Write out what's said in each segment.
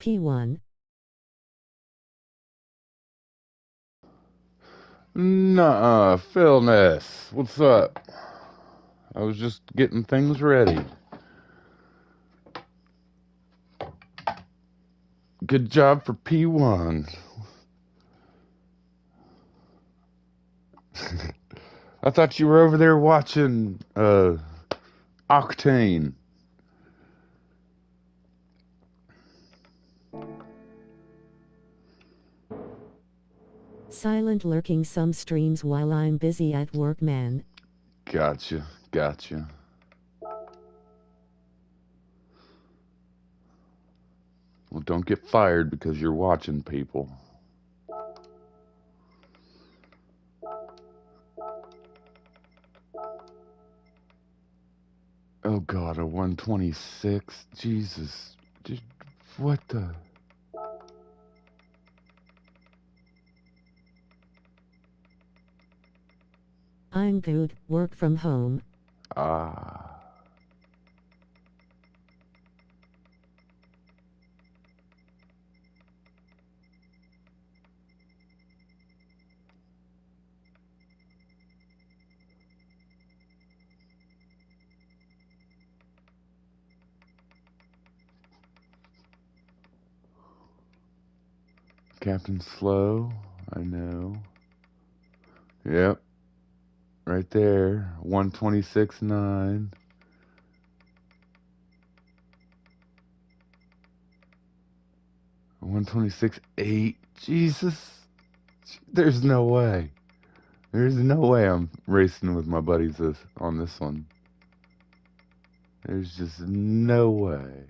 P1. Nuh-uh, Phil Ness. What's up? I was just getting things ready. Good job for P1. I thought you were over there watching Octane. Silent lurking some streams while I'm busy at work, man. Gotcha, gotcha. Well, don't get fired because you're watching people. Oh God, a 126. Jesus. What the? I'm good, work from home. Ah. Captain Slow, I know. Yep, right there. 126.9. 126.8. Jesus. There's no way. There's no way I'm racing with my buddies on this one. There's just no way.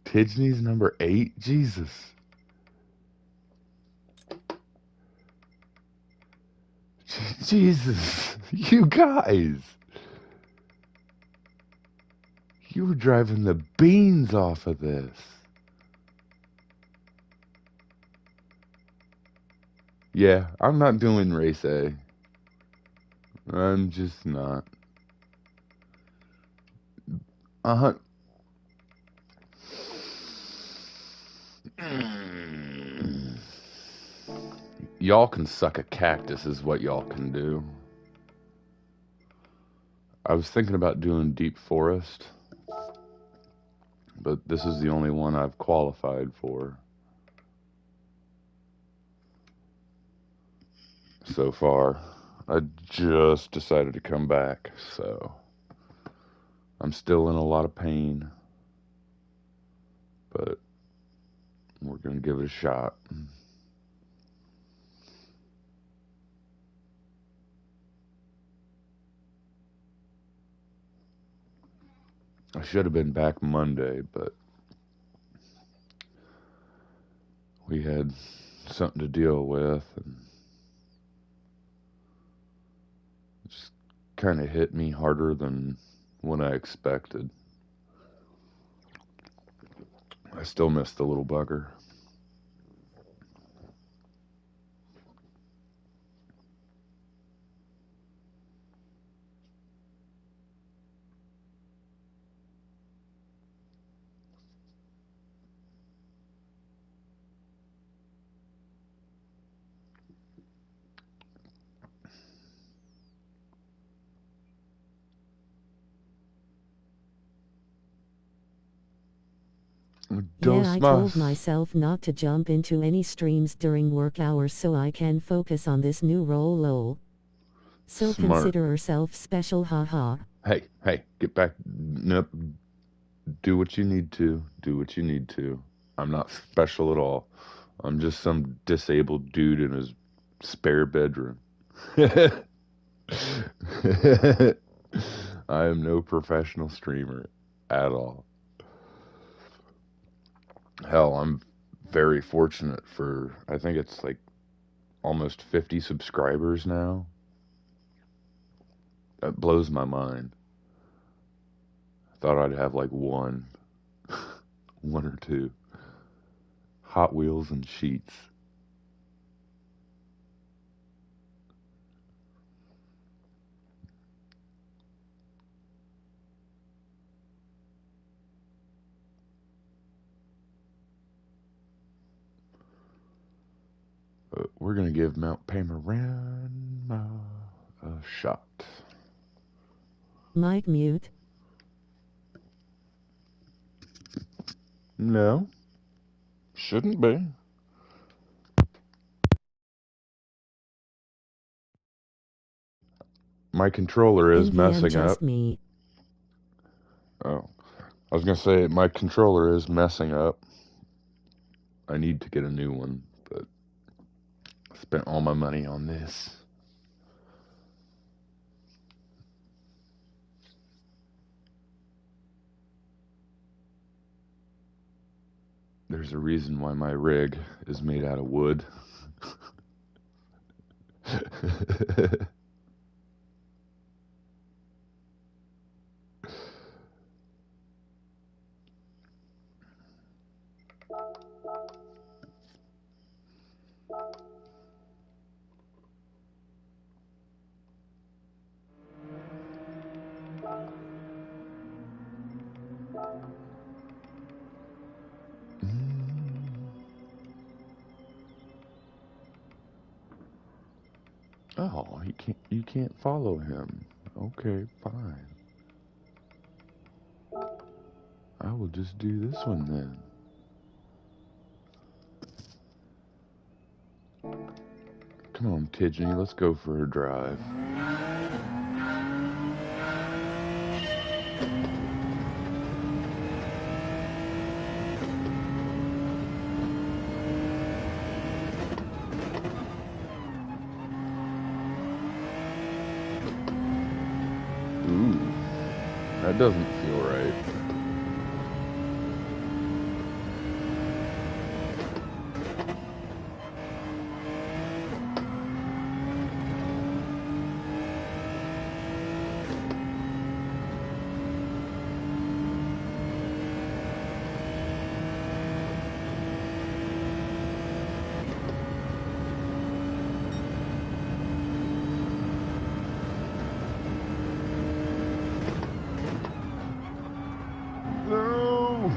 Tidney's number 8? Jesus. Jesus. You guys. You were driving the beans off of this. Yeah, I'm not doing race A. I'm just not. Uh-huh. Y'all can suck a cactus is what y'all can do. I was thinking about doing Deep Forest, but this is the only one I've qualified for so far. I just decided to come back, so I'm still in a lot of pain, but we're gonna give it a shot. I should have been back Monday, but we had something to deal with, and it just kind of hit me harder than what I expected. I still miss the little bugger. Yeah, Dos I told mas. myself not to jump into any streams during work hours so I can focus on this new role lol. So Smart. consider yourself special, haha. Hey, hey, get back. Nope. Do what you need to. Do what you need to. I'm not special at all. I'm just some disabled dude in his spare bedroom. I am no professional streamer at all. Hell, I'm very fortunate for, I think it's like almost 50 subscribers now. That blows my mind. Thought I'd have like one, one or two. Hot Wheels and sheets. we're gonna give Mount Panorama a shot. Mic mute. No, shouldn't be. My controller is NVM messing just up. me. Oh, I was gonna say my controller is messing up. I need to get a new one, but I spent all my money on this. There's a reason why my rig is made out of wood. Oh, you can't follow him. Okay, fine. I will just do this one then. Come on, Tidney, let's go for a drive. Ooh, that doesn't feel right. No!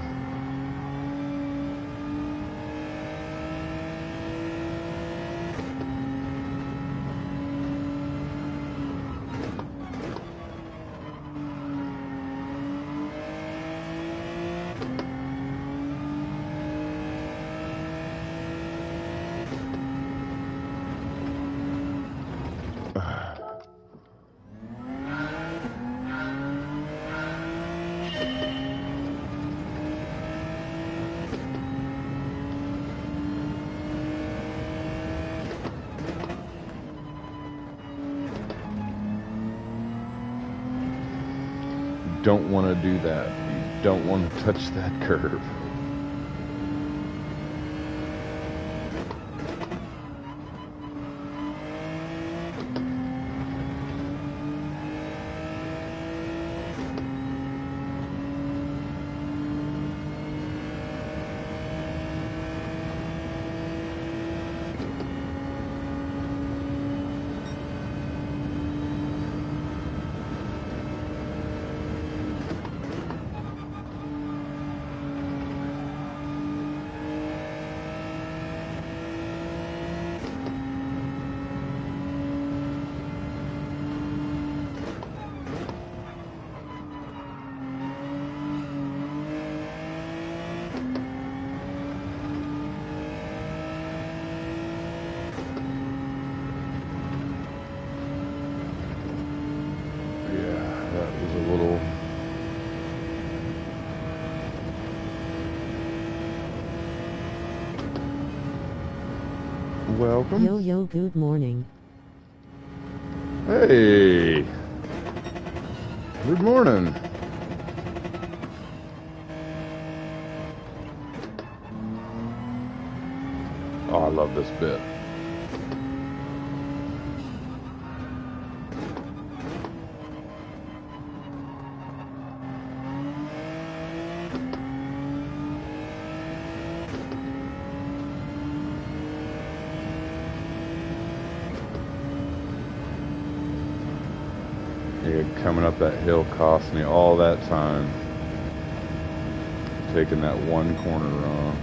Don't want to do that. You don't want to touch that curve. Welcome. Yo, good morning. Hey. Good morning. Oh, I love this bit. Yeah, coming up that hill cost me all that time. Taking that one corner wrong.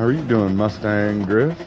How are you doing, Mustang Drift?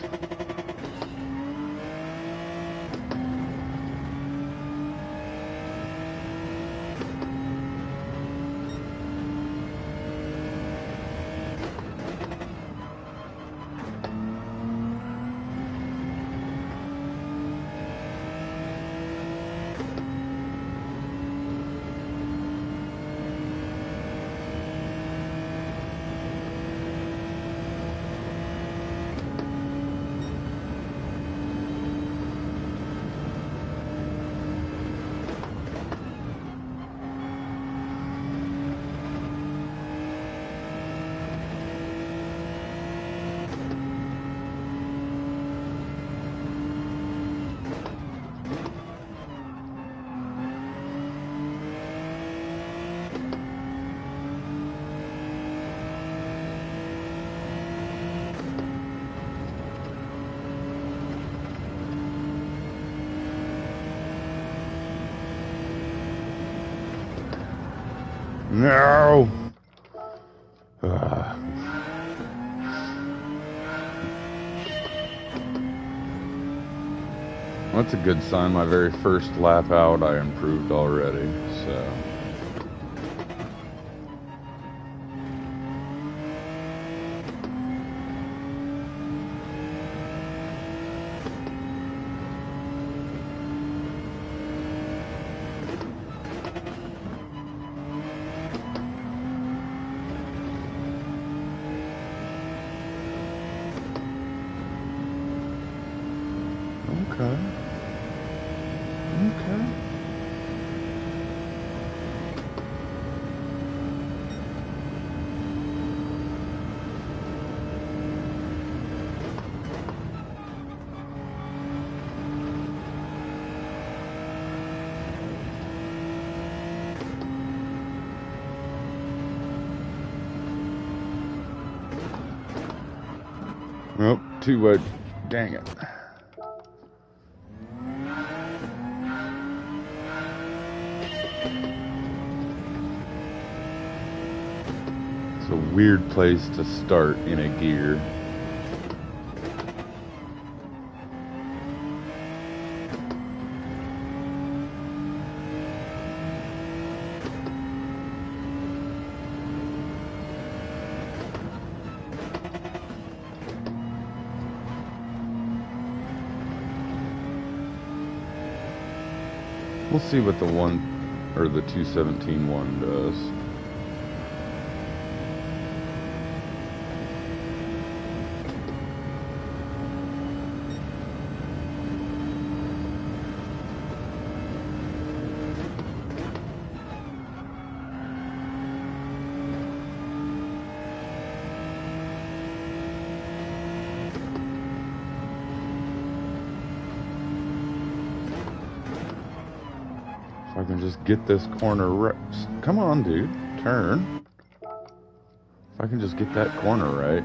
No! That's a good sign. My very first lap out, I improved already, so... Okay. Okay. Nope, too wide. Dang it. It's a weird place to start in a gear. We'll see what the 217 one does. If I can just get this corner right. Come on, dude. Turn. If I can just get that corner right.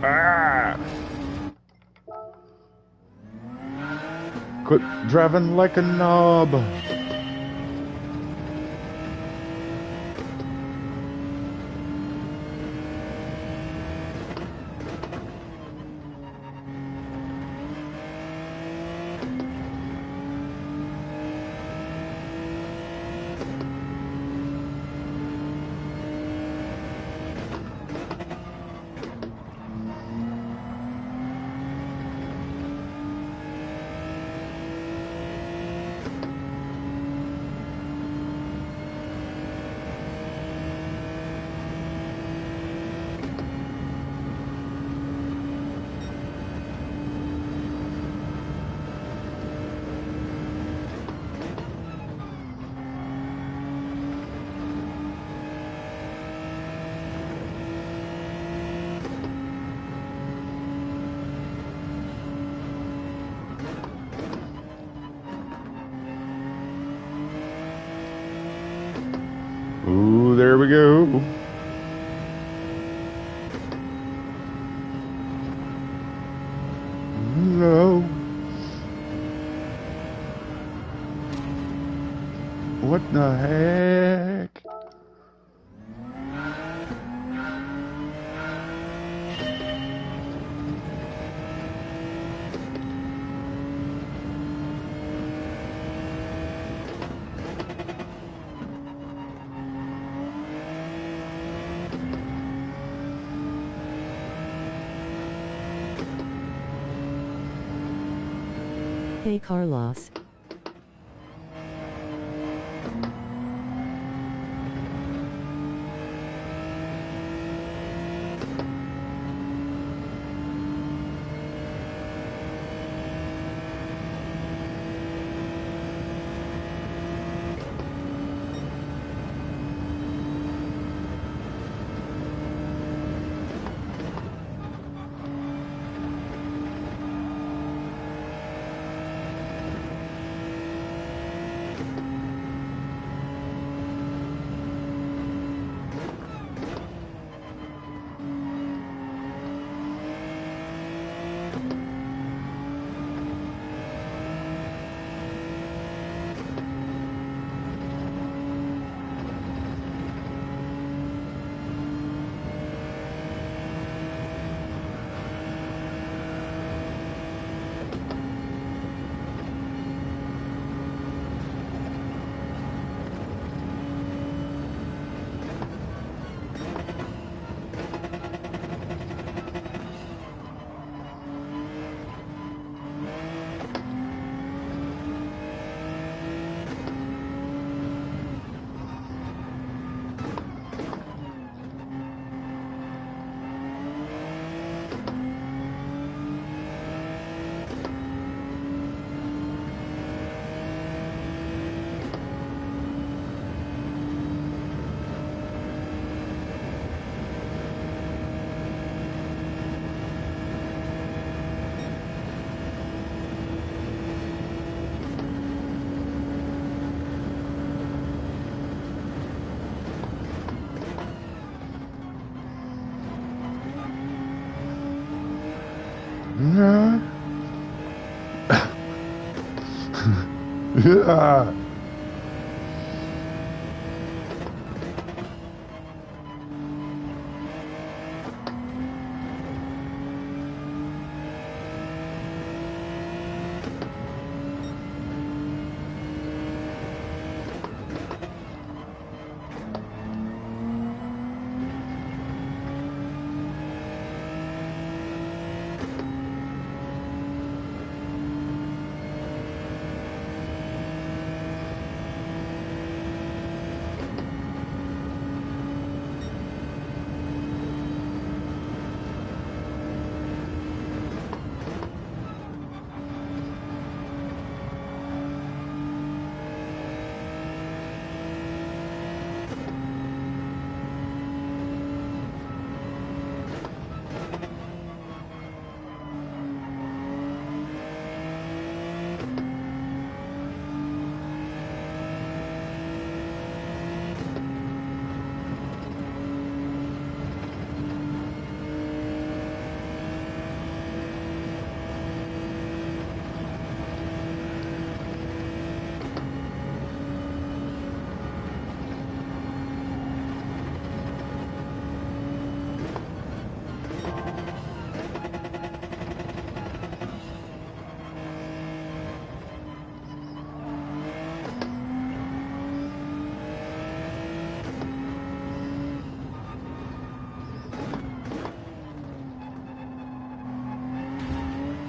Ah! Quit driving like a knob. Ooh, there we go. No. What the heck? Hey Carlos. Yeah. Yeah.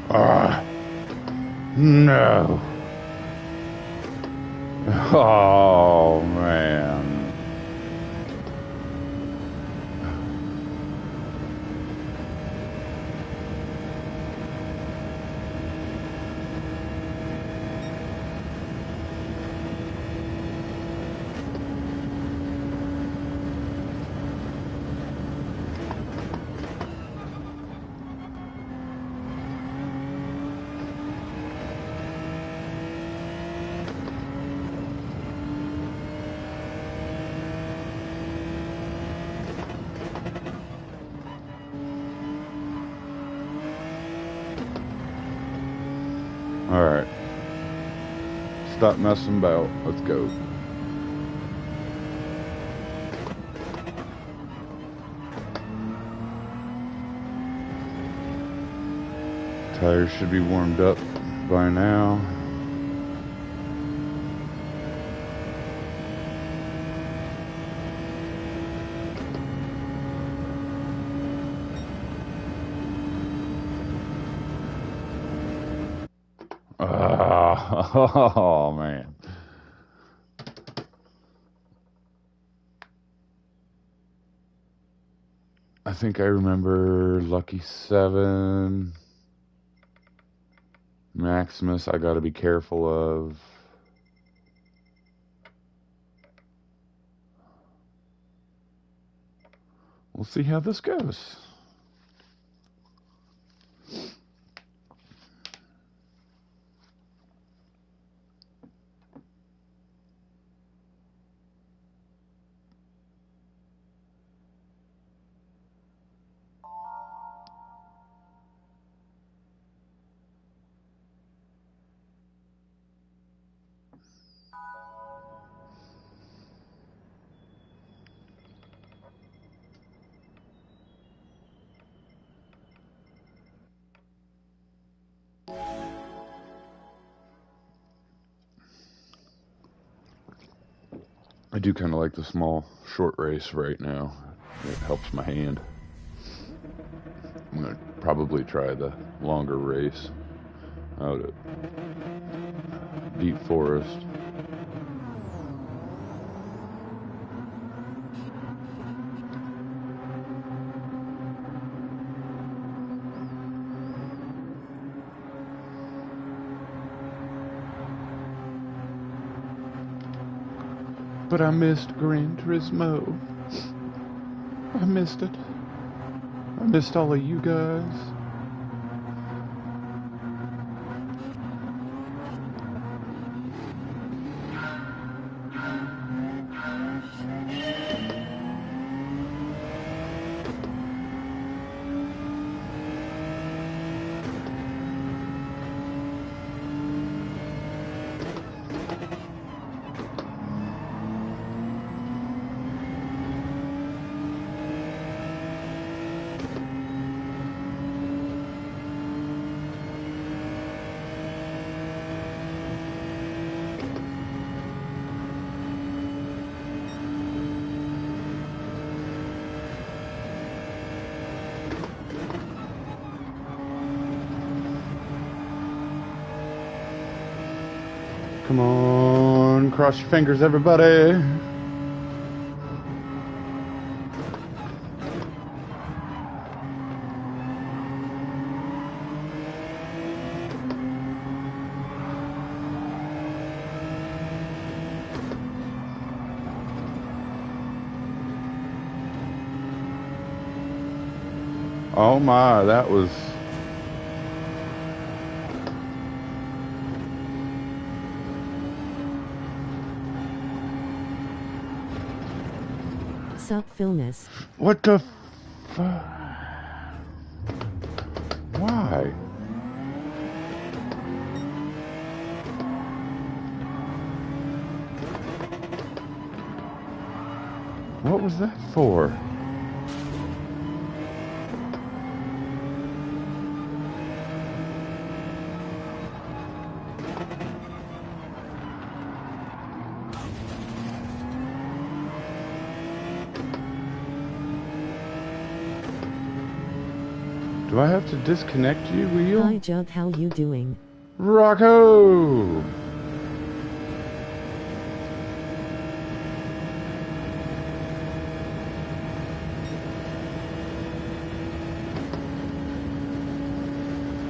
Ah, no. Oh, man. Alright. Stop messing about. Let's go. Tires should be warmed up by now. Oh, man. I think I remember Lucky 7. Maximus, I gotta be careful of. We'll see how this goes. I do kind of like the small, short race right now. It helps my hand. I'm going to probably try the longer race out at Deep Forest. But I missed Gran Turismo. I missed it. I missed all of you guys. Come on, cross your fingers, everybody. Oh my, that was... Sup, Philness? What the fuck? Why? What was that for? Do I have to disconnect you, Wheel? Hi Jug, how you doing? Rocco!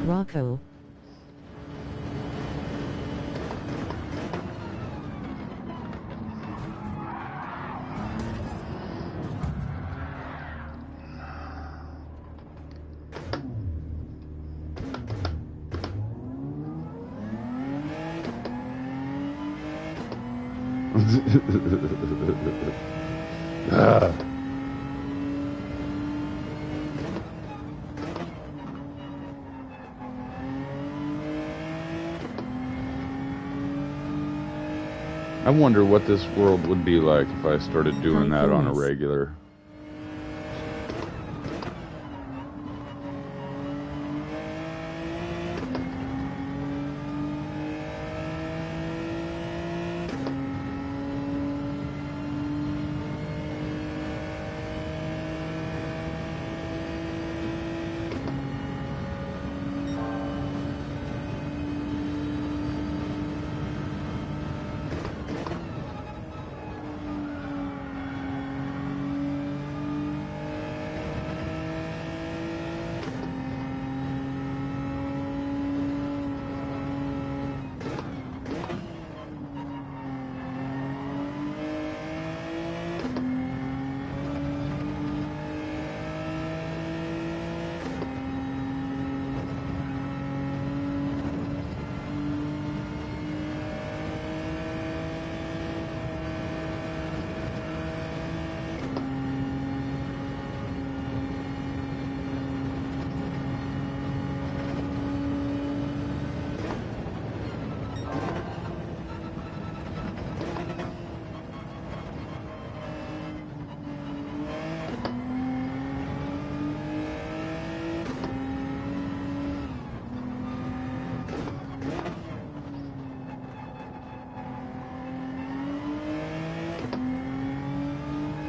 Rocco. Ah. wonder what this world would be like if I started doing that on a Mindfulness. regular.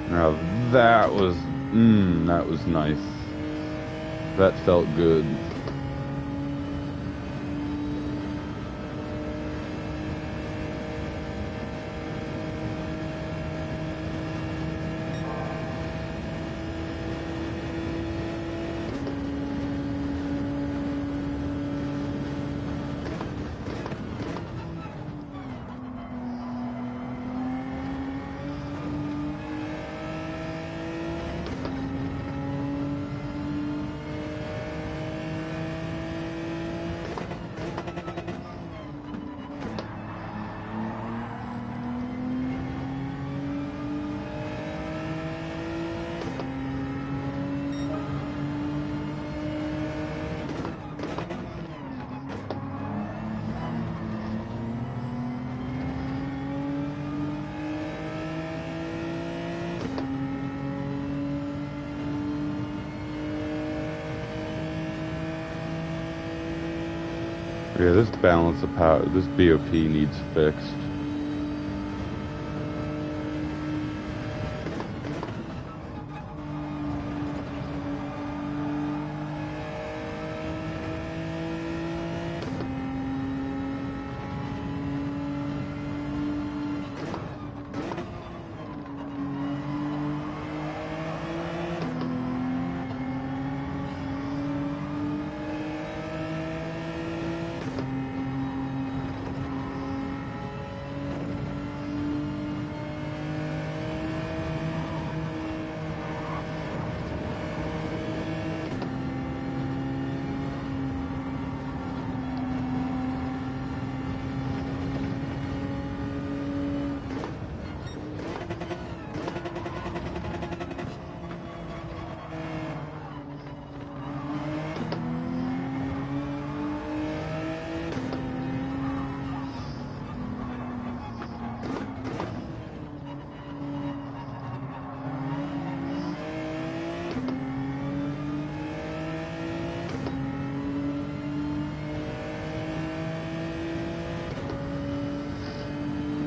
Now that was nice. That felt good. Yeah, this balance of power, this BOP needs fixed.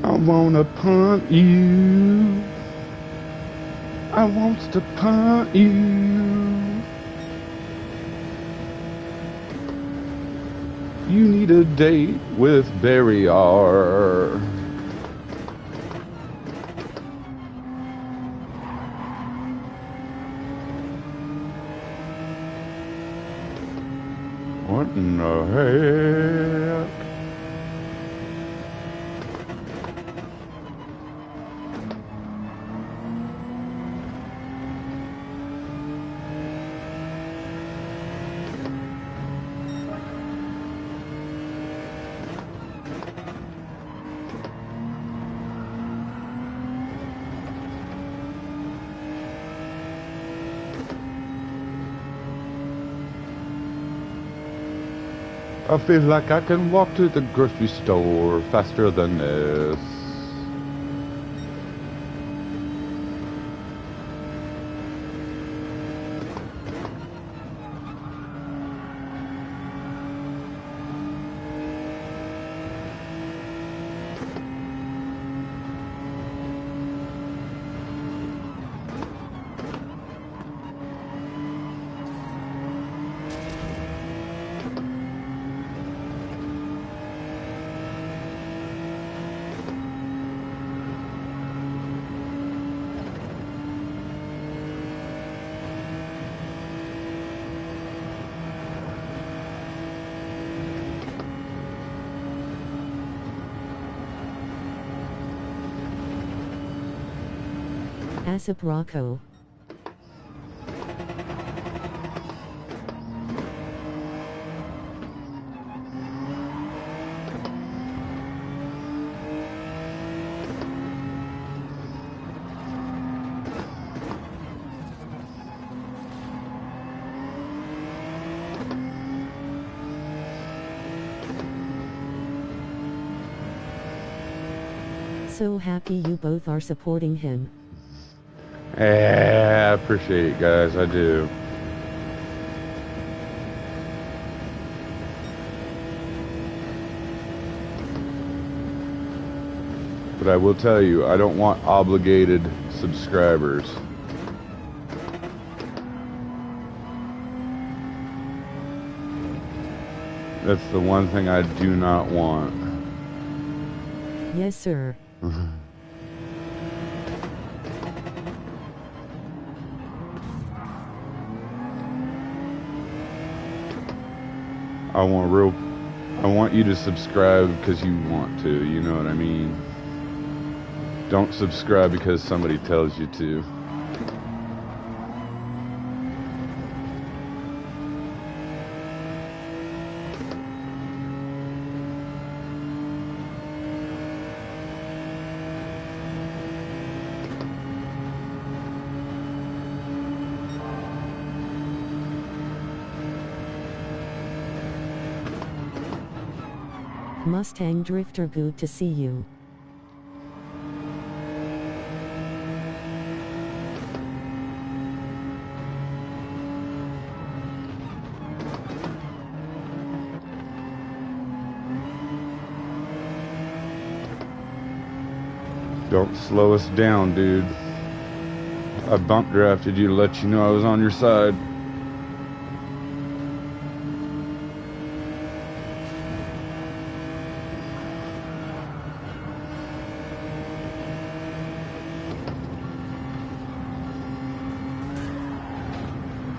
I wanna punt you. I wants to punt you. You need a date with Barry R. What in the heck? I feel like I can walk to the grocery store faster than this. Pass up Rocco. So happy you both are supporting him. Yeah, I appreciate it, guys. I do. But I will tell you, I don't want obligated subscribers. That's the one thing I do not want. Yes, sir. I want you to subscribe because you want to, you know what I mean? Don't subscribe because somebody tells you to. Mustang Drifter, good to see you. Don't slow us down, dude. I bump drafted you to let you know I was on your side.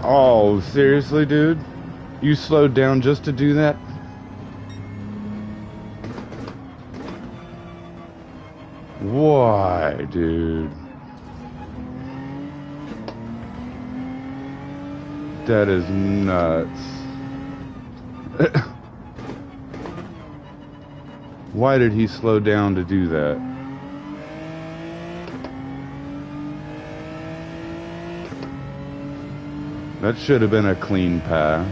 Oh, seriously, dude? You slowed down just to do that? Why, dude? That is nuts. Why did he slow down to do that? That should have been a clean pass.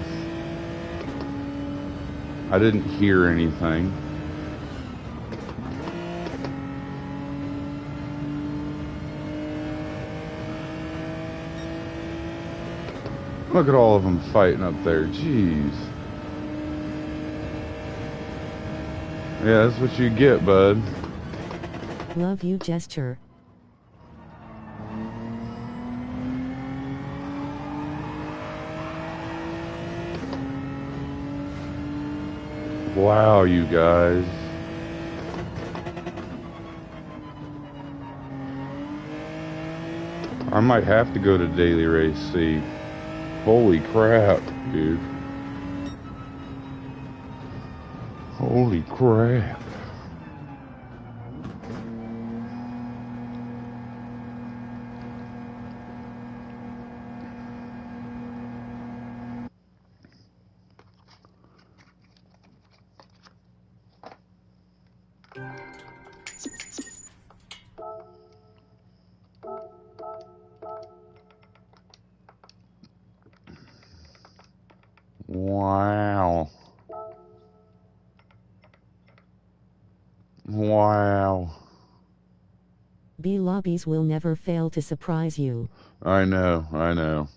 I didn't hear anything. Look at all of them fighting up there. Jeez. Yeah, that's what you get, bud. Love you, Gesture. Wow, you guys. I might have to go to Daily Race C. Holy crap, dude. Holy crap. Wow. Wow. B lobbies will never fail to surprise you. I know, I know.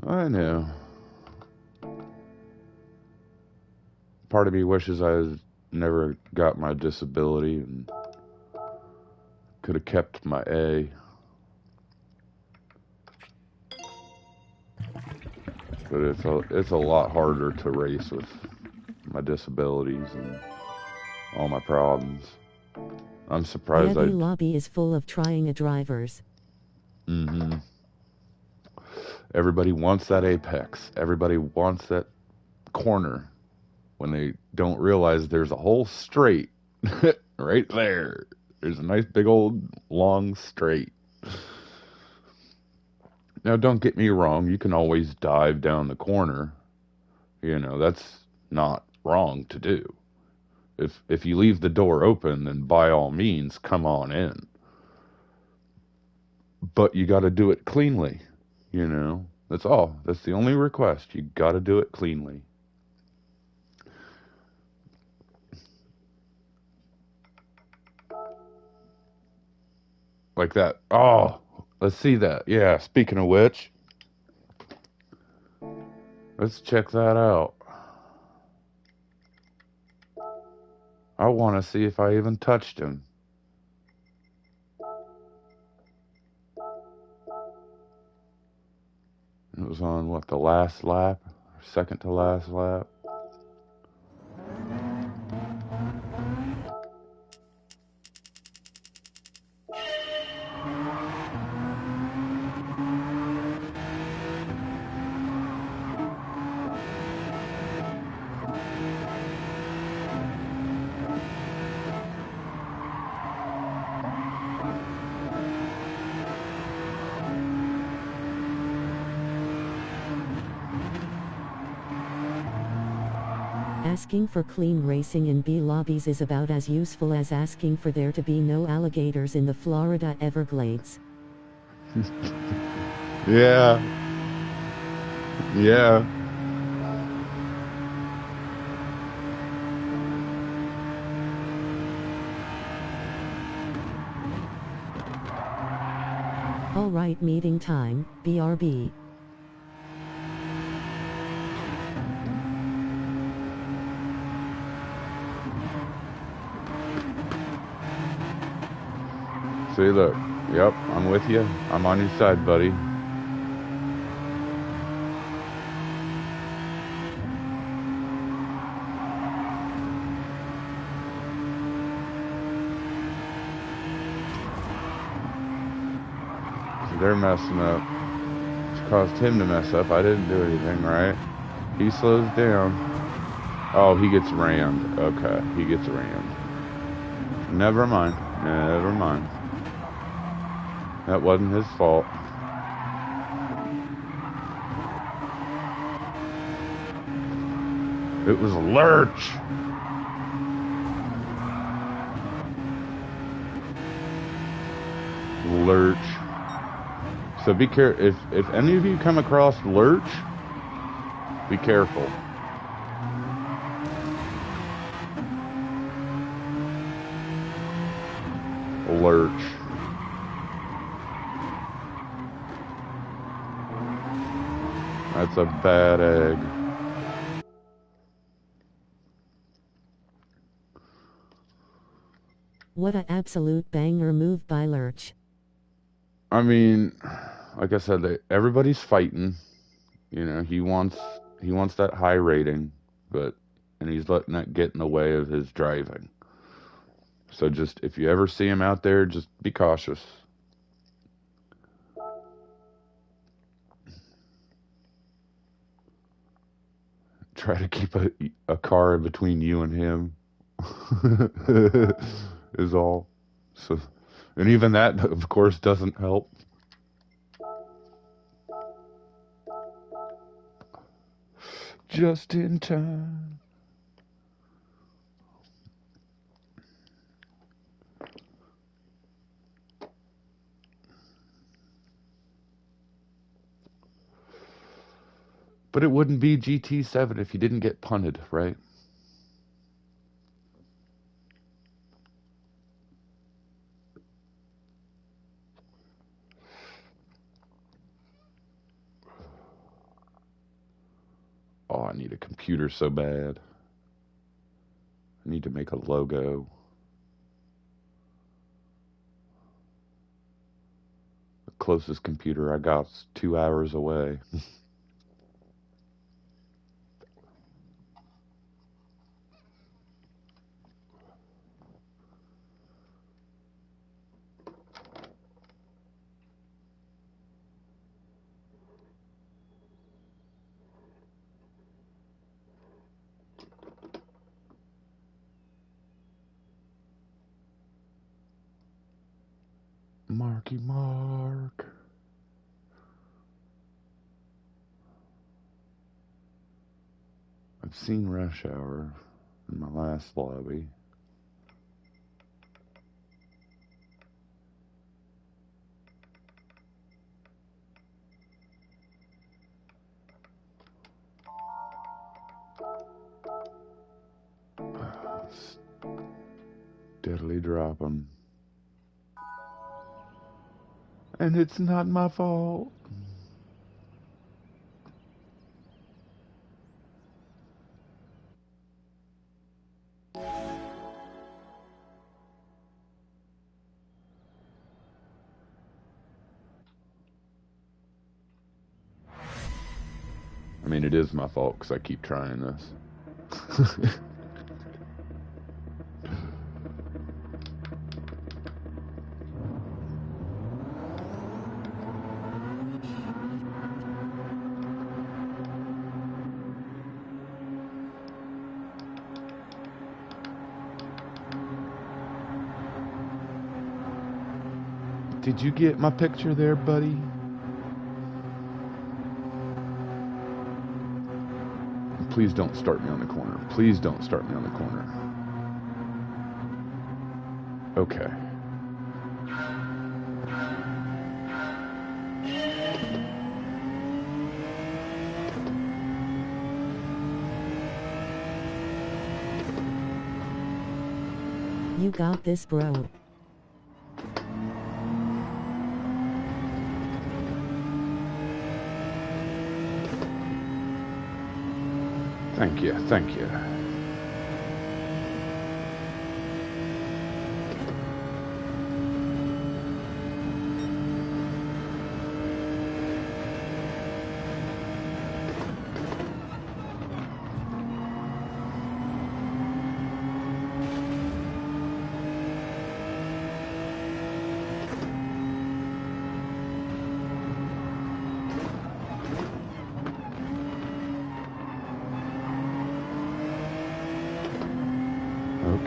I know. Part of me wishes I never got my disability and could have kept my A. But it's a lot harder to race with my disabilities and all my problems. I'm surprised Yeah, the lobby is full of trying drivers. Mm-hmm. Everybody wants that apex. Everybody wants that corner when they don't realize there's a whole straight right there. There's a nice big old long straight. Now, don't get me wrong. You can always dive down the corner. That's not wrong to do. If you leave the door open, then by all means, come on in. But you got to do it cleanly. That's all. That's the only request. You got to do it cleanly. Like that. Oh, let's see that. Yeah, speaking of which, let's check that out. I want to see if I even touched him. It was on, what, the last lap? Second to last lap? Asking for clean racing in B lobbies is about as useful as asking for there to be no alligators in the Florida Everglades. Yeah. Yeah. All right, meeting time, BRB. See, look. Yep, I'm with you. I'm on your side, buddy. So they're messing up. It's caused him to mess up. I didn't do anything, right? He slows down. Oh, he gets rammed. Okay, he gets rammed. Never mind. Never mind. That wasn't his fault. It was a lurch. Lurch. So be careful. If any of you come across lurch, be careful. Lurch. That's a bad egg. What a absolute banger move by Lurch. I mean, like I said, everybody's fighting. He wants that high rating, and he's letting that get in the way of his driving. So just if you ever see him out there, just be cautious. Try to keep a car in between you and him. Is all. So, and even that, of course, doesn't help. Just in time. But it wouldn't be GT7 if you didn't get punted, right? Oh, I need a computer so bad. I need to make a logo. The closest computer I got's 2 hours away. Marky Mark. I've seen Rush Hour in my last lobby. Steadily dropping. And it's not my fault. I mean, it is my fault because I keep trying this. Did you get my picture there, buddy? Please don't start me on the corner. Please don't start me on the corner. Okay. You got this, bro. Thank you, thank you.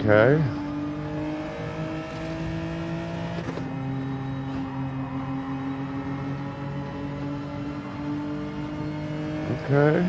Okay. Okay.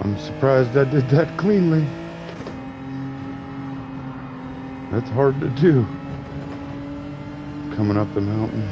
I'm surprised I did that cleanly. That's hard to do. Coming up the mountain.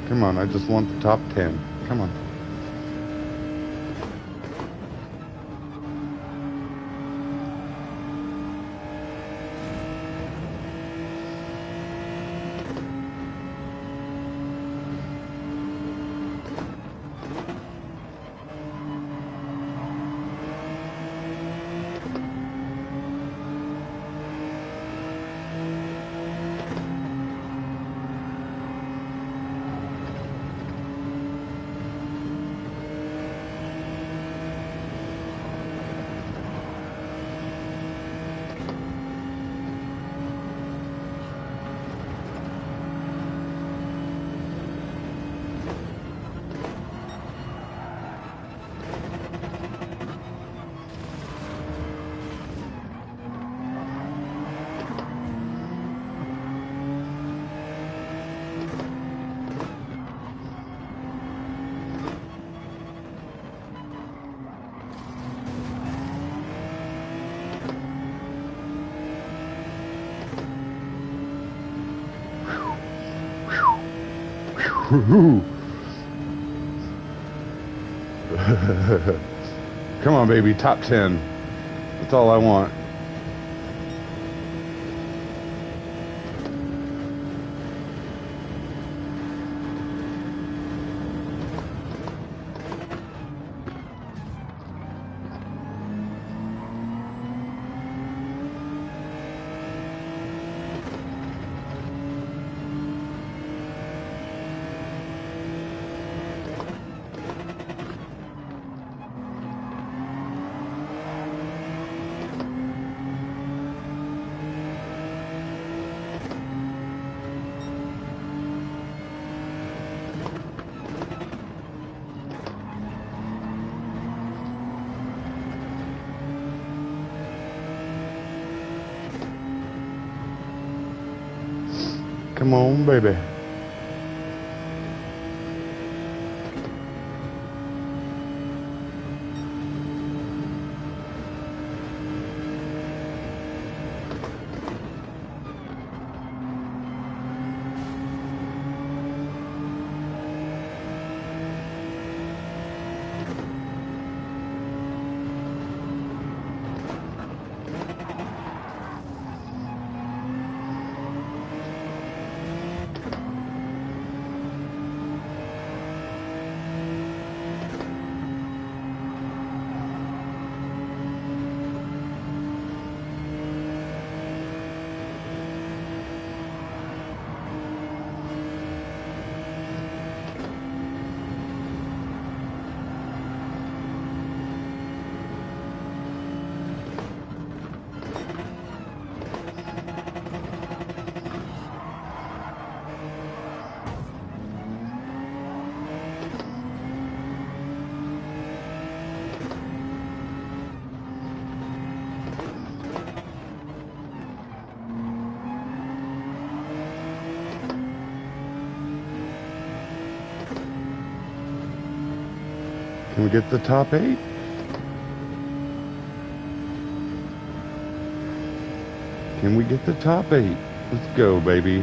Come on, I just want the top 10. Come on. Woo-hoo. Come on, baby, top 10. That's all I want. Come on, baby. Can we get the top 8? Can we get the top 8? Let's go, baby.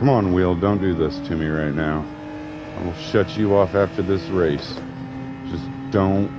Come on, Wheel, don't do this to me right now. I will shut you off after this race. Just don't.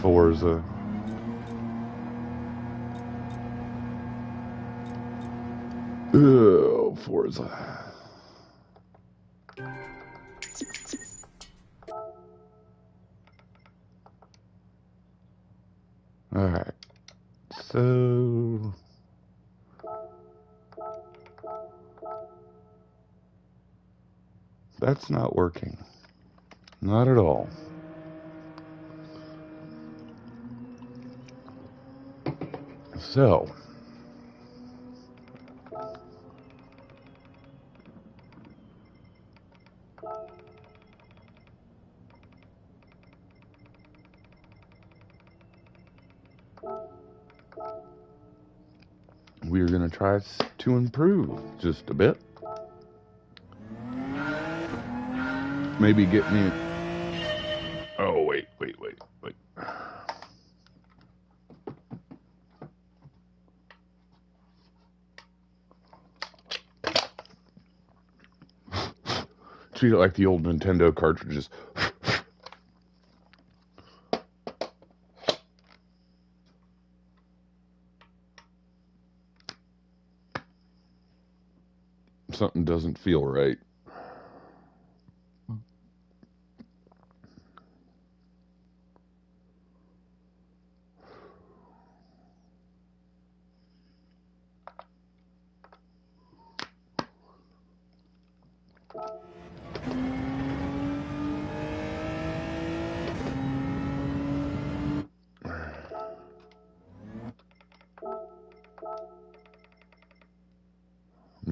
Forza. Oh, Forza. Alright. So... that's not working. Not at all. So... we're going to try to improve just a bit. Maybe get me... oh, wait. Treat it like the old Nintendo cartridges. Something doesn't feel right.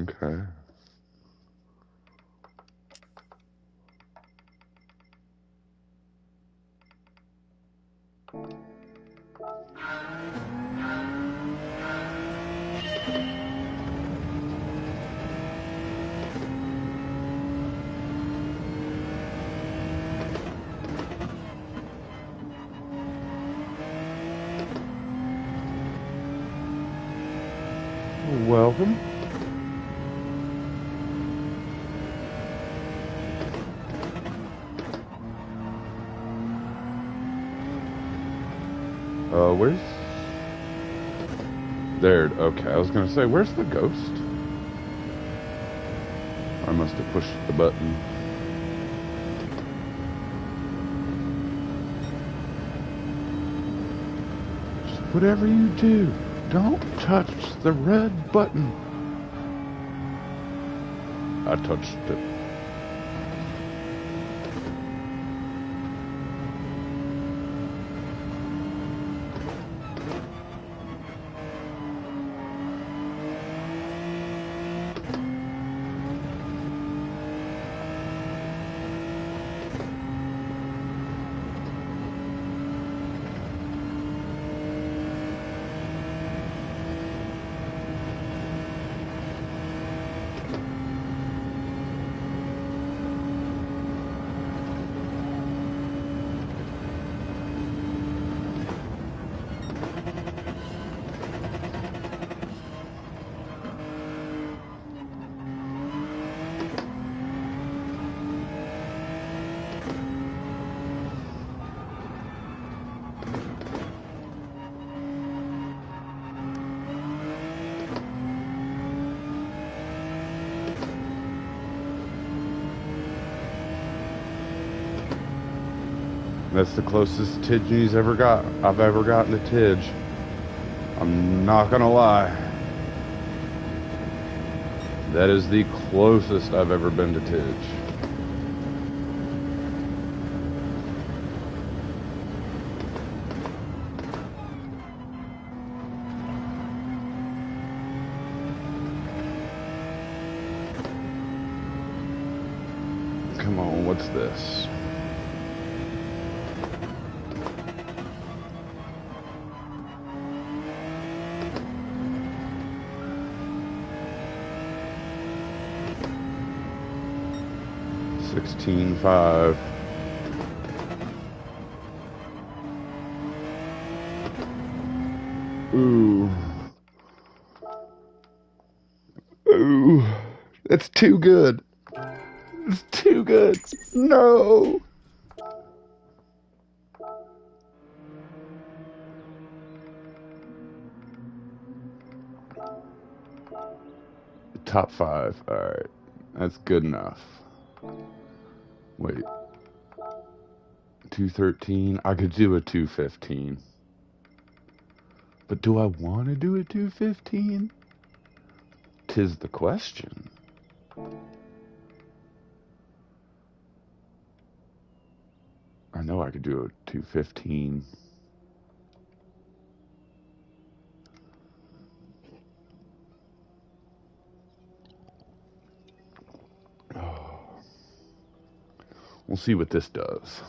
Okay. Welcome. Where's... There, okay, I was gonna say, where's the ghost? I must have pushed the button. Just whatever you do, don't touch the red button. I touched it. That's the closest Tidgey's I've ever gotten to Tidge. I'm not gonna lie. That is the closest I've ever been to Tidge. Come on, what's this? $16.5. Ooh. Ooh. That's too good. It's too good. No. Top 5. All right. That's good enough. Wait. 213. I could do a 215. But do I want to do a 215? 'Tis the question. I know I could do a 215. We'll see what this does.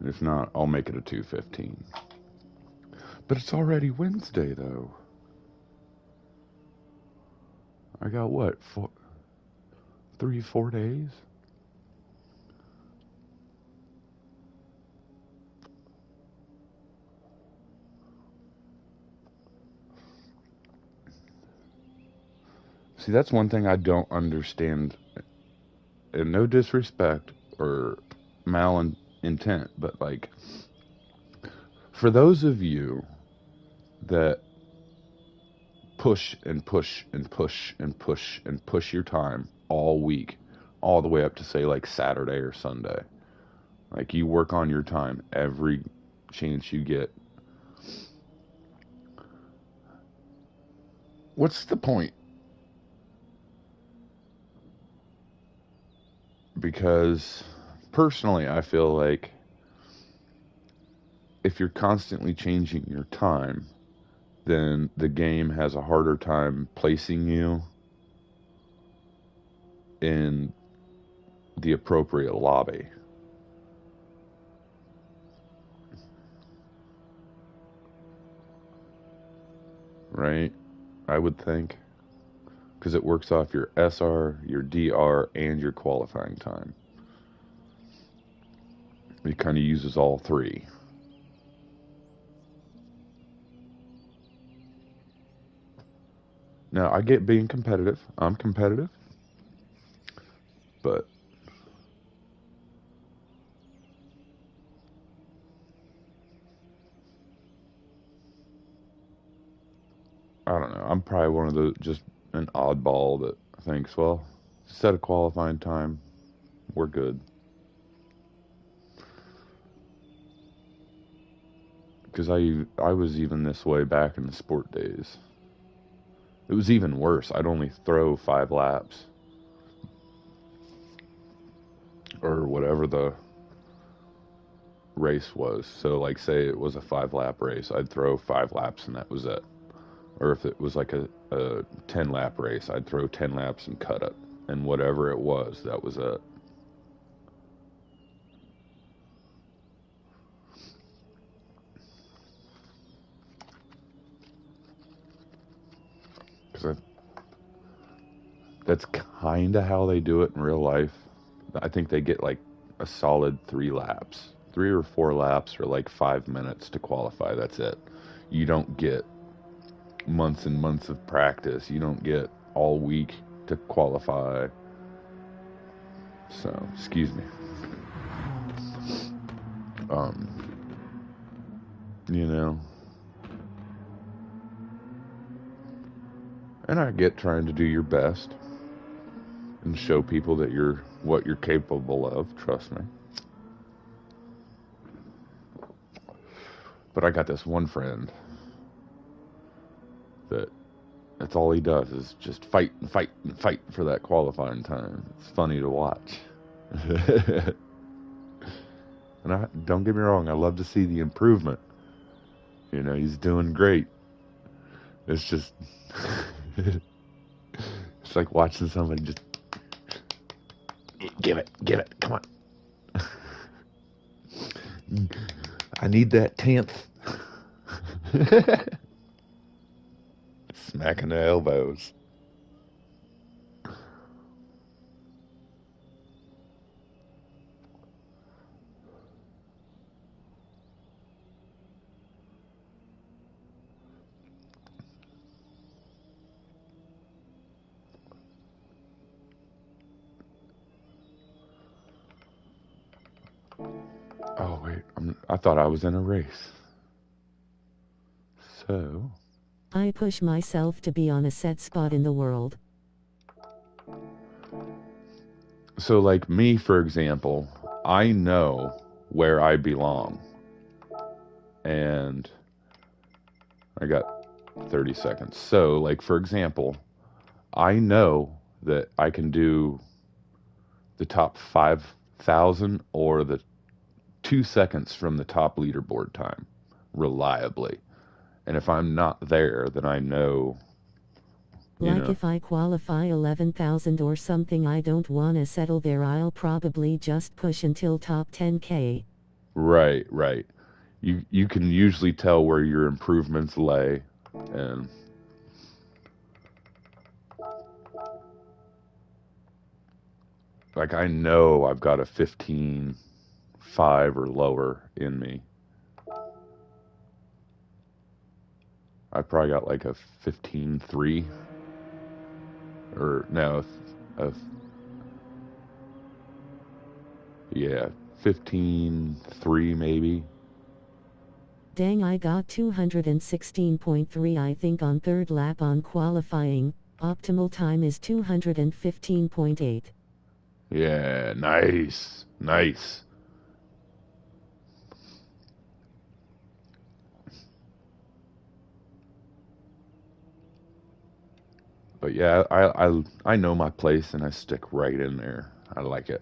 If not, I'll make it a 215. But it's already Wednesday, though. I got what? 4 days? See, that's one thing I don't understand. And no disrespect or malintent, but like, for those of you that push and push and push and push and push your time all week, all the way up to say like Saturday or Sunday, like you work on your time every chance you get. What's the point? Because personally, I feel like if you're constantly changing your time, then the game has a harder time placing you in the appropriate lobby. Right? I would think. Because it works off your SR, your DR, and your qualifying time. It kind of uses all three. Now, I get being competitive. I'm competitive. But I don't know. I'm probably one of the just an oddball that thinks, well, set a qualifying time, we're good. Because I was even this way back in the sport days. It was even worse. I'd only throw 5 laps. Or whatever the race was. So, like, say it was a 5-lap race, I'd throw 5 laps and that was it. Or if it was like a 10-lap race, I'd throw 10 laps and cut it. And whatever it was, that was it. Because that's kind of how they do it in real life. I think they get like a solid 3 laps. 3 or 4 laps or like 5 minutes to qualify. That's it. You don't get months and months of practice. You don't get all week to qualify. So, excuse me. You know. And I get trying to do your best and show people that you're what you're capable of, trust me. But I got this one friend that's all he does is just fight and fight and fight for that qualifying time. It's funny to watch. And don't get me wrong, I love to see the improvement. You know, he's doing great. It's just it's like watching somebody just give it, come on. I need that 10th. Smacking the elbows. Oh, wait. I thought I was in a race. So. I push myself to be on a set spot in the world. So, like me, for example, I know where I belong. And I got 30 seconds. So, like, for example, I know that I can do the top 5,000 or the 2 seconds from the top leaderboard time reliably. And if I'm not there, then I know. Like if I qualify 11,000 or something, I don't want to settle there. I'll probably just push until top 10K. Right. You can usually tell where your improvements lay, and like I know I've got a 15.5 or lower in me. I probably got like a 15.3 or no, yeah, 15.3 maybe. Dang, I got 216.3 I think on third lap on qualifying. Optimal time is 215.8. Yeah, nice. But yeah, I know my place and I stick right in there. I like it.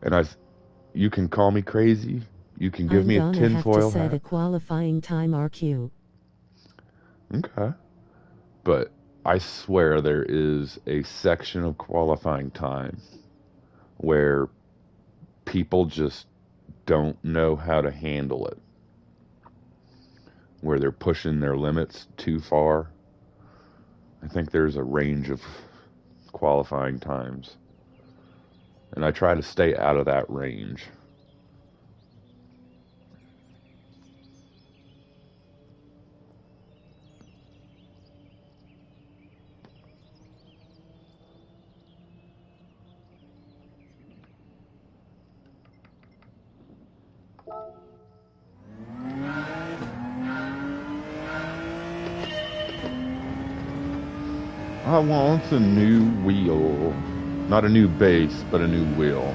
And you can call me crazy. You can give I'm me a gonna have to tinfoil set hat. a qualifying time RQ. Okay. But I swear there is a section of qualifying time where people just don't know how to handle it, where they're pushing their limits too far. I think there's a range of qualifying times, and I try to stay out of that range. I want a new wheel. Not a new base, but a new wheel.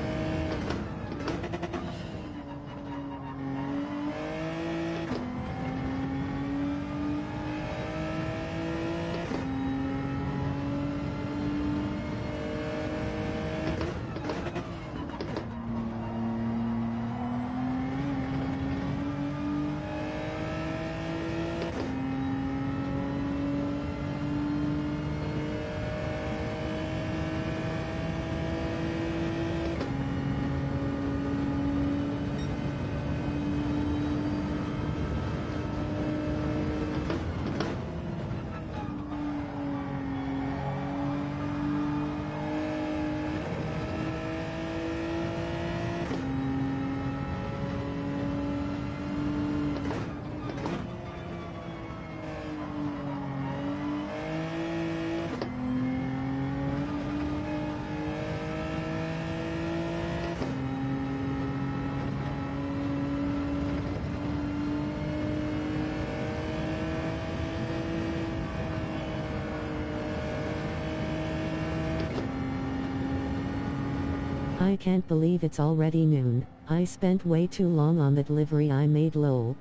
I can't believe it's already noon. I spent way too long on the delivery I made lol.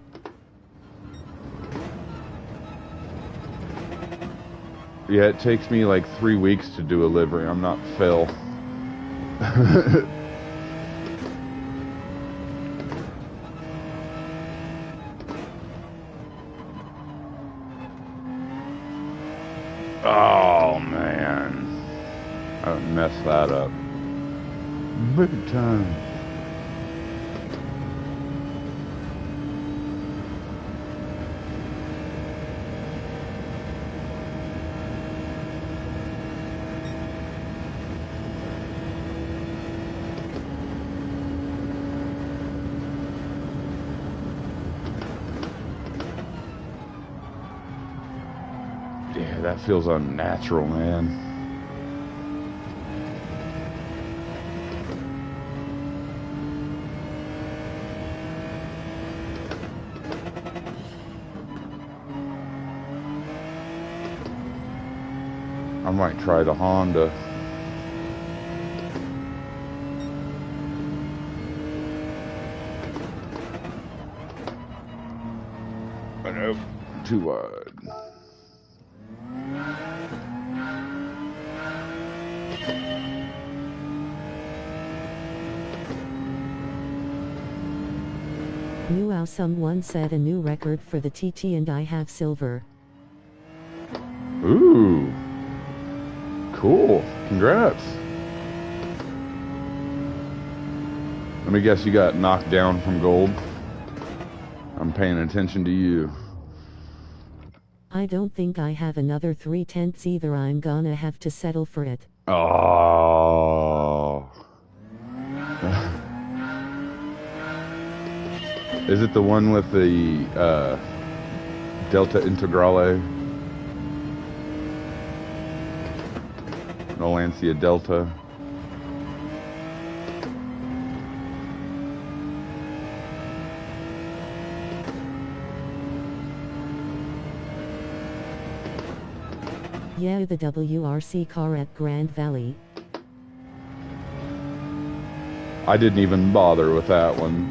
Yeah, it takes me like 3 weeks to do a livery. I'm not Phil. Oh man, I messed that up big time. Yeah, that feels unnatural, man. I might try the Honda. I know, too wide. Wow, someone set a new record for the TT and I have silver. Ooh, cool. Congrats. Let me guess you got knocked down from gold. I'm paying attention to you. I don't think I have another 3/10 either. I'm gonna have to settle for it. Oh. Is it the one with the Delta Integrale? No Lancia Delta. Yeah, the WRC car at Grand Valley. I didn't even bother with that one.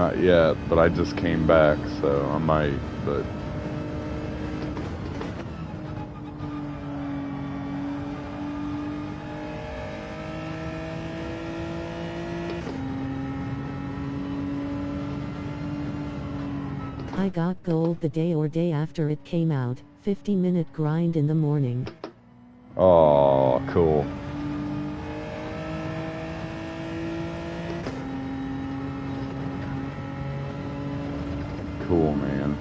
Not yet, but I just came back, so I might, but... I got gold the day or day after it came out, 50-minute grind in the morning. Oh, cool. Cool, man.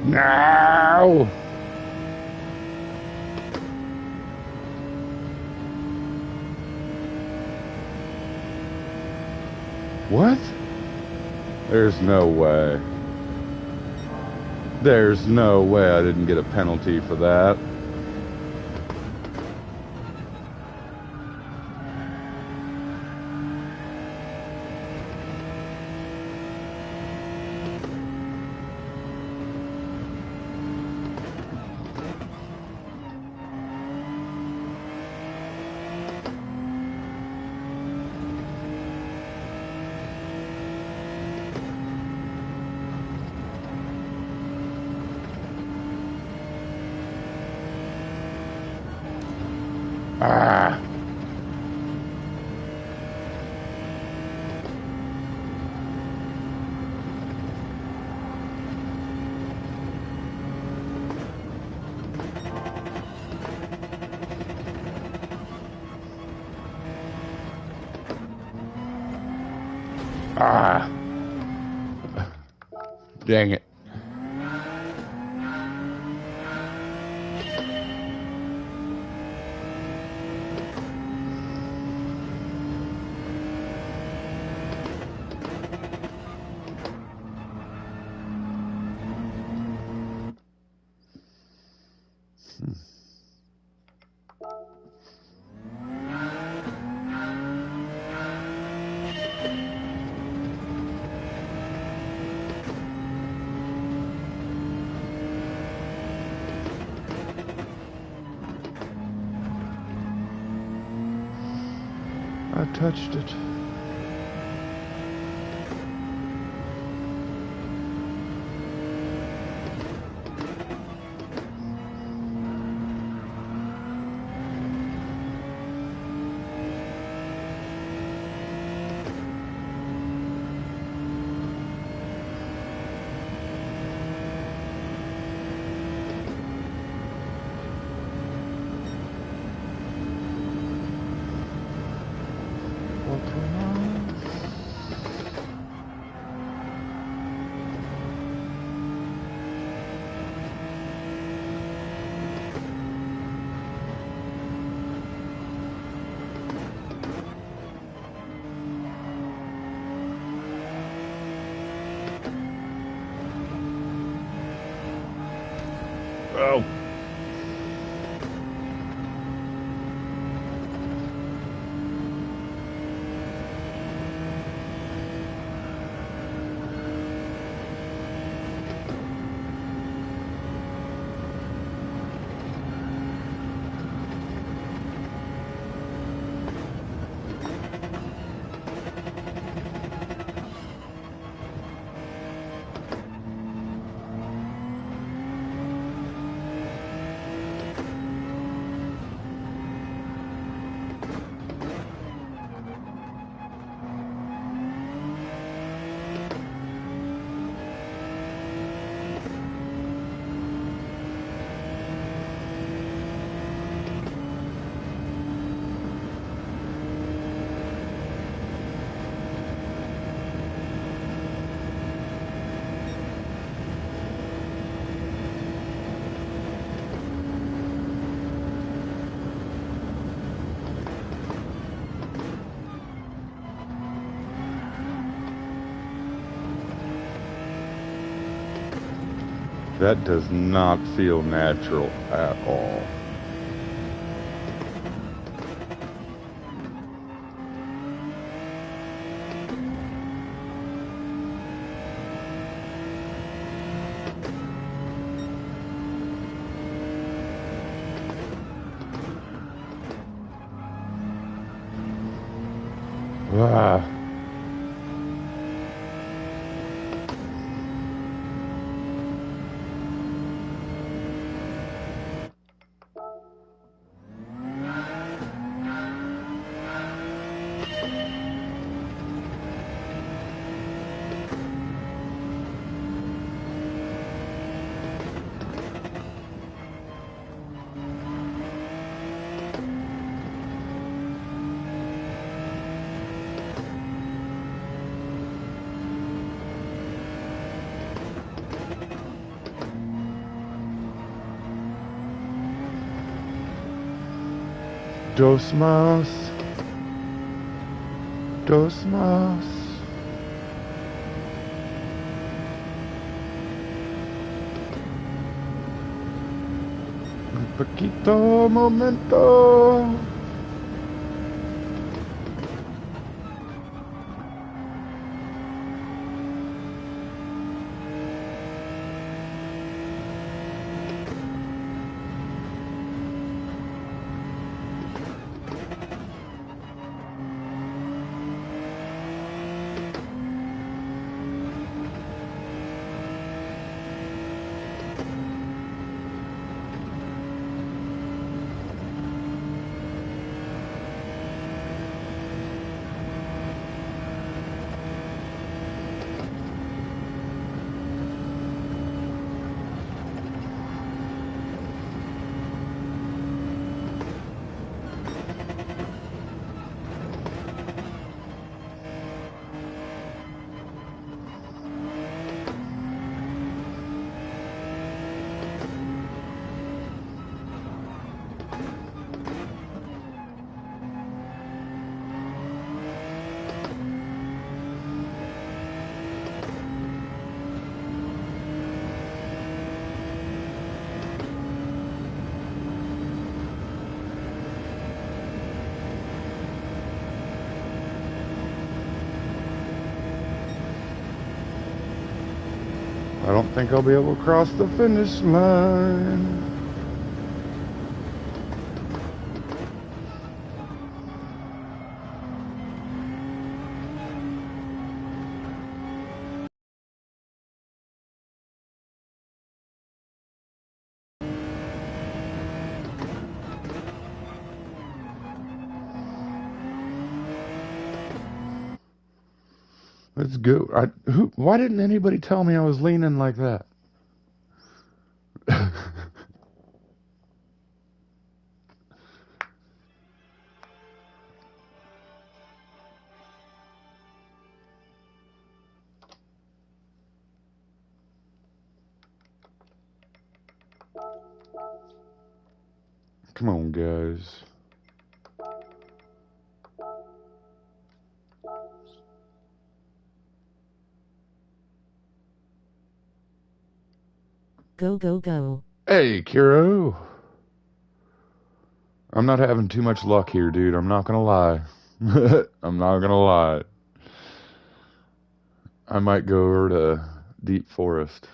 No! What? There's no way. There's no way I didn't get a penalty for that. Ah. Ah. Dang it. I touched it. Oh. That does not feel natural at all. Ah. Dos más. Dos más. Un poquito momento. I don't think I'll be able to cross the finish line. Let's go. Why didn't anybody tell me I was leaning like that? Come on, guys. Go, go, go. Hey, Kiro. I'm not having too much luck here, dude. I'm not gonna lie. I'm not gonna lie. I might go over to Deep Forest.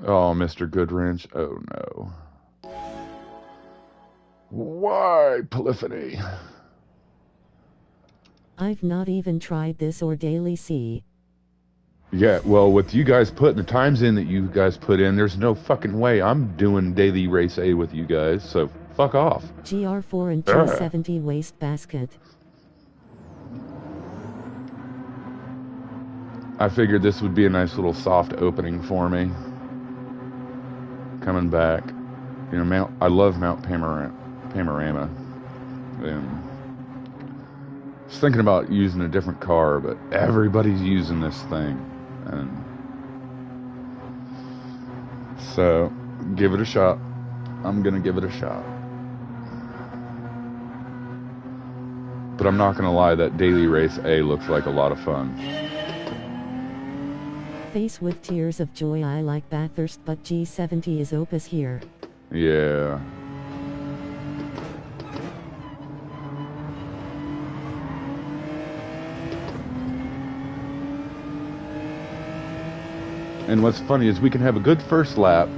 Oh, Mr. Goodwrench. Oh, no. Why, Polyphony? I've not even tried this or Daily C. Yeah, well, with you guys putting the times in that you guys put in, there's no fucking way I'm doing Daily Race A with you guys, so fuck off. GR4 and 270 waste basket. I figured this would be a nice little soft opening for me. Coming back. You know, I love Mount Panorama. And I was thinking about using a different car, but everybody's using this thing. And so, give it a shot. I'm gonna give it a shot. But I'm not going to lie, that daily race A looks like a lot of fun. Face with tears of joy. I like Bathurst, but G70 is Opus here. Yeah. And what's funny is we can have a good first lap,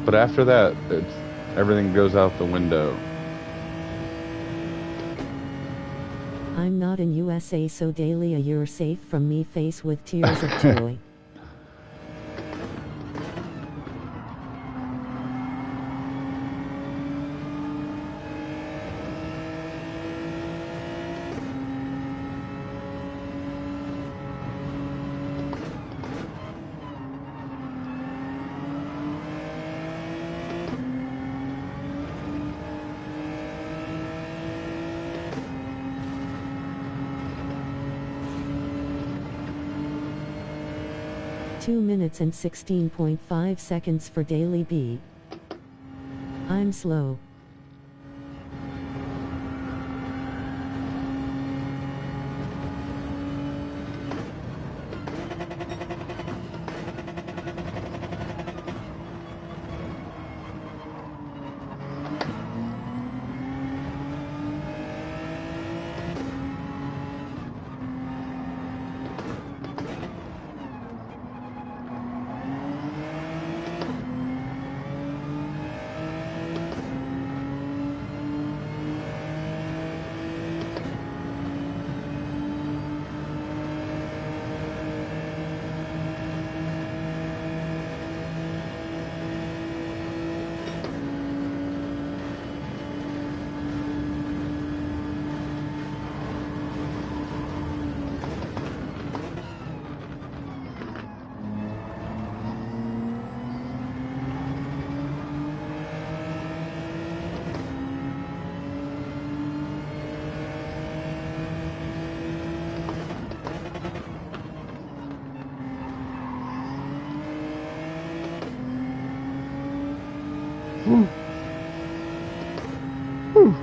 but after that, everything goes out the window. I'm not in USA, so Dahlia, you're safe from me. Face with tears of joy. Two minutes and 16.5 seconds for Daily B. I'm slow. Woo. Woo.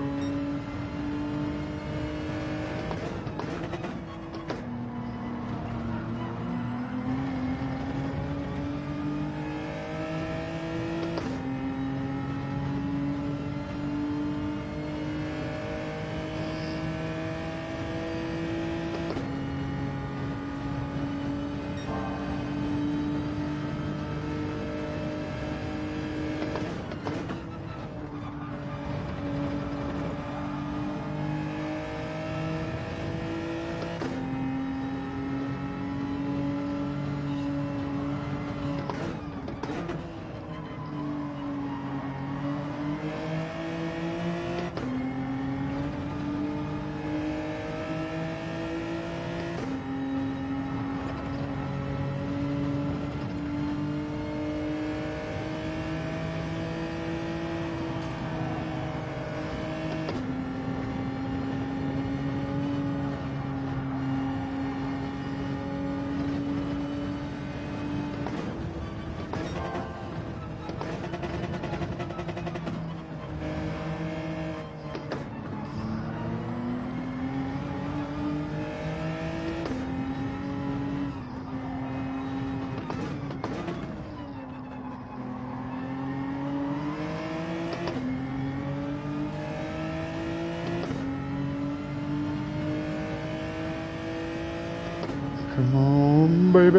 Come on, baby.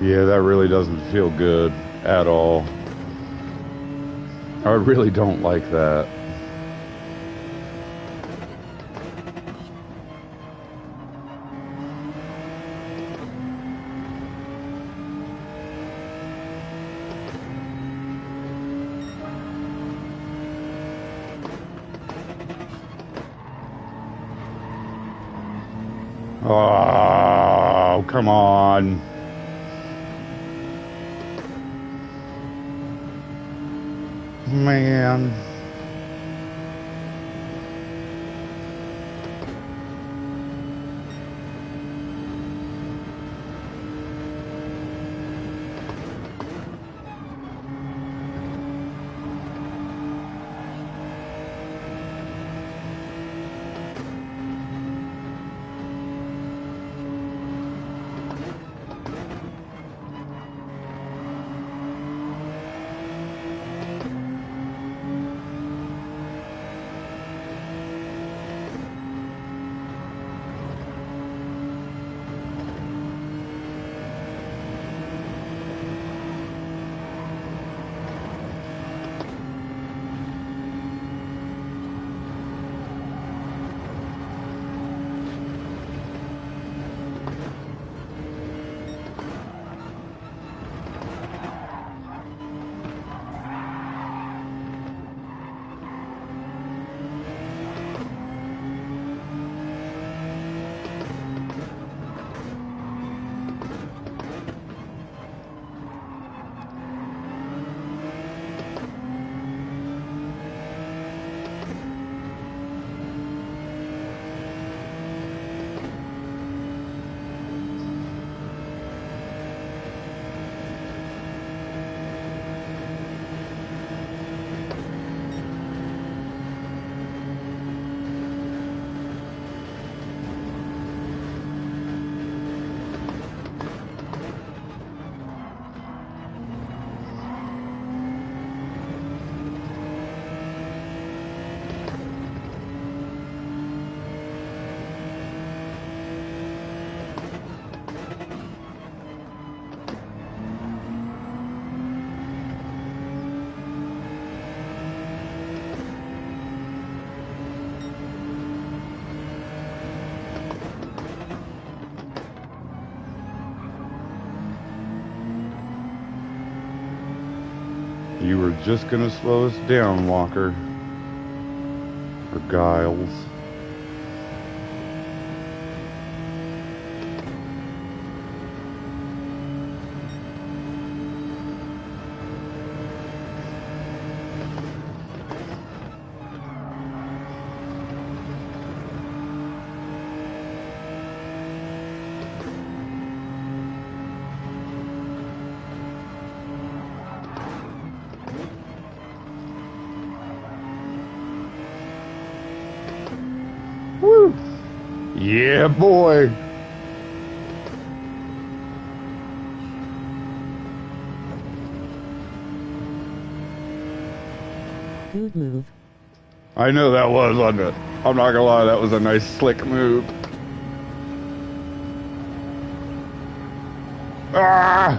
Yeah, that really doesn't feel good at all. I really don't like that. Oh, come on. Man. You were just gonna slow us down, Walker. Or Giles. Woo! Yeah, boy! Good move. I know that was on it. I'm not gonna lie, that was a nice slick move. Ah!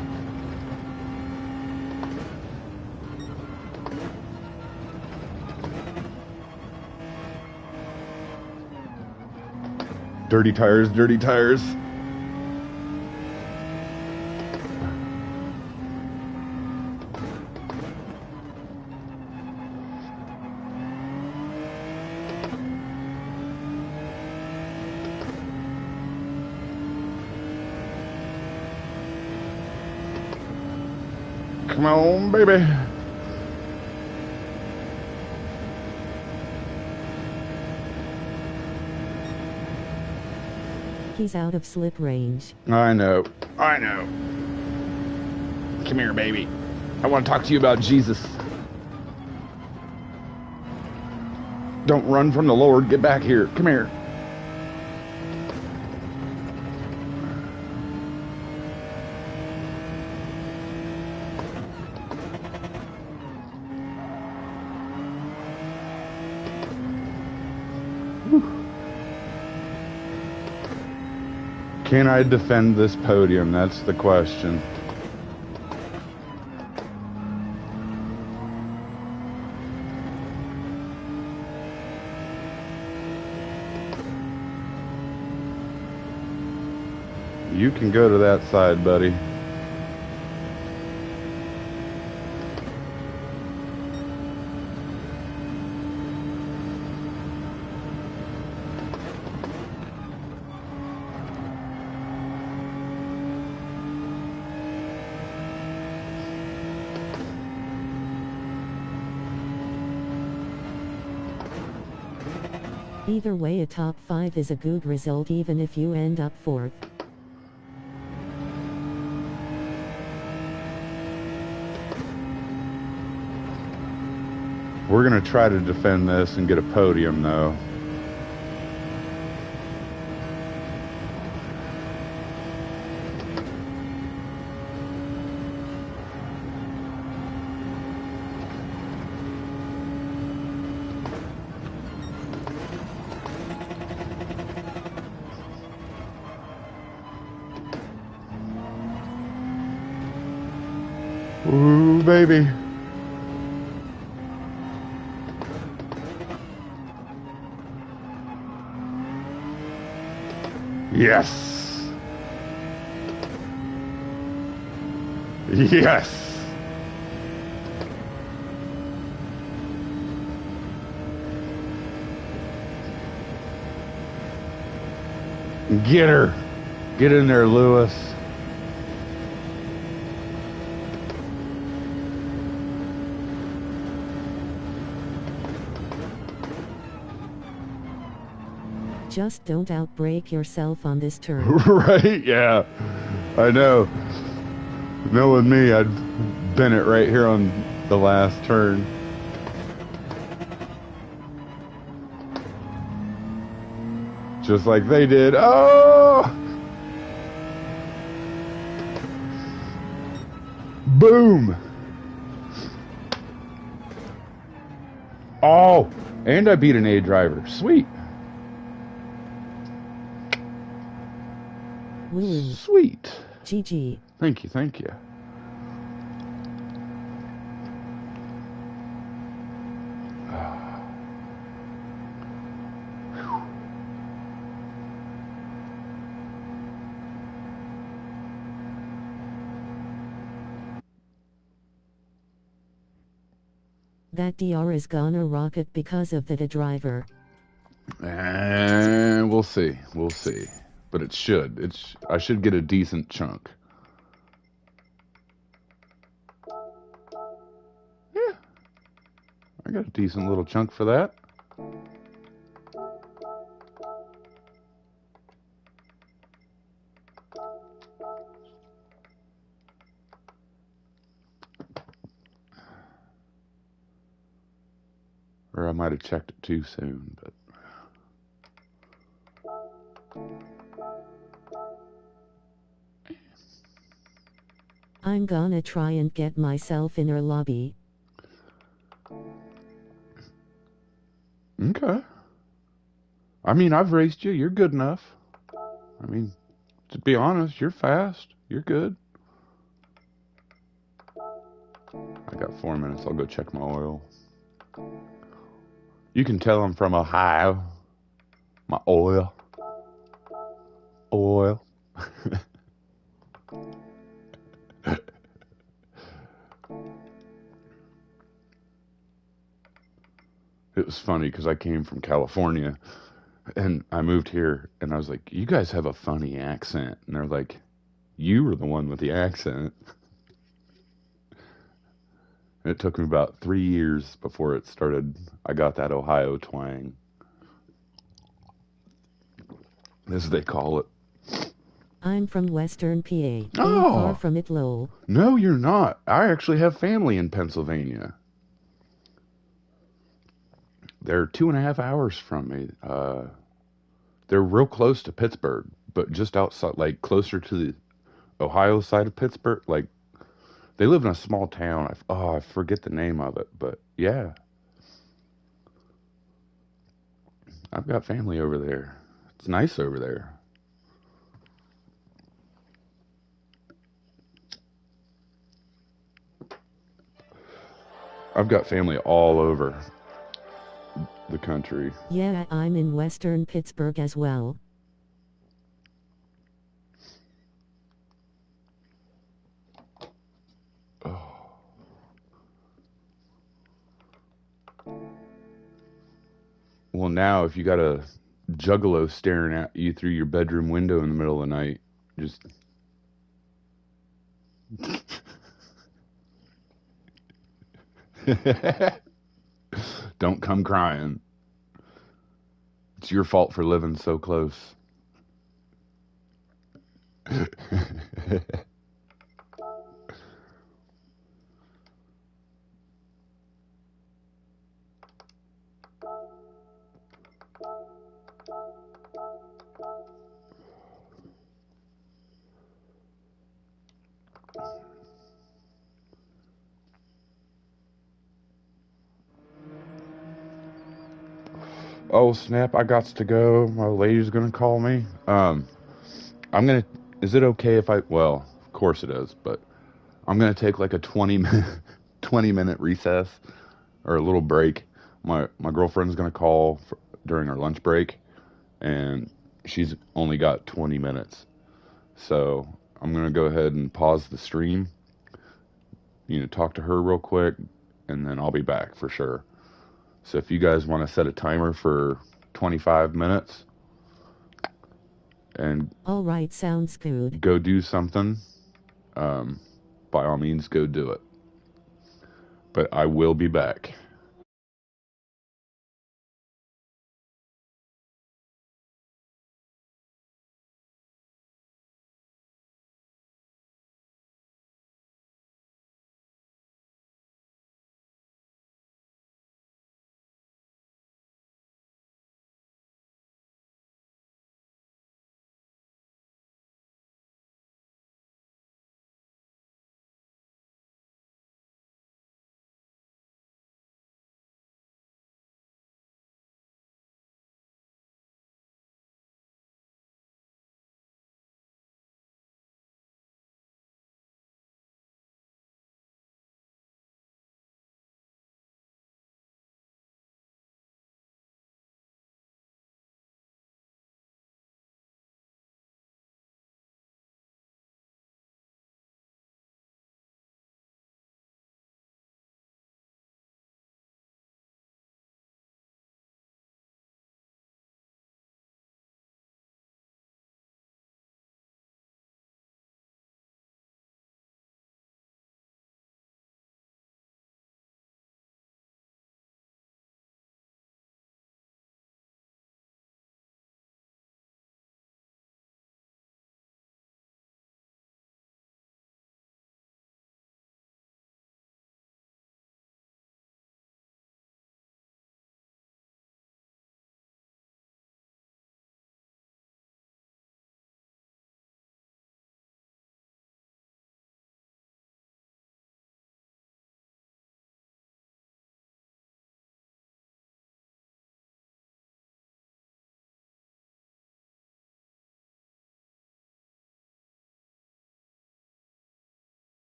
Dirty tires, dirty tires. Come on, baby. He's out of slip range. I know. I know. Come here, baby. I want to talk to you about Jesus. Don't run from the Lord. Get back here. Come here. Can I defend this podium? That's the question. You can go to that side, buddy. Either way, a top 5 is a good result even if you end up 4th. We're going to try to defend this and get a podium, though. Ooh, baby. Yes. Yes. Get her. Get in there, Lewis. Just don't outbrake yourself on this turn. Right? Yeah. I know. Knowing me, I'd been it right here on the last turn. Just like they did. Oh! Boom! Oh! And I beat an A driver. Sweet. Woo. Sweet. GG. Thank you, thank you. That DR is gonna rocket because of that a driver. And we'll see. We'll see. But it should. I should get a decent chunk. Yeah. I got a decent little chunk for that. Or I might have checked it too soon, but I'm gonna try and get myself in her lobby. okay. I mean, I've raced you. You're good enough. I mean, to be honest, you're fast. You're good. I got 4 minutes. I'll go check my oil. You can tell I'm from Ohio. My oil. Oil. It was funny because I came from California and I moved here and I was like, you guys have a funny accent. And they're like, you were the one with the accent. And it took me about 3 years before it started. I got that Ohio twang, as they call it. I'm from Western PA. Ain't Oh. far from it, lol. No, you're not. I actually have family in Pennsylvania. They're 2.5 hours from me. They're real close to Pittsburgh, but just outside, like closer to the Ohio side of Pittsburgh. Like, they live in a small town. I forget the name of it, but yeah. I've got family over there. It's nice over there. I've got family all over the country. Yeah, I'm in Western Pittsburgh as well. Oh. Well, now if you got a juggalo staring at you through your bedroom window in the middle of the night, just don't come crying. It's your fault for living so close. Oh snap! I got to go. My lady's gonna call me. I'm gonna. Is it okay if I? Well, of course it is, but I'm gonna take like a 20-minute recess or a little break. My girlfriend's gonna call during our lunch break, and she's only got 20 minutes. So I'm gonna go ahead and pause the stream. Talk to her real quick, and then I'll be back for sure. So if you guys want to set a timer for 25 minutes and All right, sounds good. go do something, um, by all means, go do it. But I will be back.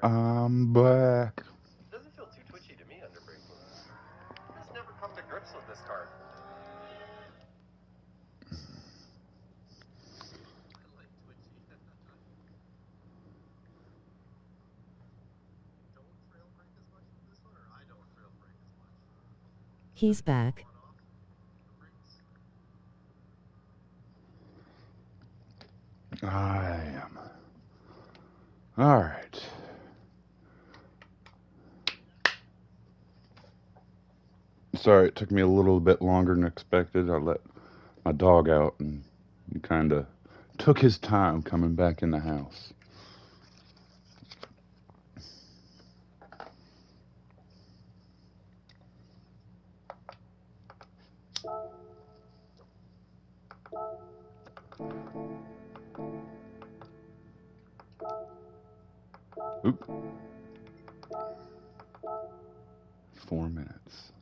I'm back. He's back. I am. All right. Sorry, it took me a little bit longer than expected. I let my dog out and he kind of took his time coming back in the house. Oop. 4 minutes.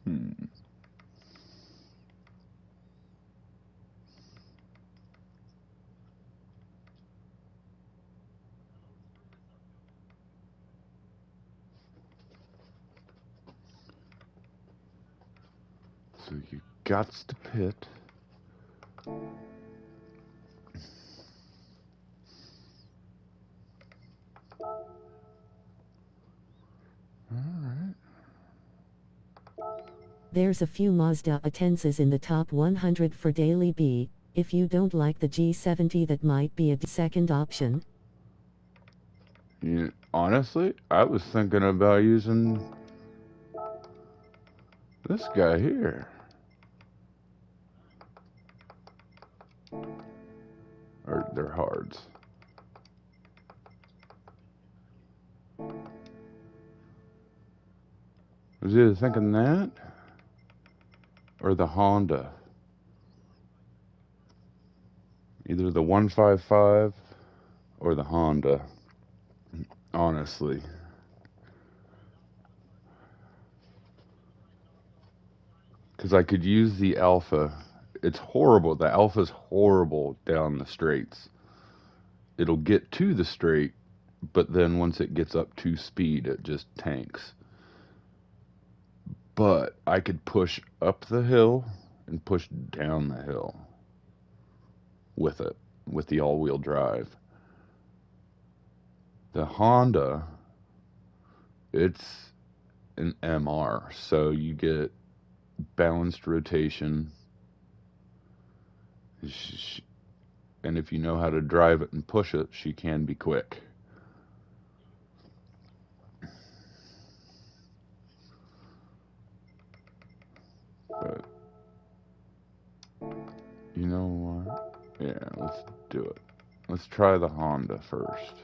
Hmm. So you gots to pit. Alright. There's a few Mazda Atenzas in the top 100 for Daily B. If you don't like the G70, that might be a second option. Yeah, honestly, I was thinking about using this guy here. Or they're hards. I was either thinking that or the Honda. Either the 155 or the Honda. Honestly. Because I could use the Alpha. It's horrible. The Alpha's horrible down the straights. It'll get to the straight, but then once it gets up to speed, it just tanks. But I could push up the hill and push down the hill with it, with the all-wheel drive. The Honda, it's an MR, so you get balanced rotation. And if you know how to drive it and push it, she can be quick. But you know what? Yeah, let's do it. Let's try the Honda first.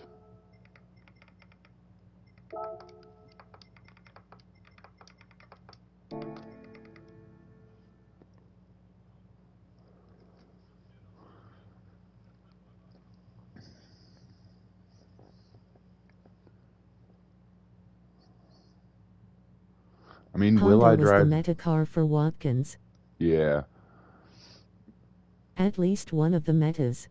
I mean, will Honda I was the drive? meta car for Watkins. Yeah. At least one of the metas.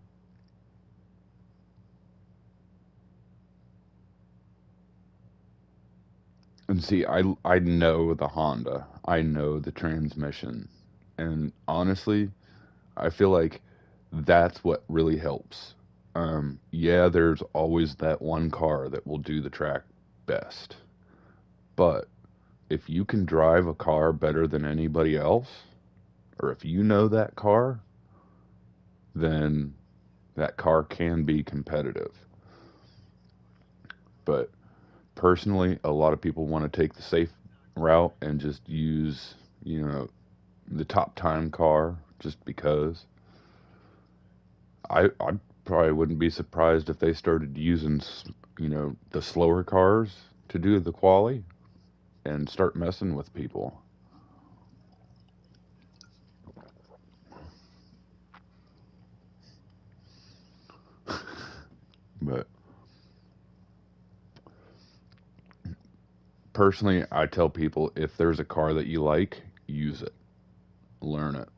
And see, I know the Honda. I know the transmission. And honestly, I feel like that's what really helps. Yeah, there's always that one car that will do the track best. But if you can drive a car better than anybody else, or if you know that car, then that car can be competitive. But personally, a lot of people want to take the safe route and just use, the top time car just because. I probably wouldn't be surprised if they started using, the slower cars to do the quali and start messing with people. But personally, I tell people if there's a car that you like, use it, learn it.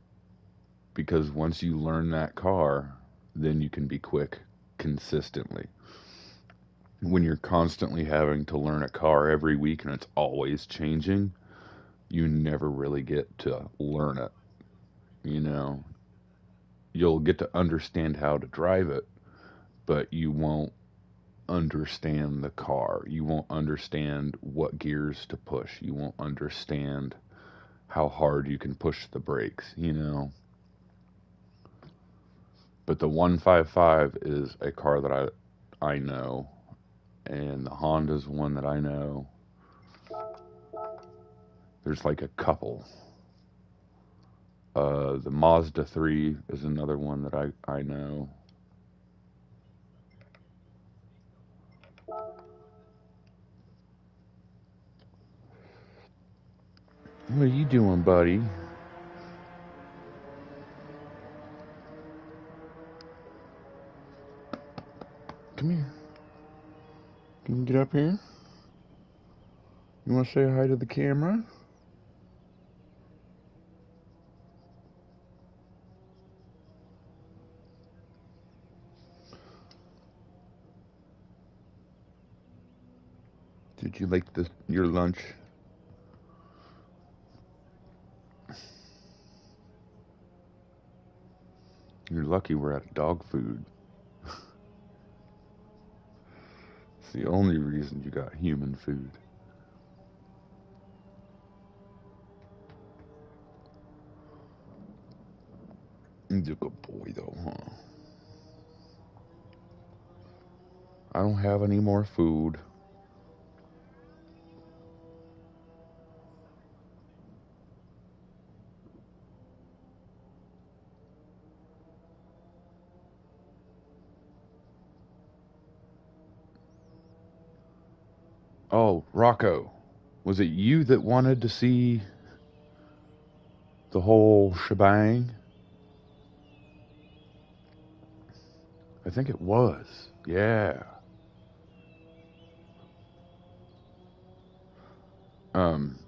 Because once you learn that car, then you can be quick consistently. When you're constantly having to learn a car every week and it's always changing, you never really get to learn it. You know, you'll get to understand how to drive it, but you won't understand the car. You won't understand what gears to push. You won't understand how hard you can push the brakes, you know. But the 155 is a car that I know, and the Honda's one that I know. There's like a couple. The Mazda 3 is another one that I know. What are you doing, buddy? Come here. Can you get up here? You want to say hi to the camera? Did you like your lunch? You're lucky we're at dog food. It's the only reason you got human food. You're a good boy, though, huh? I don't have any more food. Oh, Rocco, was it you that wanted to see the whole shebang? I think it was. Yeah. Um,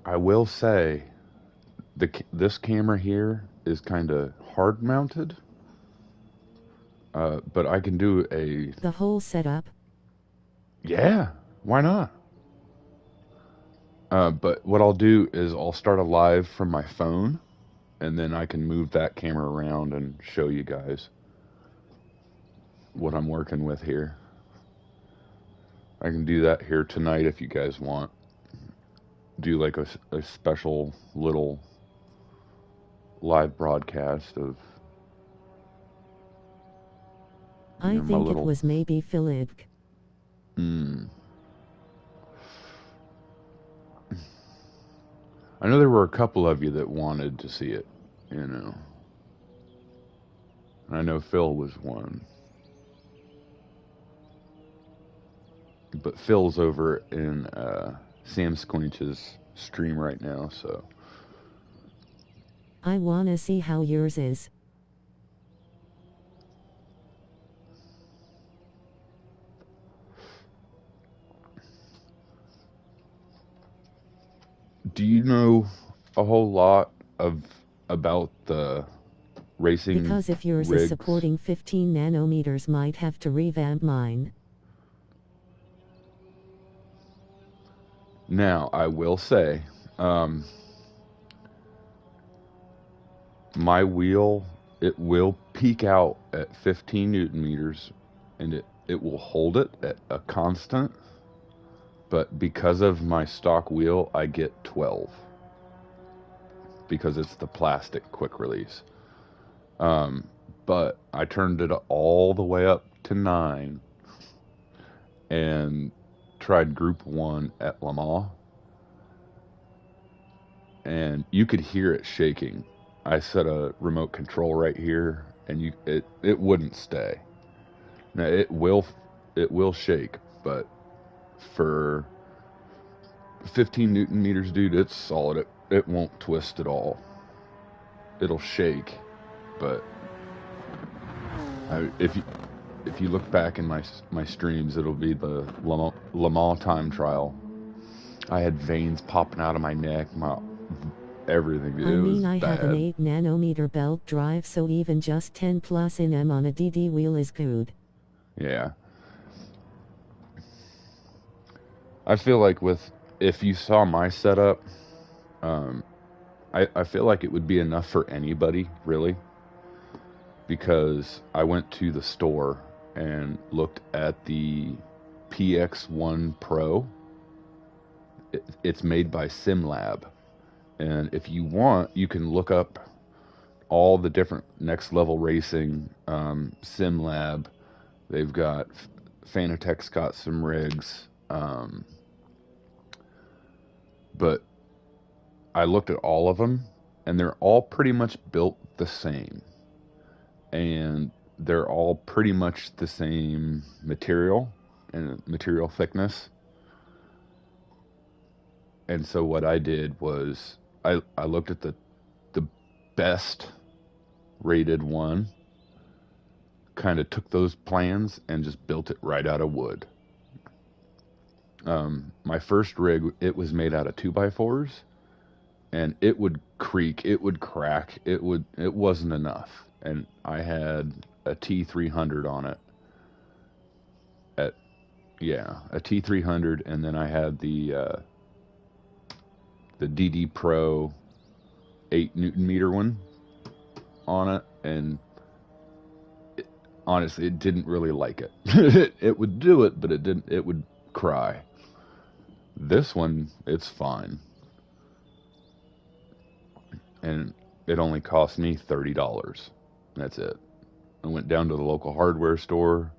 I will say this camera here is kind of hard mounted. But I can do the whole setup. Yeah, why not? But what I'll do is I'll start a live from my phone, and then I can move that camera around and show you guys what I'm working with here. I can do that here tonight if you guys want. Do like a special little live broadcast of. I think it was maybe Philip. I know there were a couple of you that wanted to see it, you know. I know Phil was one. But Phil's over in Sam Squinch's stream right now, so. I wanna see how yours is. Do you know a whole lot about the racing Because if yours rigs? is supporting 15 nanometers, might have to revamp mine. Now, I will say, my wheel, it will peak out at 15 newton meters, and it will hold it at a constant, but because of my stock wheel, I get 12. Because it's the plastic quick release. But I turned it all the way up to 9 and tried Group 1 at Le Mans. And you could hear it shaking. I set a remote control right here, and it wouldn't stay. Now it will shake, but for 15 newton meters, dude, it's solid. It won't twist at all. It'll shake, but if you look back in my streams, it'll be the Le Mans time trial. I had veins popping out of my neck, my everything. I It mean, was I have an bad. 8 nanometer belt drive, so even just 10 plus Nm on a DD wheel is good. Yeah. I feel like if you saw my setup, um, I feel like it would be enough for anybody, really, because I went to the store and looked at the PX1 Pro. It's made by SimLab. And if you want, you can look up all the different next level racing, SimLab. They've got Fanatec's got some rigs, but I looked at all of them, and they're all pretty much built the same, and they're all pretty much the same material and material thickness. And so what I did was I looked at the best rated one, kind of took those plans and just built it right out of wood. My first rig, it was made out of 2x4s, and it would creak, it would crack, it wasn't enough. And I had a T300 on it. At Yeah, a T300, and then I had the DD Pro 8 Newton meter one on it, and honestly, it didn't really like it. It would do it, but it didn't. It would cry. This one, it's fine, and it only cost me $30. That's it. I went down to the local hardware store,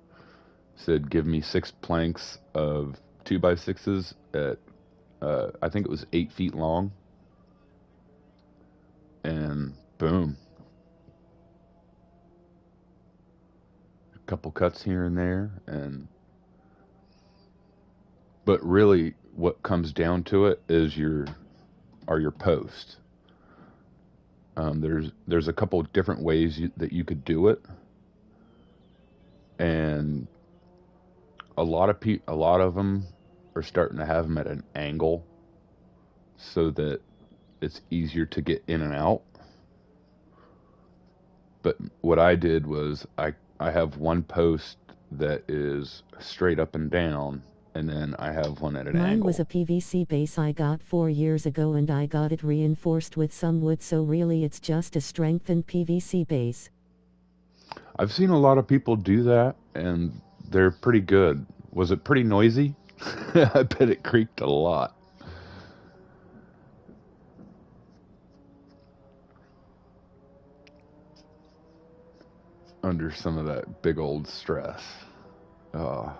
said, "Give me 6 planks of 2x6s at I think it was 8 feet long," and boom, a couple cuts here and there, and but really, what comes down to it is your posts. There's a couple different ways that you could do it, and a lot of them are starting to have them at an angle so that it's easier to get in and out. But what I did was I have one post that is straight up and down, and then I have one at an Mine was angle. a PVC base I got 4 years ago, and I got it reinforced with some wood, so really it's just a strengthened PVC base. I've seen a lot of people do that, and they're pretty good. Was it pretty noisy? I bet it creaked a lot under some of that big old stress. Uh,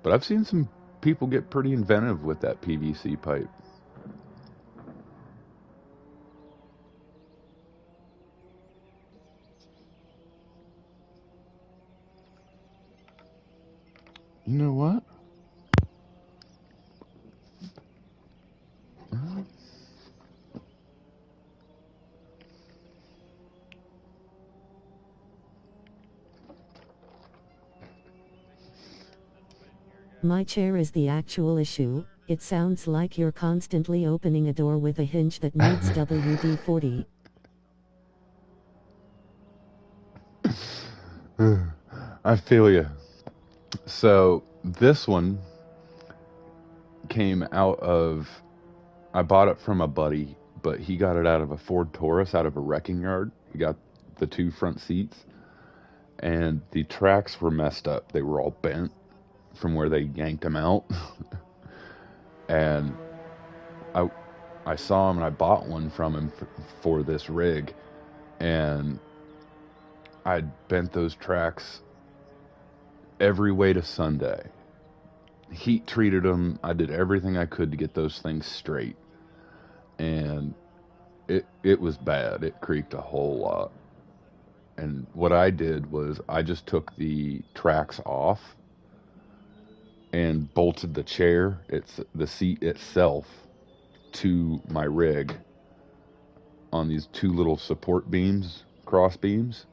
but I've seen some people get pretty inventive with that PVC pipe. You know what? My chair is the actual issue. It sounds like you're constantly opening a door with a hinge that needs WD-40. I feel you. So this one came out of, I bought it from a buddy, but he got it out of a Ford Taurus out of a wrecking yard. He got the two front seats, and the tracks were messed up. They were all bent from where they yanked them out. And I I saw him and I bought one from him for this rig, and I bent those tracks every way to Sunday. Heat treated them. I did everything I could to get those things straight, and it was bad. It creaked a whole lot. And what I did was I just took the tracks off and bolted the chair, it's the seat itself, to my rig on these two little support beams, cross beams.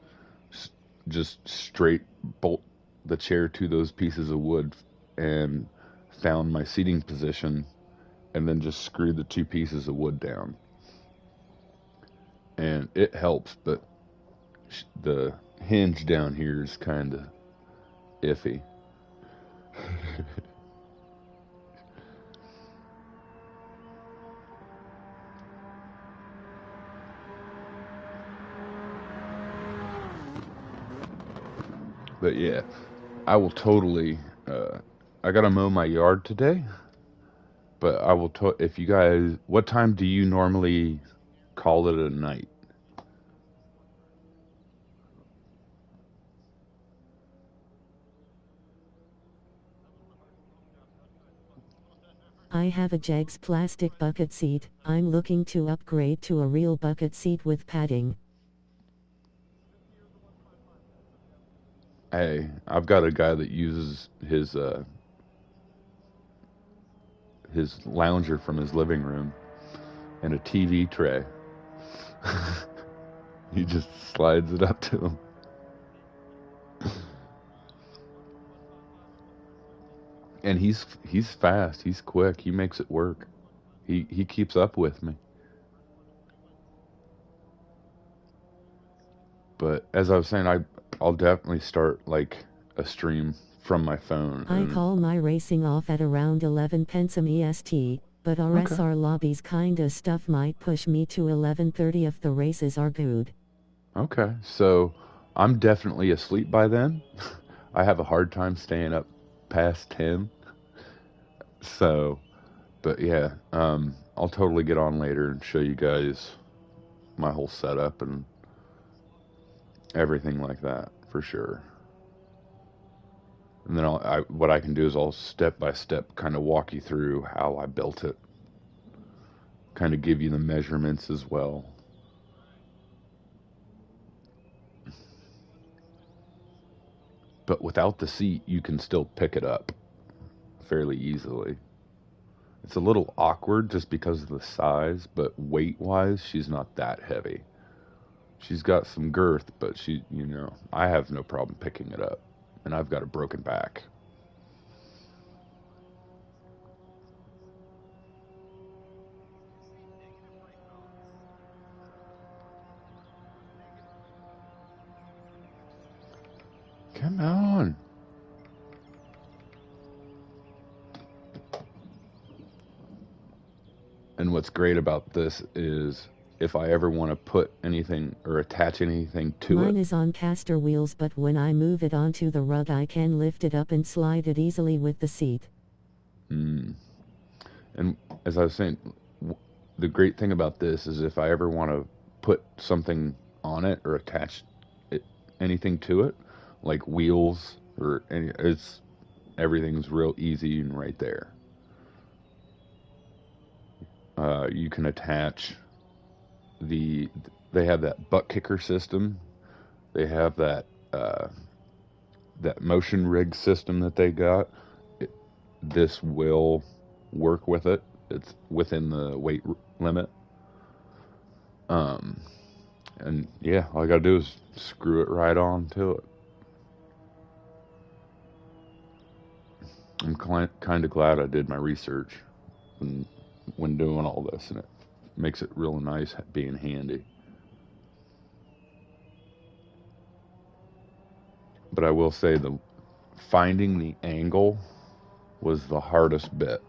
Just straight bolt the chair to those pieces of wood, and found my seating position, and then just screw the two pieces of wood down. And it helps, but the hinge down here is kind of iffy. But yeah, I will totally. I gotta mow my yard today, but I will. If you guys, what time do you normally call it a night? I have a Jegs plastic bucket seat. I'm looking to upgrade to a real bucket seat with padding. Hey, I've got a guy that uses his lounger from his living room and a TV tray. He just slides it up to him. And he's fast. He's quick. He makes it work. He keeps up with me. But as I was saying, I'll definitely start like a stream from my phone. I call my racing off at around 11 Pensum EST, but RSR lobbies kinda stuff might push me to 11:30 if the races are good. Okay, so I'm definitely asleep by then. I have a hard time staying up past 10. So, but yeah, I'll totally get on later and show you guys my whole setup and everything like that for sure. And then what I can do is I'll step by step kind of walk you through how I built it, kind of give you the measurements as well. But without the seat, you can still pick it up fairly easily. It's a little awkward just because of the size, but weight-wise, she's not that heavy. She's got some girth, but I have no problem picking it up. And I've got a broken back. Come on. And what's great about this is if I ever want to put anything or attach anything to it. Mine is on caster wheels, but when I move it onto the rug, I can lift it up and slide it easily with the seat. And as I was saying, the great thing about this is if I ever want to put something on it or attach anything to it, like wheels or everything's real easy and right there. You can attach they have that butt kicker system. They have that motion rig system that they got. This will work with it. It's within the weight limit. And yeah, all I gotta do is screw it right on to it. I'm kind of glad I did my research when doing all this, and it makes it real nice being handy. But I will say finding the angle was the hardest bit,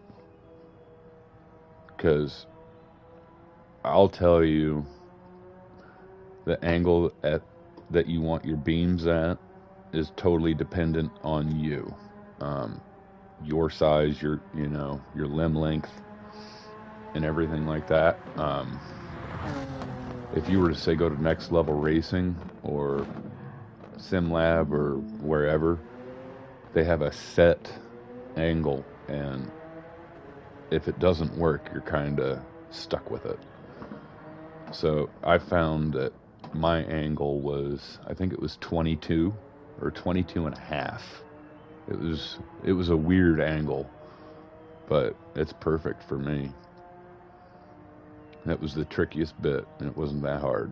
because I'll tell you the angle that you want your beams at is totally dependent on you, your size, your limb length, and everything like that. If you were to say go to Next Level Racing or SimLab or wherever, they have a set angle, and if it doesn't work, you're kind of stuck with it. So I found that my angle was, I think it was 22 or 22 and a half. It was a weird angle, but it's perfect for me. That was the trickiest bit, and it wasn't that hard.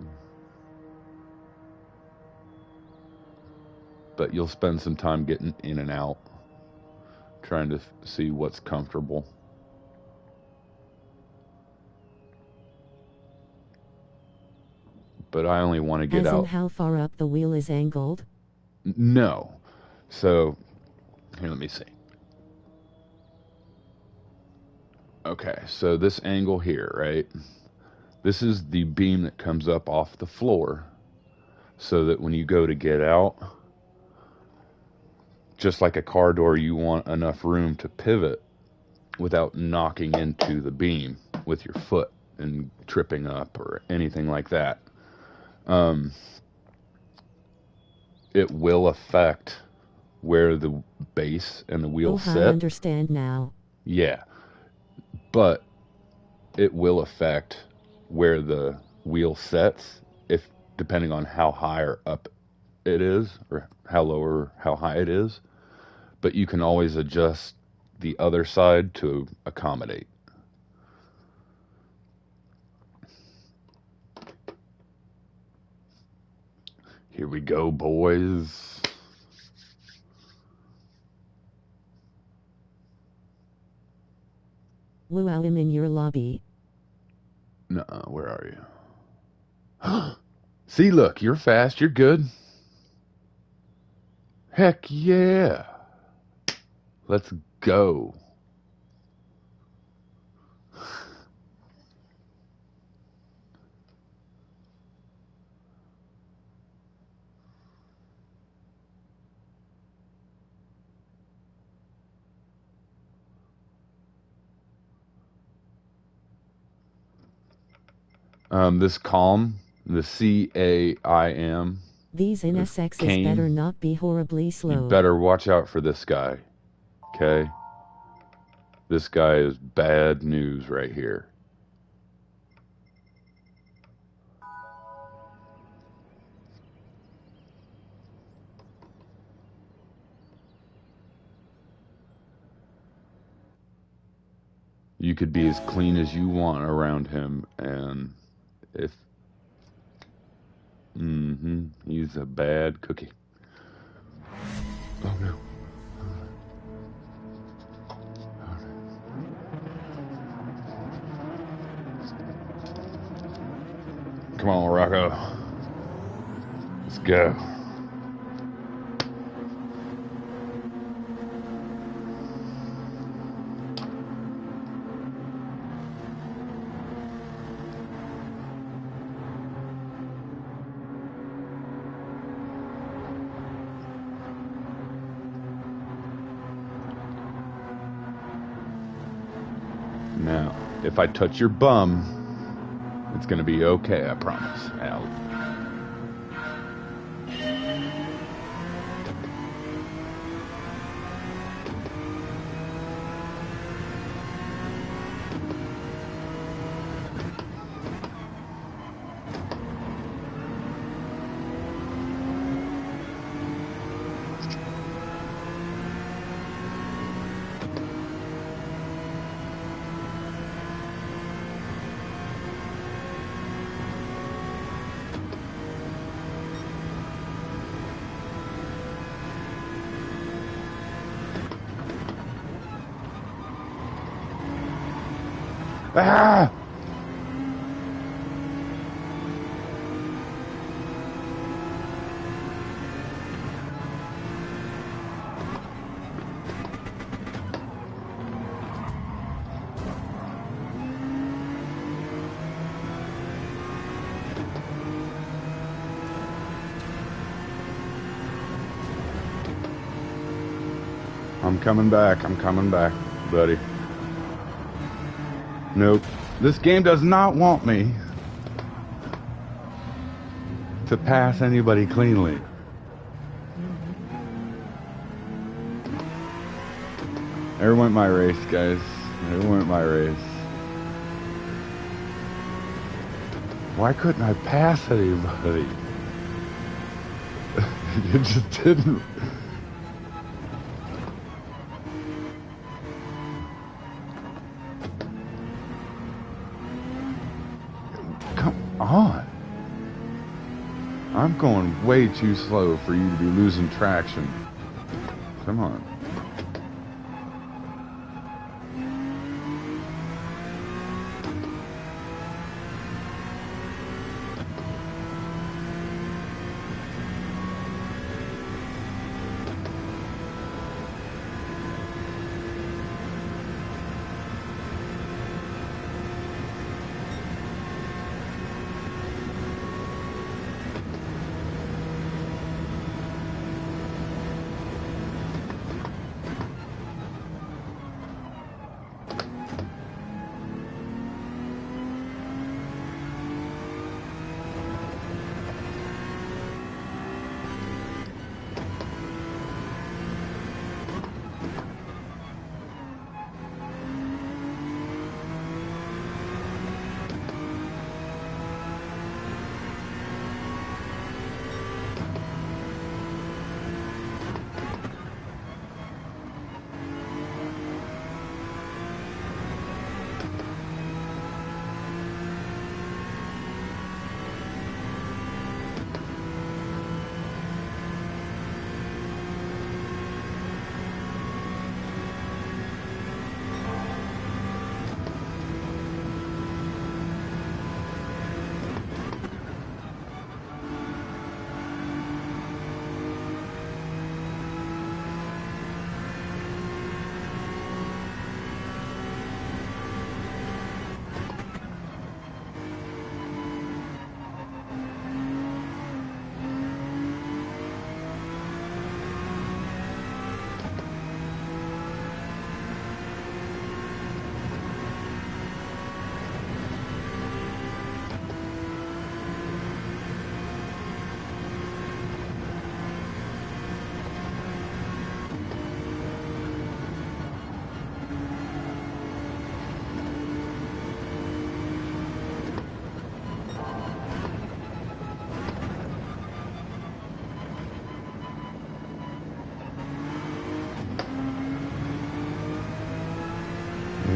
But you'll spend some time getting in and out, trying to see what's comfortable. but I only want to get As in out. how far up the wheel is angled? No. So, here, let me see. Okay, so this angle here, right? This is the beam that comes up off the floor so that when you go to get out, just like a car door, you want enough room to pivot without knocking into the beam with your foot and tripping up or anything like that. It will affect where the base and the wheel I sit. understand now. Yeah, but it will affect where the wheel sets, if depending on how high or up it is, or how low or how high it is. But you can always adjust the other side to accommodate. Here we go, boys. Woo, I'm in your lobby. Nuh-uh, where are you? See, look, you're fast, you're good. Heck yeah. Let's go. This calm, the CAIM. These NSXs cane, better not be horribly slow. You better watch out for this guy. Okay? This guy is bad news right here. You could be as clean as you want around him, and if he's a bad cookie. Oh no. Come on, Rocco. Let's go. Now, if I touch your bum, it's gonna be okay, I promise. Out. Ah! I'm coming back, buddy. Nope. This game does not want me to pass anybody cleanly. There went my race, guys. There went my race. Why couldn't I pass anybody? It just didn't. On. I'm going way too slow for you to be losing traction. Come on.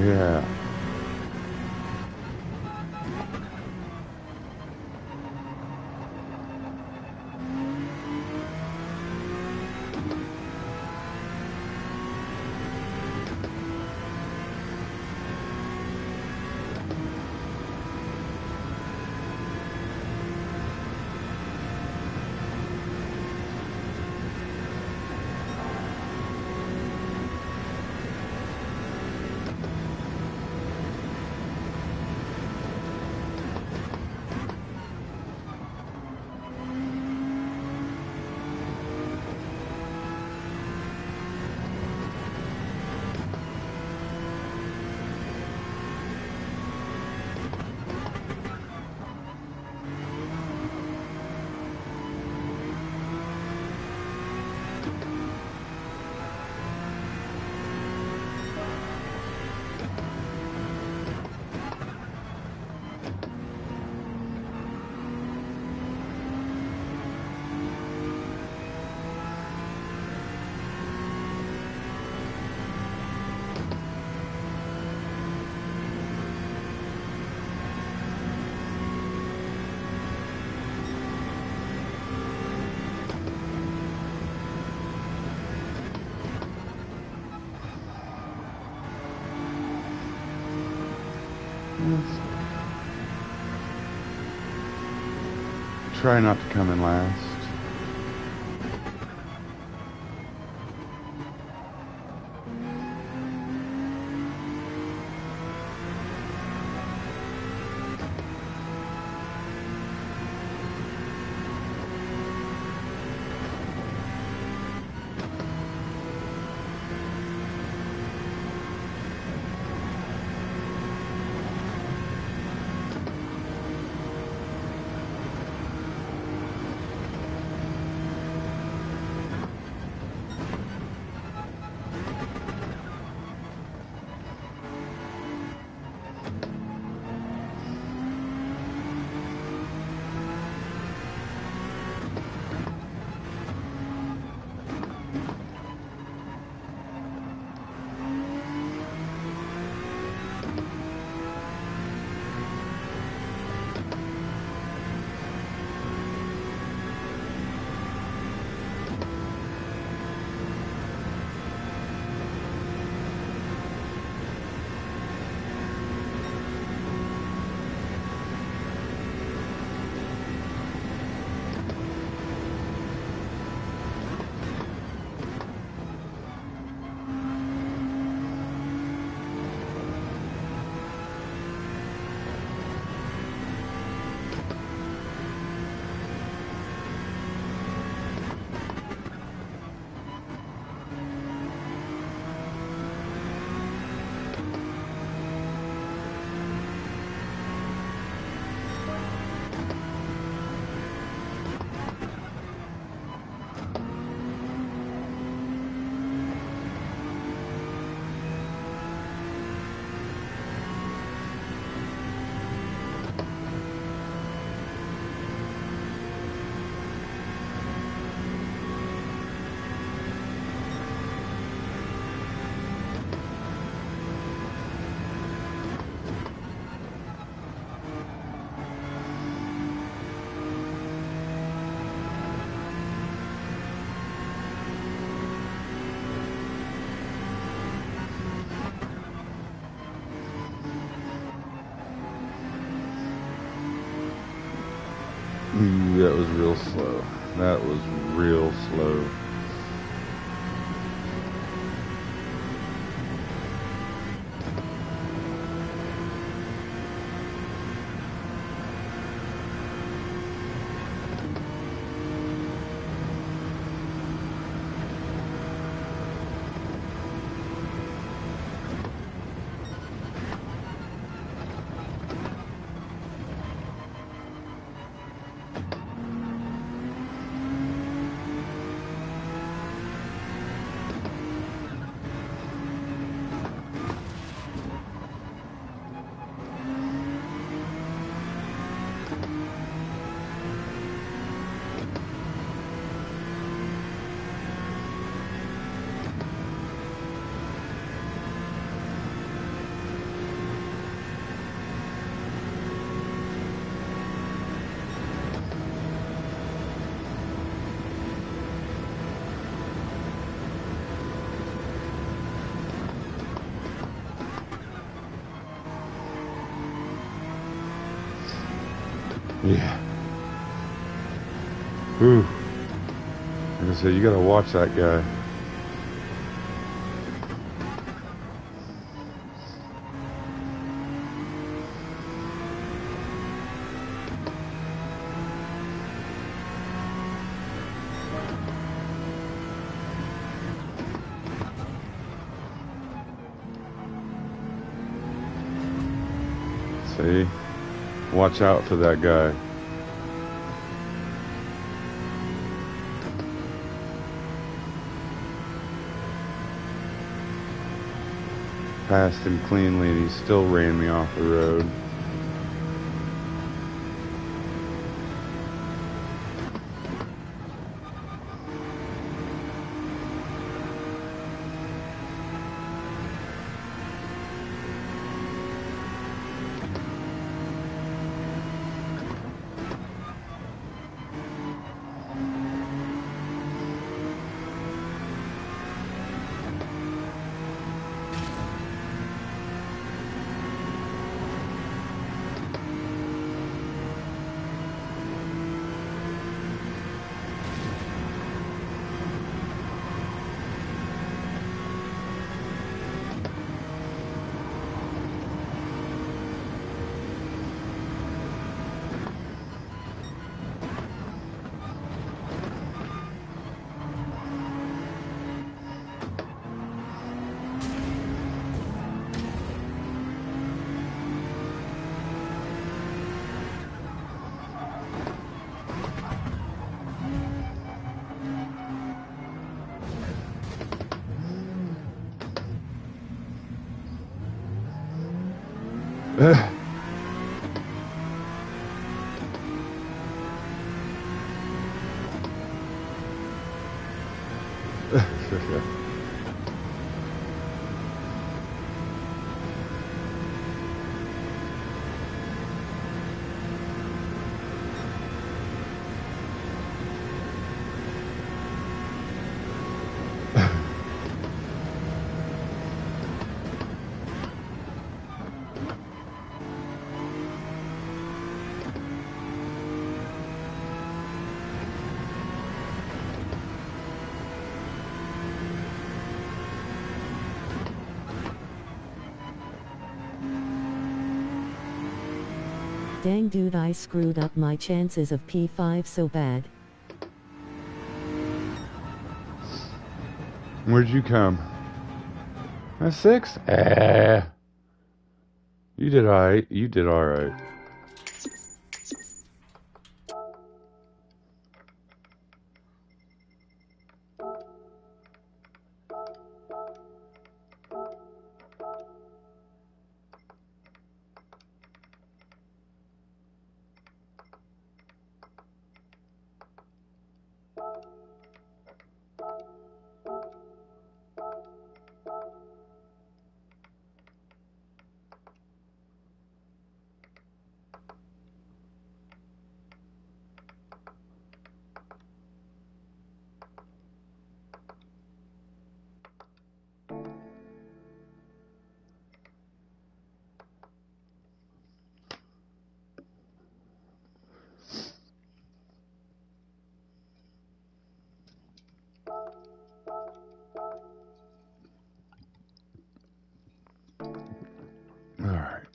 Yeah. Try not to come in last. Ooh, that was real slow. That was real slow. Yeah. Ooh. Like I said, you gotta watch that guy. See? Watch out for that guy. Passed him cleanly and he still ran me off the road. Dang dude, I screwed up my chances of P5 so bad. Where'd you come? A 6? You did alright. You did alright. Alright.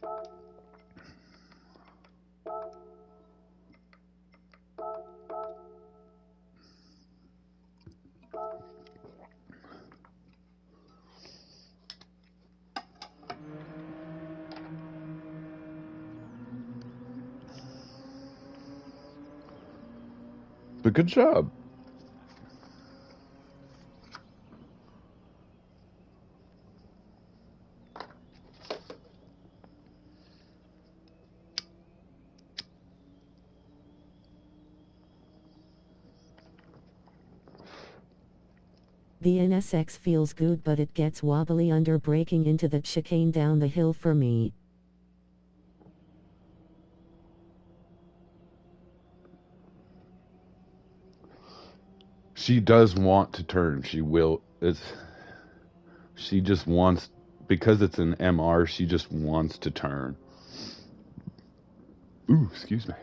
But good job. The NSX feels good, but it gets wobbly under braking into that chicane down the hill for me. She does want to turn. She will. She just wants, because it's an MR, she just wants to turn. Ooh, excuse me.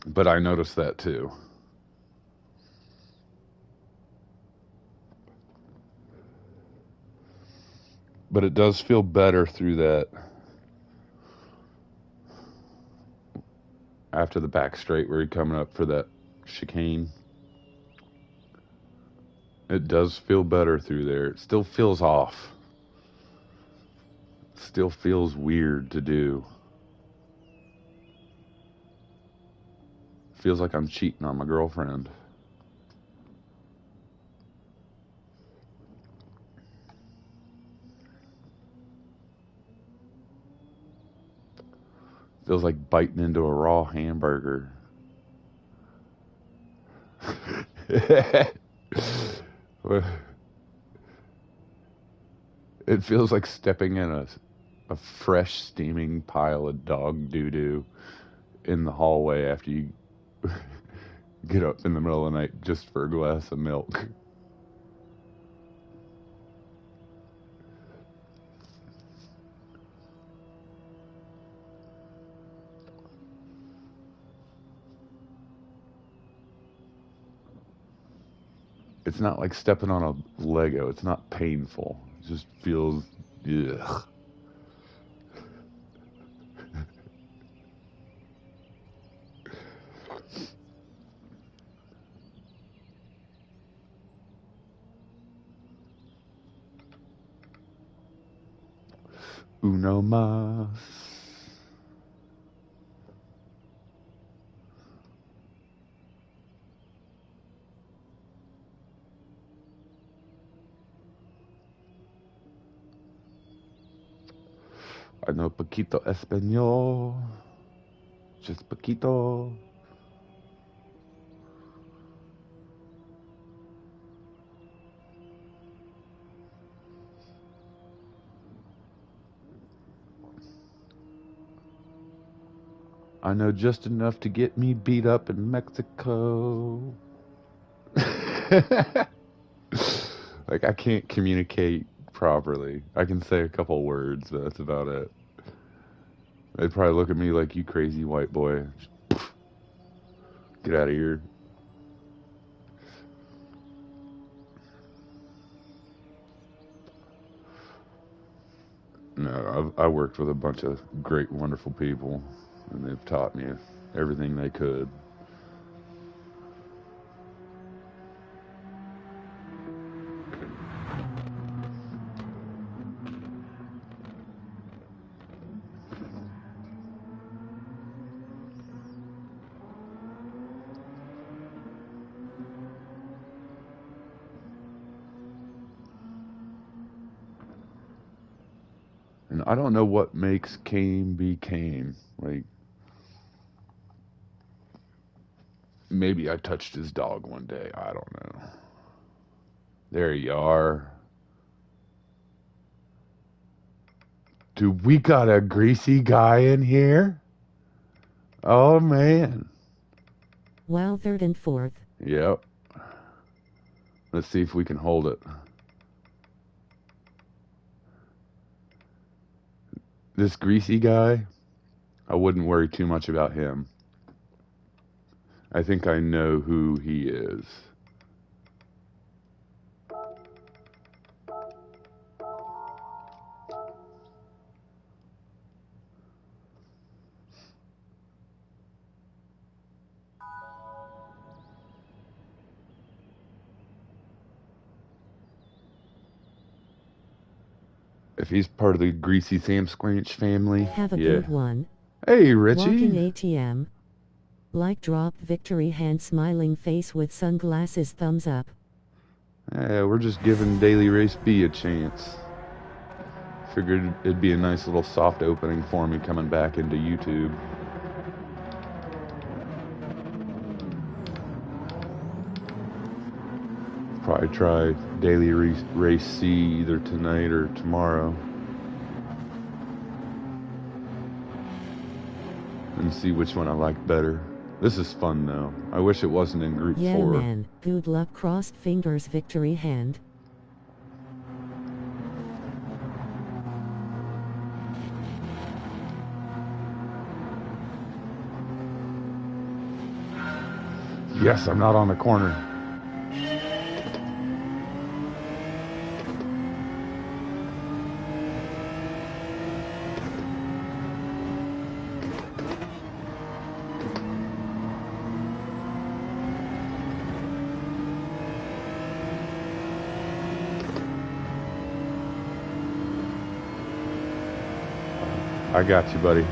But I noticed that too. But it does feel better through that after the back straight where you're coming up for that chicane. It does feel better through there. It still feels off. Still feels weird to do. Feels like I'm cheating on my girlfriend. Feels like biting into a raw hamburger. It feels like stepping in a fresh, steaming pile of dog doo-doo in the hallway after you get up in the middle of the night just for a glass of milk. It's not like stepping on a Lego. It's not painful. It just feels, ugh. Uno más. I know poquito español. Just poquito. I know just enough to get me beat up in Mexico. Like, I can't communicate properly. I can say a couple words, but that's about it. They'd probably look at me like, you crazy white boy. Get out of here. No, I worked with a bunch of great, wonderful people, and they've taught me everything they could. And I don't know what makes Kane be Kane. Like, maybe I touched his dog one day. I don't know. There you are. Dude, we got a greasy guy in here? Oh, man. Wow, third and fourth. Yep. Let's see if we can hold it. This greasy guy, I wouldn't worry too much about him. I think I know who he is. If he's part of the greasy Sam Squanch family, Have a yeah. good one. Hey, Richie. Walking ATM. Like drop victory hand smiling face with sunglasses thumbs up. Yeah, we're just giving Daily Race B a chance. Figured it'd be a nice little soft opening for me coming back into YouTube. Probably try Daily Race C either tonight or tomorrow. And see which one I like better. This is fun though. I wish it wasn't in group 4. Yeah man, good luck, crossed fingers, victory hand. Yes, I'm not on the corner. I got you, buddy.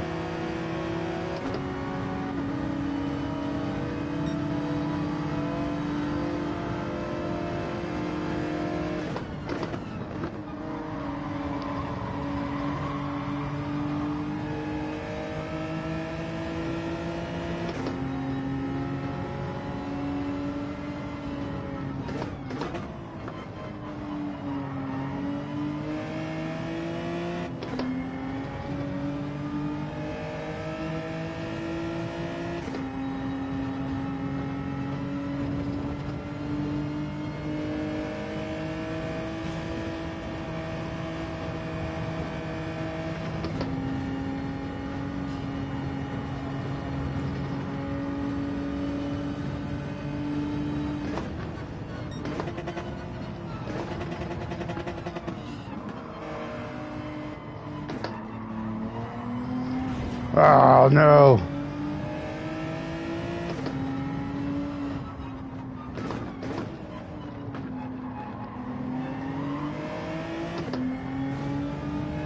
Oh, no.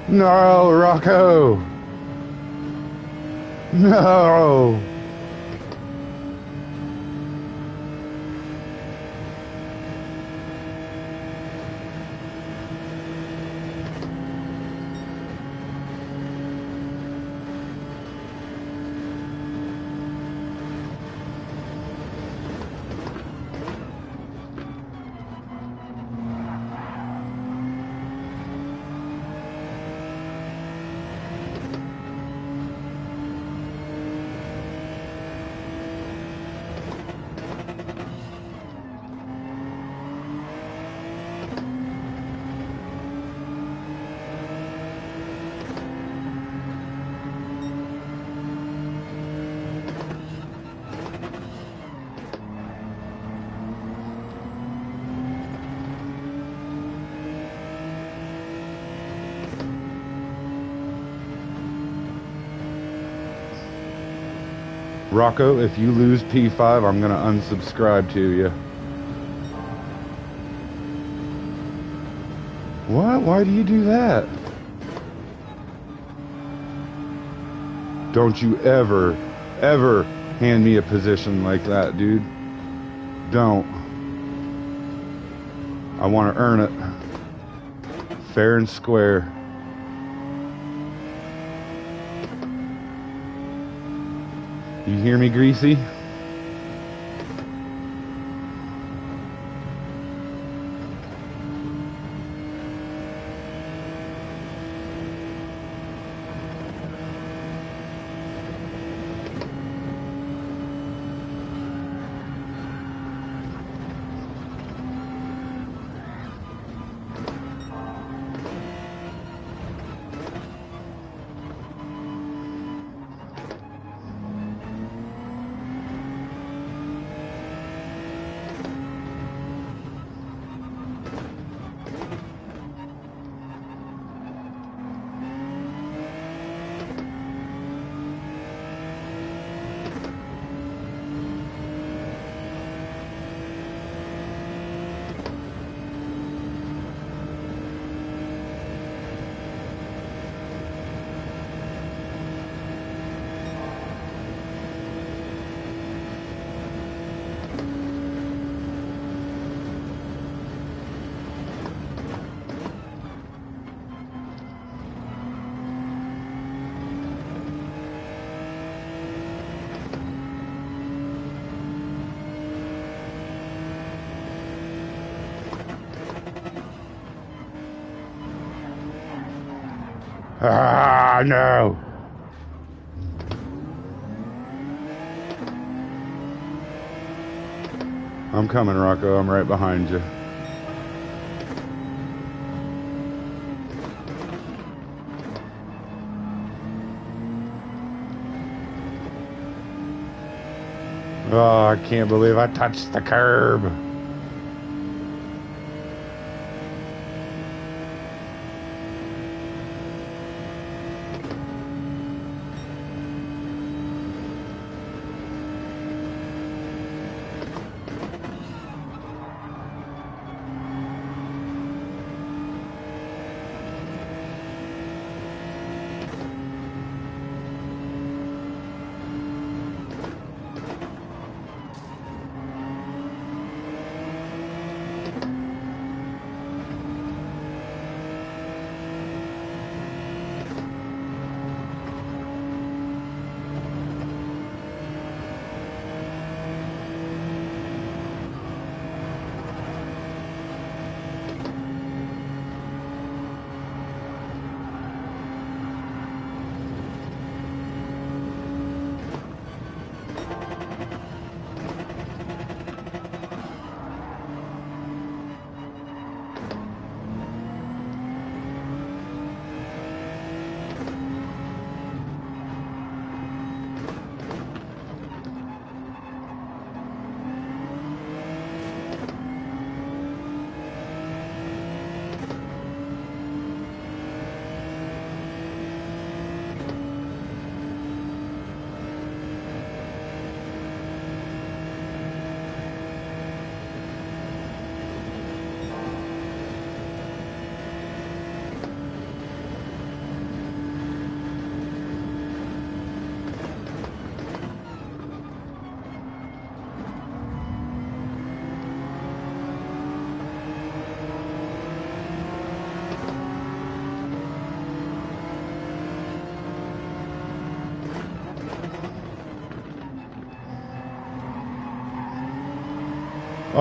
No, Rocco. No. Rocco, if you lose P5, I'm going to unsubscribe to you. What? Why do you do that? Don't you ever, ever hand me a position like that, dude. Don't. I want to earn it. Fair and square. You hear me, Greasy? Ah, no. I'm coming, Rocco. I'm right behind you. Oh, I can't believe I touched the curb.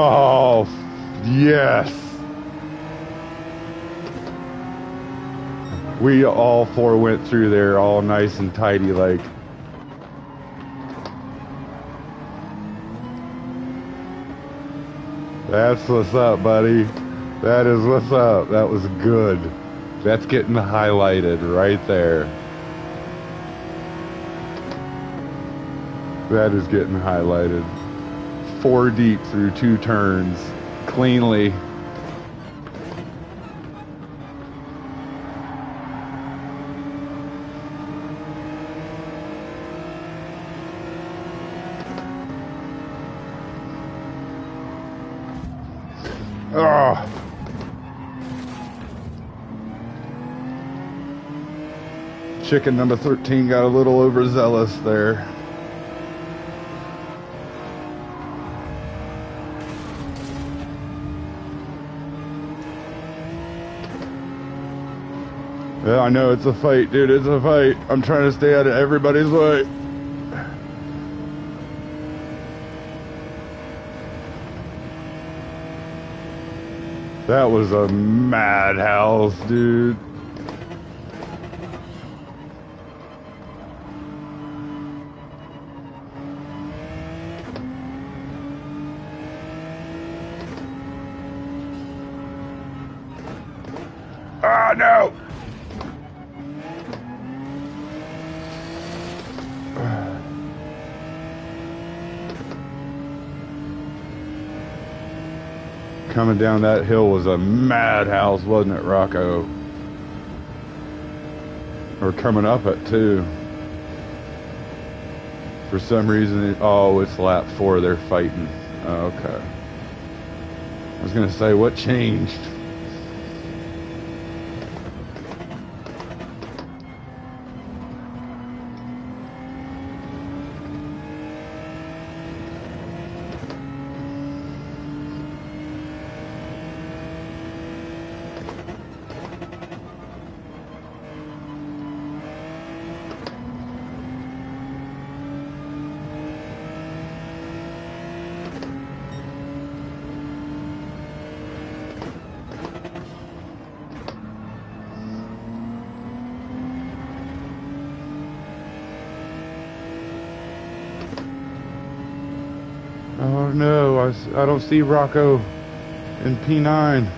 Oh, yes. We all four went through there all nice and tidy like. That's what's up, buddy. That is what's up. That was good. That's getting highlighted right there. That is getting highlighted. 4 deep through 2 turns. Cleanly. Oh. Chicken number 13 got a little overzealous there. Yeah, I know, it's a fight, dude. It's a fight. I'm trying to stay out of everybody's way. That was a madhouse, dude. Ah, no! Coming down that hill was a madhouse, wasn't it, Rocco? Or coming up it, too. For some reason, oh, it's lap 4, they're fighting. Oh, okay. I was gonna say, what changed? Oh no, I don't see Rocco in P9.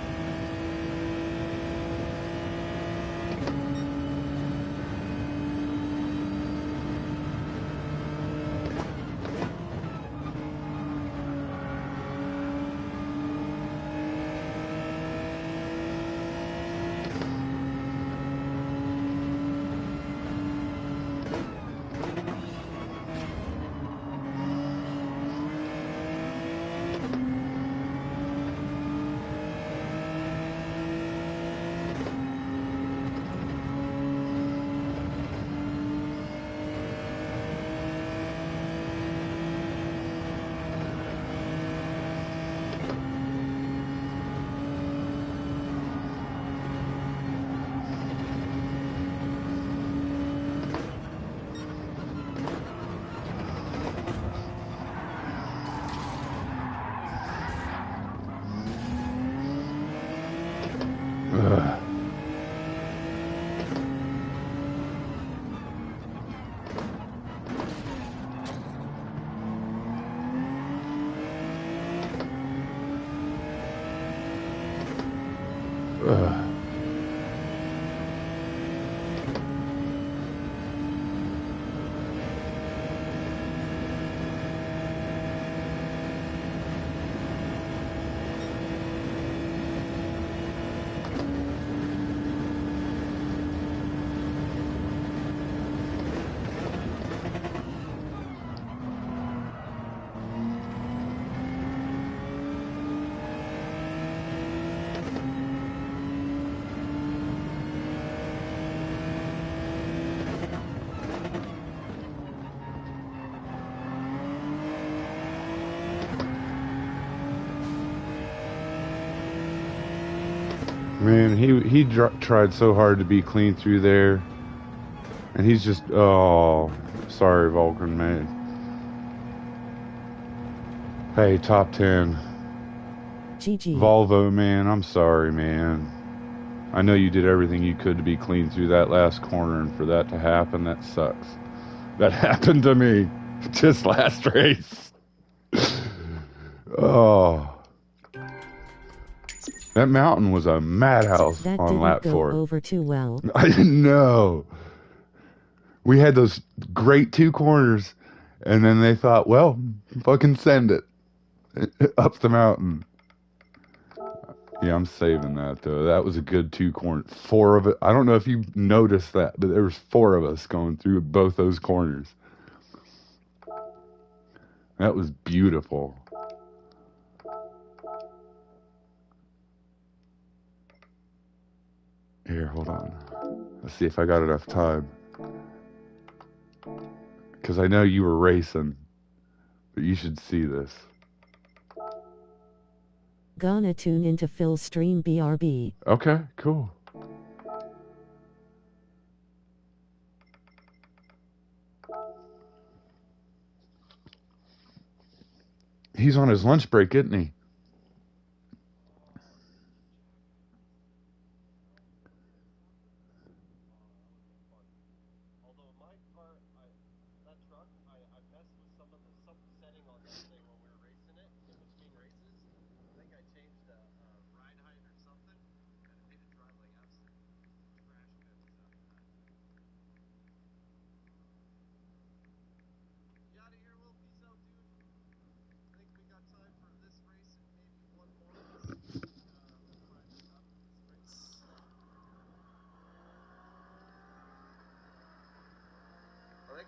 Man, he tried so hard to be clean through there, and he's just sorry, Vulcan, man. Hey, top 10. GG. Volvo, man, I'm sorry, man. I know you did everything you could to be clean through that last corner, and for that to happen, that sucks. That happened to me just last race. Oh. That mountain was a madhouse That on didn't lap go 4. over too well. I didn't know. We had those great 2 corners, and then they thought, well, fucking send it up the mountain. Yeah, I'm saving that, though. That was a good 2 corners. 4 of it. I don't know if you noticed that, but there was 4 of us going through both those corners. That was beautiful. Here, hold on. Let's see if I got enough time. Because I know you were racing, but you should see this. Gonna tune into Phil's stream BRB. Okay, cool. He's on his lunch break, isn't he?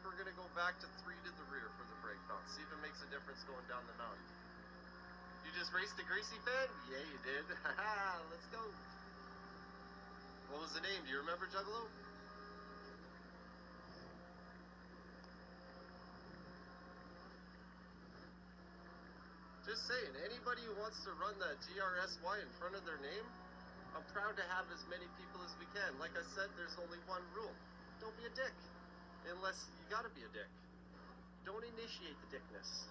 We're going to go back to 3 to the rear for the break bounce. See if it makes a difference going down the mountain. You just raced a Greasy fan? Yeah, you did. Haha, let's go. What was the name? Do you remember, Juggalo? Just saying, anybody who wants to run the GRSY in front of their name, I'm proud to have as many people as we can. Like I said, there's only one rule. Don't be a dick. Unless you gotta be a dick. Don't initiate the dickness.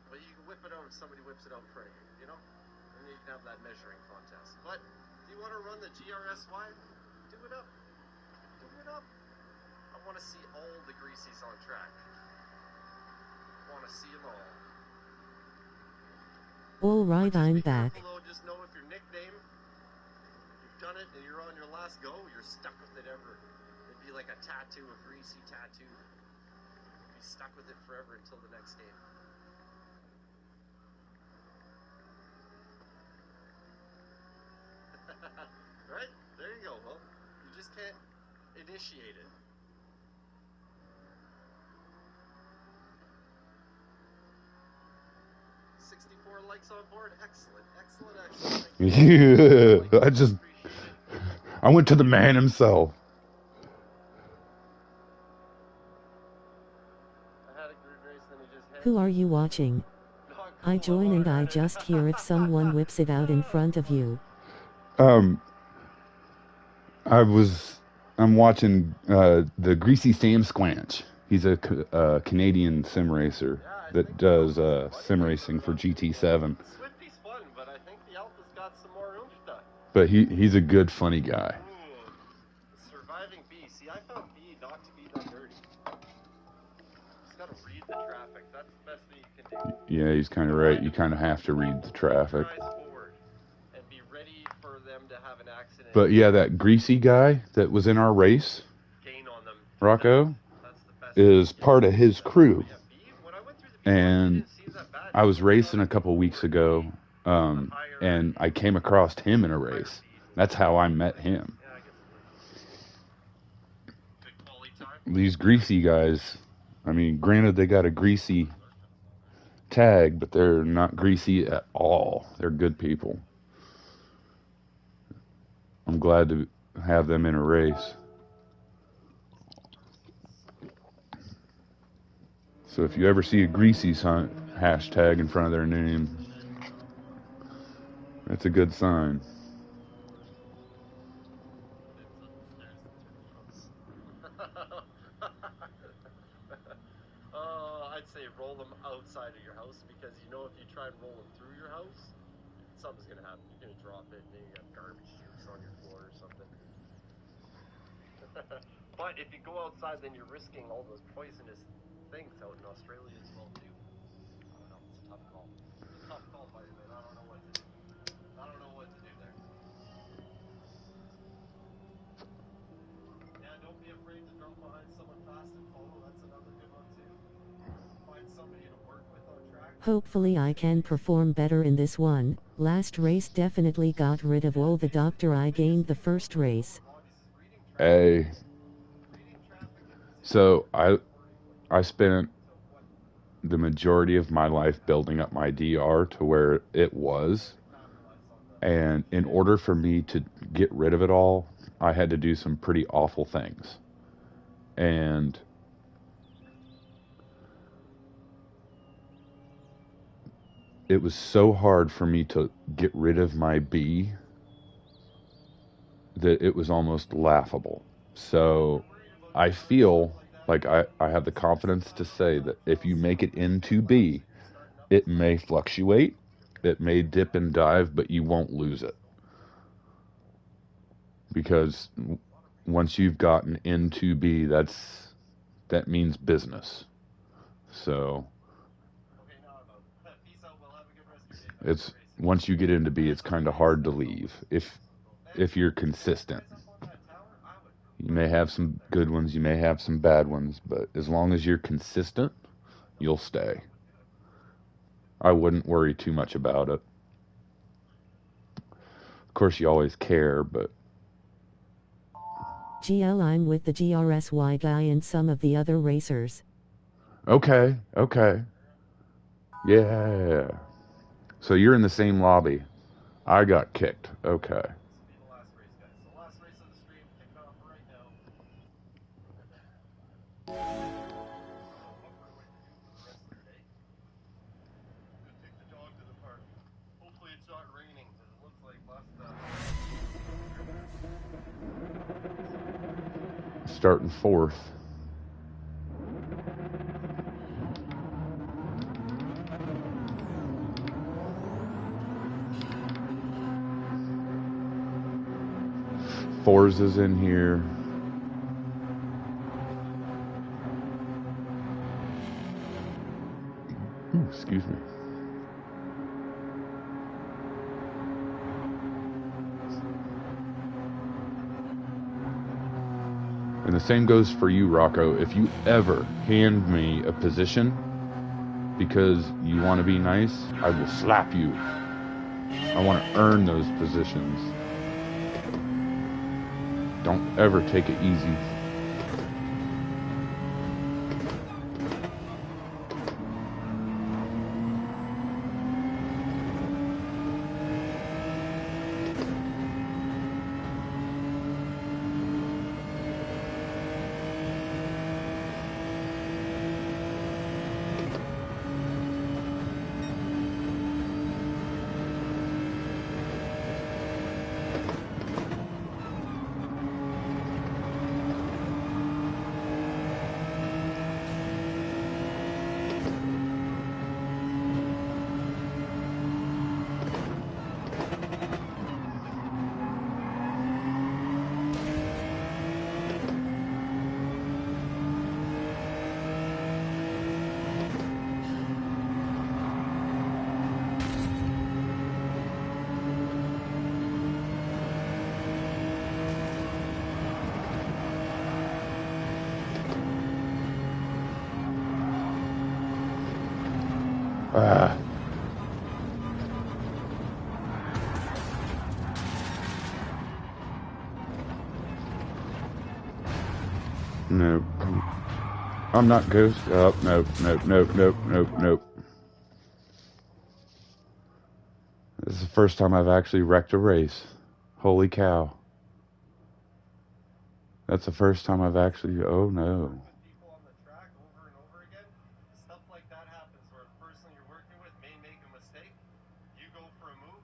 Well, you can whip it out if somebody whips it out for you, you know? And then you can have that measuring contest. But if you want to run the GRSY, do it up. Do it up. I want to see all the Greasies on track. I want to see them all. All right, I'm back. Careful, though, just know if your nickname, you've done it and you're on your last go, you're stuck with it ever. It'd be like a tattoo, a Greasy tattoo. You'd be stuck with it forever until the next game. Right? There you go. Well, you just can't initiate it. Likes on board. Excellent, excellent, excellent. Yeah, I went to the man himself. Who are you watching? I join and I just hear if someone whips it out in front of you. I'm watching the Greasy Sam Squanch. He's a Canadian sim racer that does sim racing for GT7. Swifty's fun, but I think the Alpha's got some more oomph to. But he's a good, funny guy. Ooh, surviving B. See, I found B not to be that dirty. Just gotta read the traffic. That's the best thing you can do. Yeah, he's kind of right. You kind of have to read the traffic. Forward and be ready them to have an accident. But yeah, that greasy guy that was in our race, Gain on them. Rocco, That's the best is part of his crew. Yeah, B, when I went through the B1, it And didn't seem that bad. I was racing a couple weeks ago, and I came across him in a race. That's how I met him. Yeah, I guess good quality time. These greasy guys, I mean, granted they got a greasy tag, but they're not greasy at all. They're good people. I'm glad to have them in a race. So if you ever see a greasy sign, hashtag in front of their name, that's a good sign. I'd say roll them outside of your house because you know if you try and roll them through your house, something's gonna happen. You're gonna drop it and then you got garbage juice on your floor or something. But if you go outside, then you're risking all those poisonous things out in Australia as well too. I don't know. It's a tough call. It's a tough call, fireman. I don't know what to do. I don't know what to do there. Yeah, don't be afraid to drop behind someone fast and follow. That's another good one too. Find somebody to work with on track. Hopefully I can perform better in this one. Last race definitely got rid of all the doctor I gained the first race. Hey. So I spent the majority of my life building up my DR to where it was. And in order for me to get rid of it all, I had to do some pretty awful things. And it was so hard for me to get rid of my B that it was almost laughable. So I feel like I have the confidence to say that if you make it into B, it may fluctuate, it may dip and dive, but you won't lose it. Because once you've gotten into B, that means business. So it's once you get into B, it's kind of hard to leave if you're consistent. You may have some good ones, you may have some bad ones, but as long as you're consistent, you'll stay. I wouldn't worry too much about it. Of course, you always care, but... GL, I'm with the GRSY guy and some of the other racers. Okay. Yeah. So you're in the same lobby. I got kicked. Okay. Starting fourth. Forza's in here. Ooh, excuse me. And the same goes for you, Rocco. If you ever hand me a position because you want to be nice, I will slap you. I want to earn those positions. Don't ever take it easy. Ah. Nope. I'm not Ghost. Oh, nope, nope, nope, nope, nope, nope. This is the first time I've actually wrecked a race. Holy cow. That's the first time I've actually... Oh, no. People on the track over and over again, stuff like that happens where the person you're working with may make a mistake. You go for a move,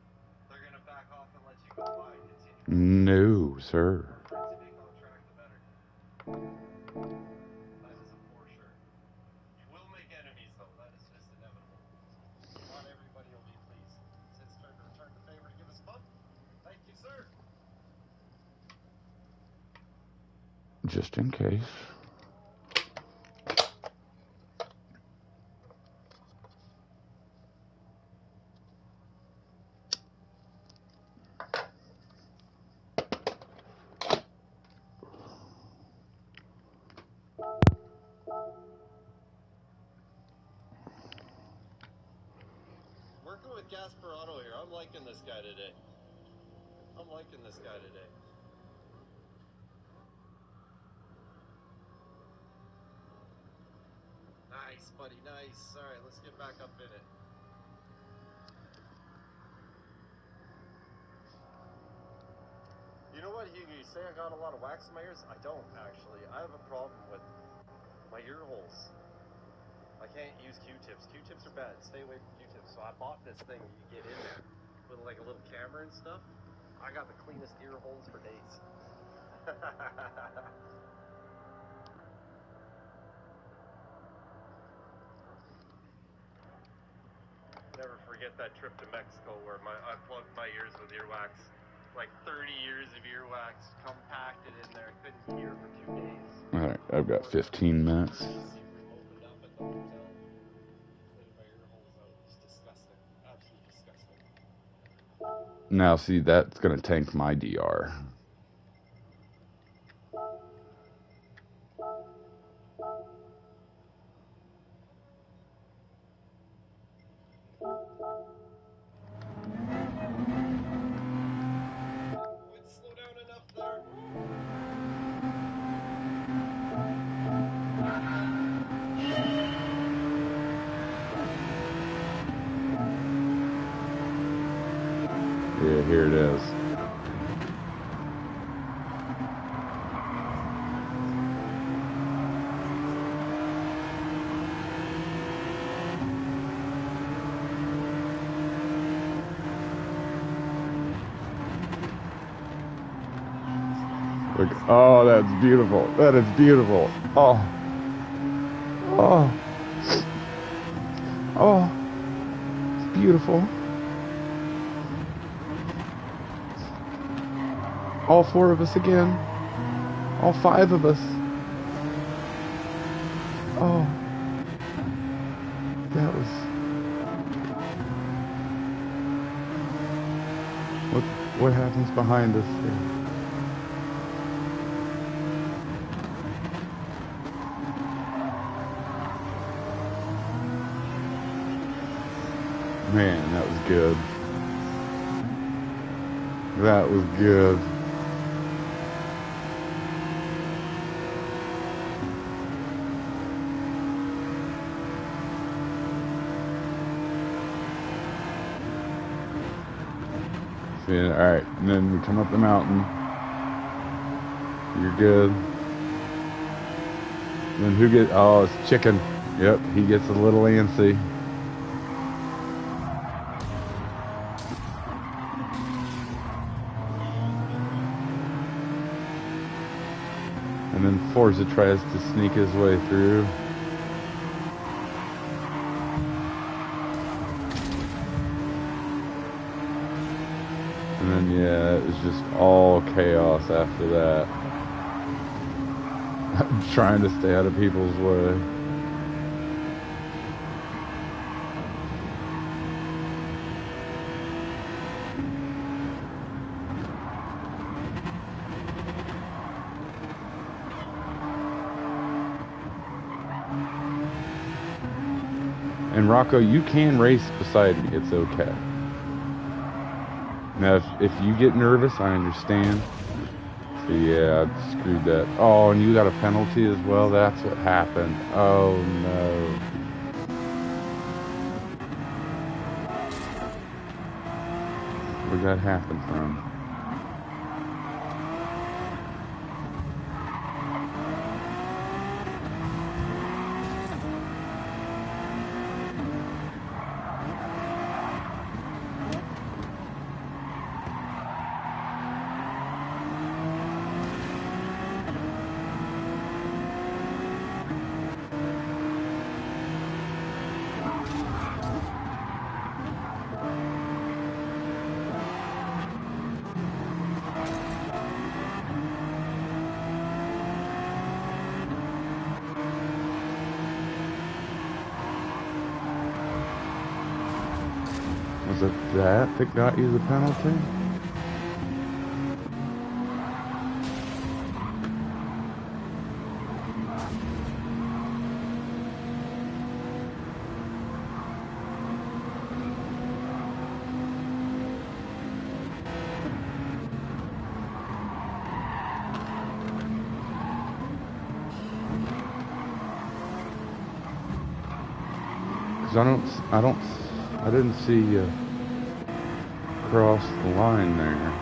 they're going to back off and let you go by and continue. No, sir. The more to make on track, the better. That is a for sure. You will make enemies, though. That is just inevitable. Not everybody will be pleased. It's his turn to return the favor to give us a bump. Thank you, sir. Just in case. Working with Gasparotto here. I'm liking this guy today. Nice, buddy, nice. All right, let's get back up in it. You know what, Hugo? You say I got a lot of wax in my ears? I don't, actually. I have a problem with my ear holes. I can't use Q-tips. Q-tips are bad. Stay away from Q-tips. So I bought this thing you get in there with like a little camera and stuff. I got the cleanest ear holes for days. Never forget that trip to Mexico where I plugged my ears with earwax. Like 30 years of earwax compacted in there. Couldn't hear for 2 days. Alright, I've got 15 minutes. Opened up at the hotel. Cleaned my ear holes out. It was disgusting. Absolutely disgusting. Now, see, that's going to tank my DR. Would slow down enough there. Yeah, here it is. Look, oh, that's beautiful. That is beautiful. Oh. Oh. Oh. It's beautiful. All 4 of us again. All 5 of us. Oh. That was... What happens behind us here? Man, that was good. That was good. See, all right, and then we come up the mountain. You're good. And then who gets? Oh, it's Chicken. Yep, he gets a little antsy. And then Forza tries to sneak his way through. And then, yeah, it was just all chaos after that. I'm trying to stay out of people's way. And Rocco, you can race beside me. It's okay. Now, if you get nervous, I understand. So yeah, I screwed that. Oh, and you got a penalty as well? That's what happened. Oh, no. Where'd that happen from? Was it that got you the penalty? Because I didn't see you cross the line there.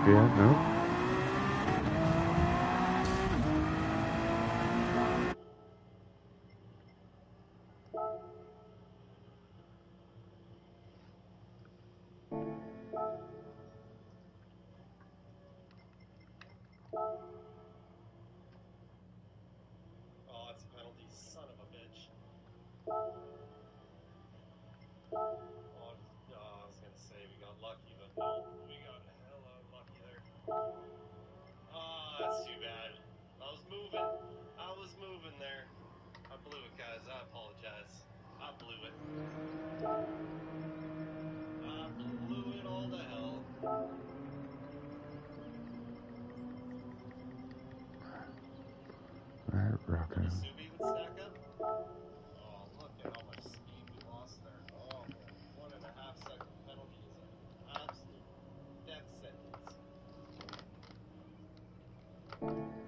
Yeah, no. Oh, it's a penalty, son of a bitch. Oh, I was gonna say we got lucky, but no, we got hella unlucky there. Oh, that's too bad. I was moving there. I blew it, guys. I apologize. I blew it. I blew it all to hell. Alright, Rocco. Did Sub even stack up? Oh, look at how much speed we lost there. Oh, 1.5 second penalty is an absolute death sentence.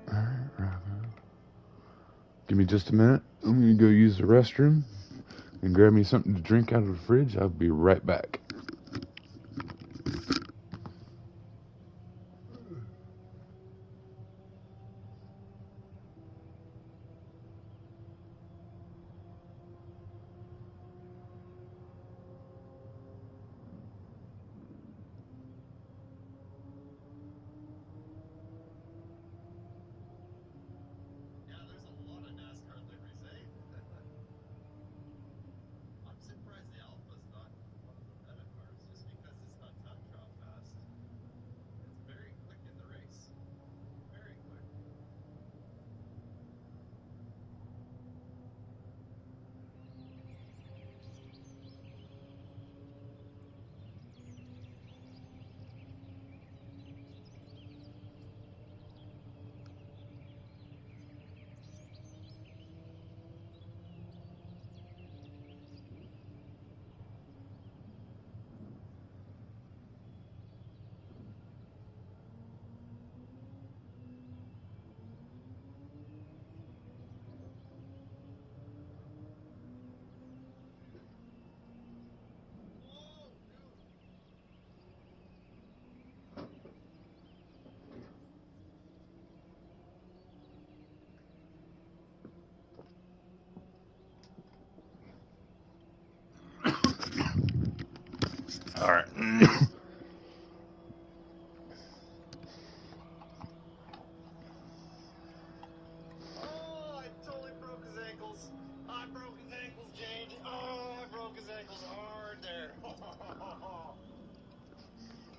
Alright, Rocco. Give me just a minute. I'm gonna go use the restroom and grab me something to drink out of the fridge. I'll be right back. Yeah, there's a lot of NASCAR liveries, eh? I'm surprised the Alpha's not one of the meta cars, just because it's not time trial fast. It's very quick in the race. Very quick. Alright. Oh, I totally broke his ankles. I broke his ankles, Jade. Oh, I broke his ankles hard there.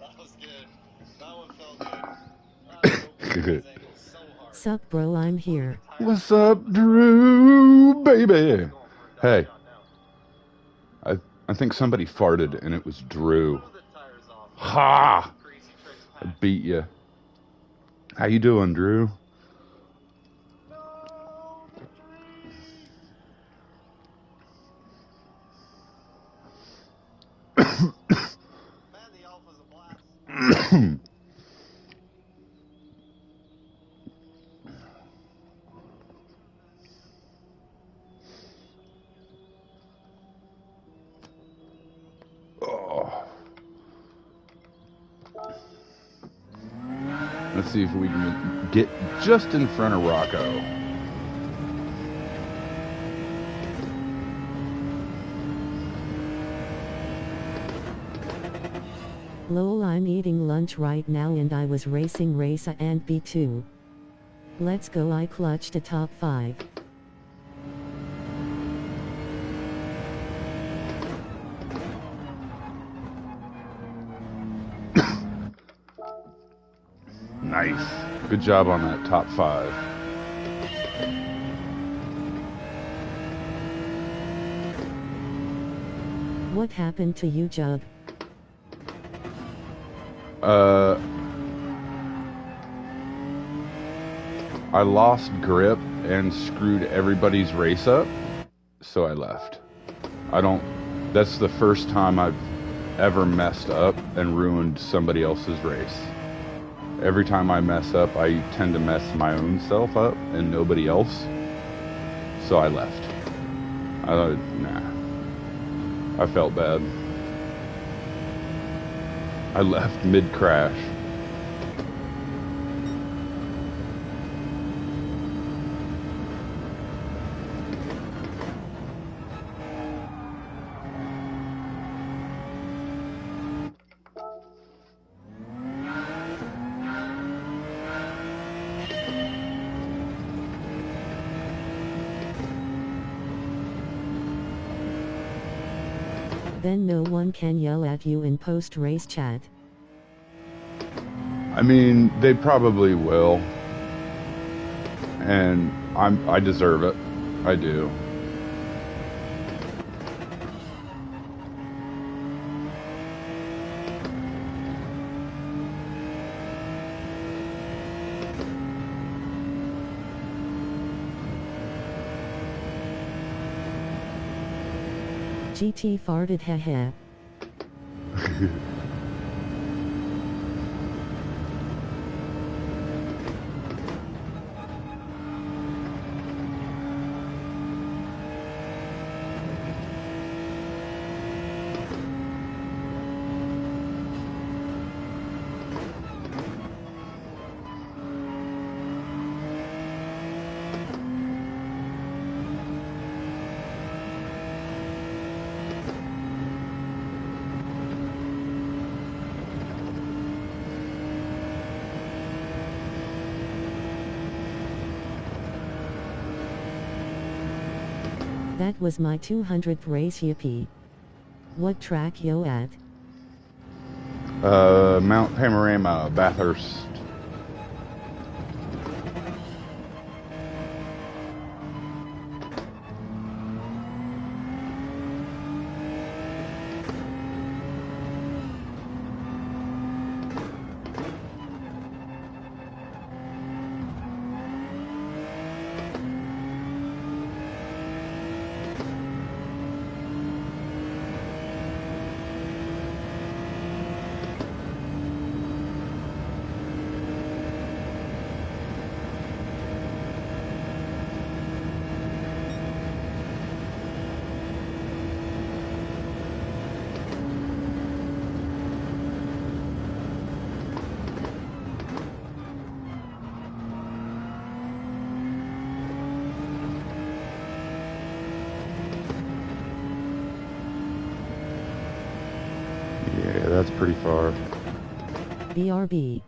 That was good. That one felt good. I broke his ankles so hard. Sup, bro, I'm here. What's up, Drew, baby? Hey, I think somebody farted and it was Drew. Blow the tires off. Ha! Crazy tricks I patch. beat you. How you doing, Drew? Man, the Alpha's a blast. Oh. Let's see if we can get just in front of Rocco. Lol, I'm eating lunch right now and I was racing Race A and B2. Let's go, I clutched a top 5. Nice. Good job on that top 5. What happened to you, Jug? I lost grip and screwed everybody's race up, so I left. That's the first time I've ever messed up and ruined somebody else's race. Every time I mess up, I tend to mess my own self up and nobody else, so I left. I felt bad. I left mid-crash. Then no one can yell at you in post-race chat. I mean, they probably will. And I deserve it. I do. GT farted, haha. That was my 200th race, yippee. What track yo at? Mount Panorama, Bathurst. Yeah, that's pretty far. BRB.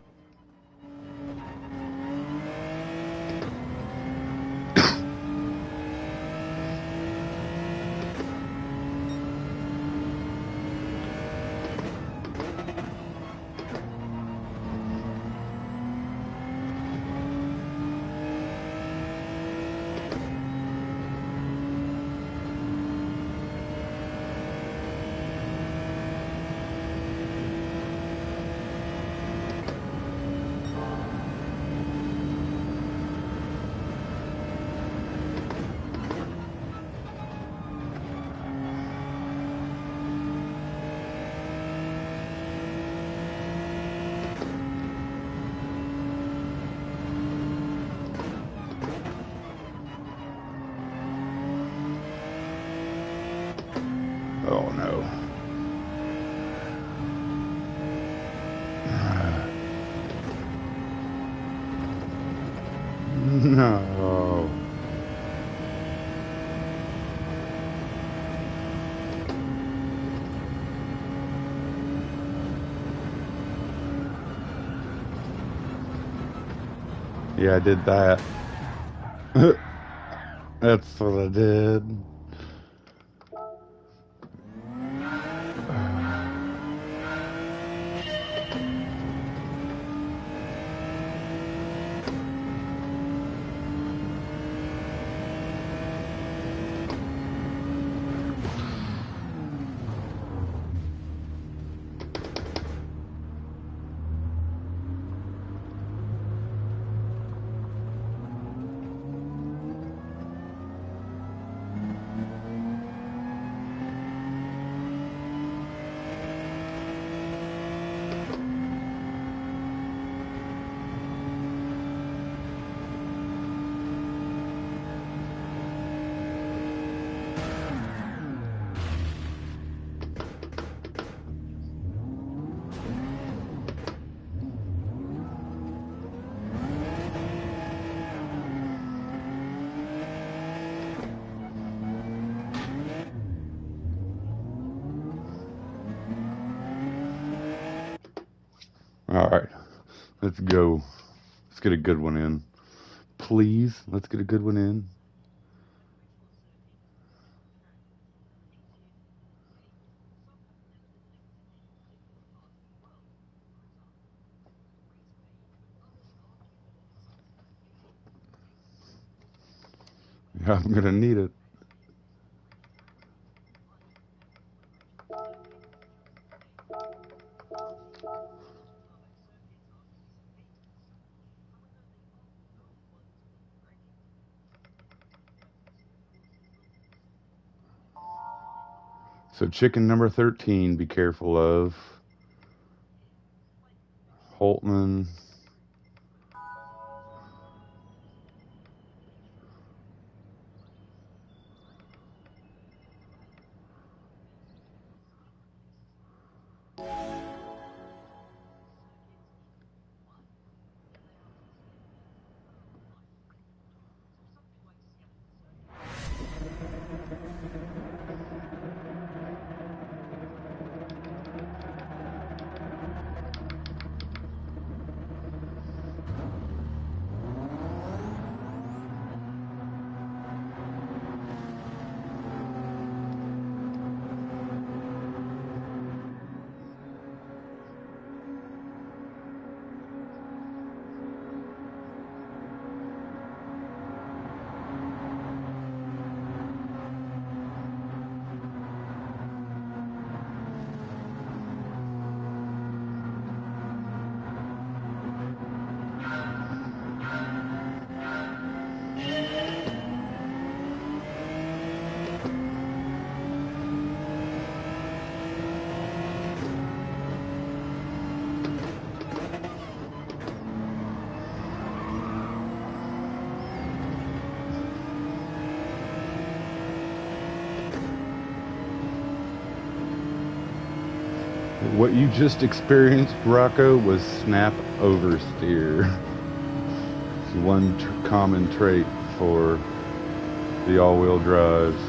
Oh no. No. Yeah, I did that. That's what I did. All right, let's go. Let's get a good one in. Please, let's get a good one in. Yeah, I'm gonna need it. So chicken number 13, be careful of. Holtman. What you just experienced, Rocco, was snap oversteer. It's one common trait for the all-wheel drives.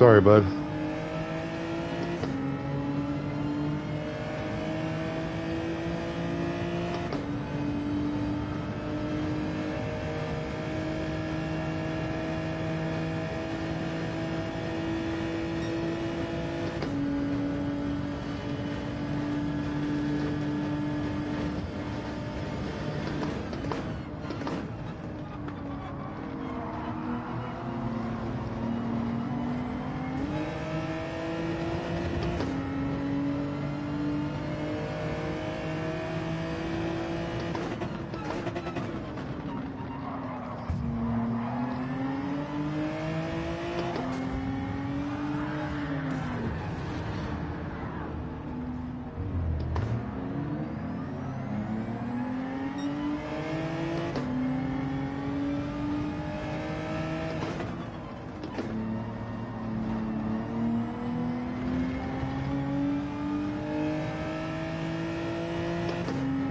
Sorry, bud.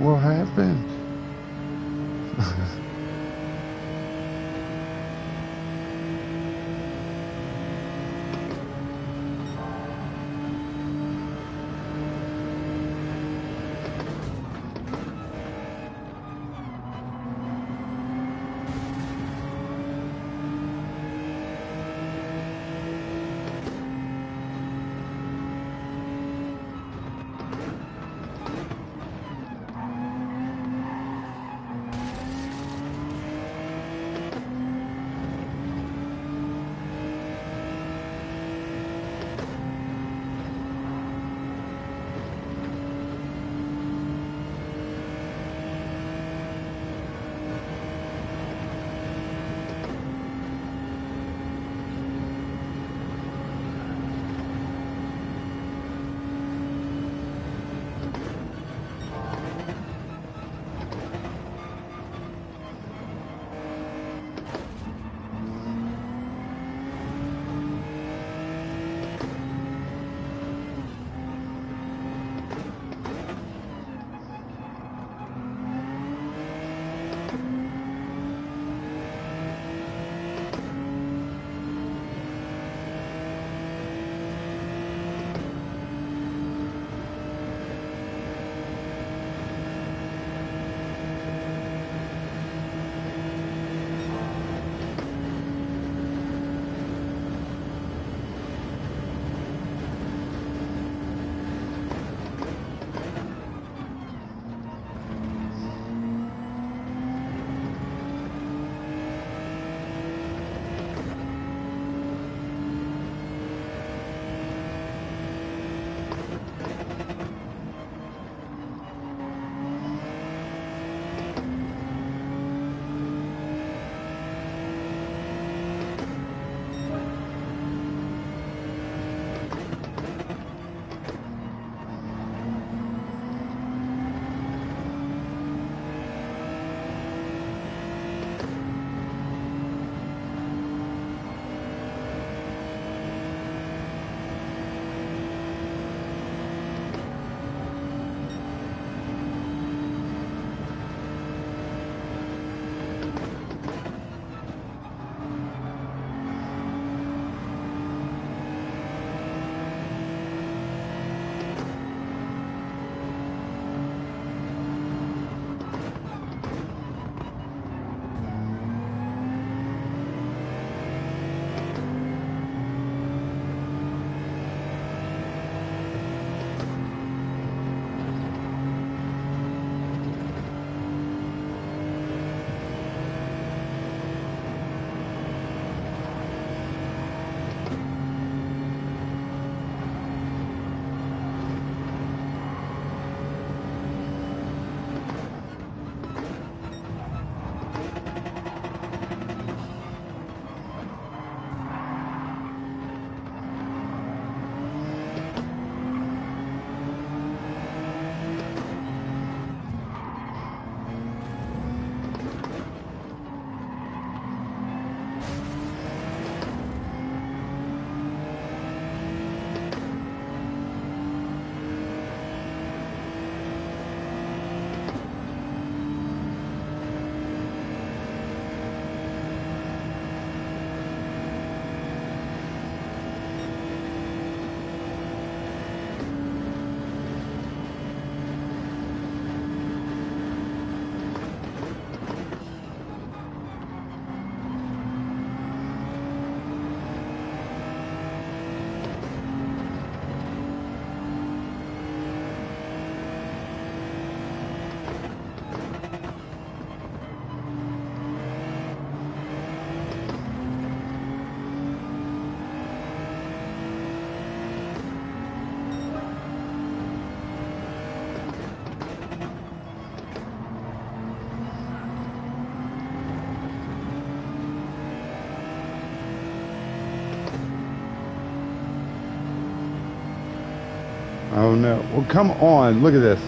What happened? Oh no. Well, come on. Look at this.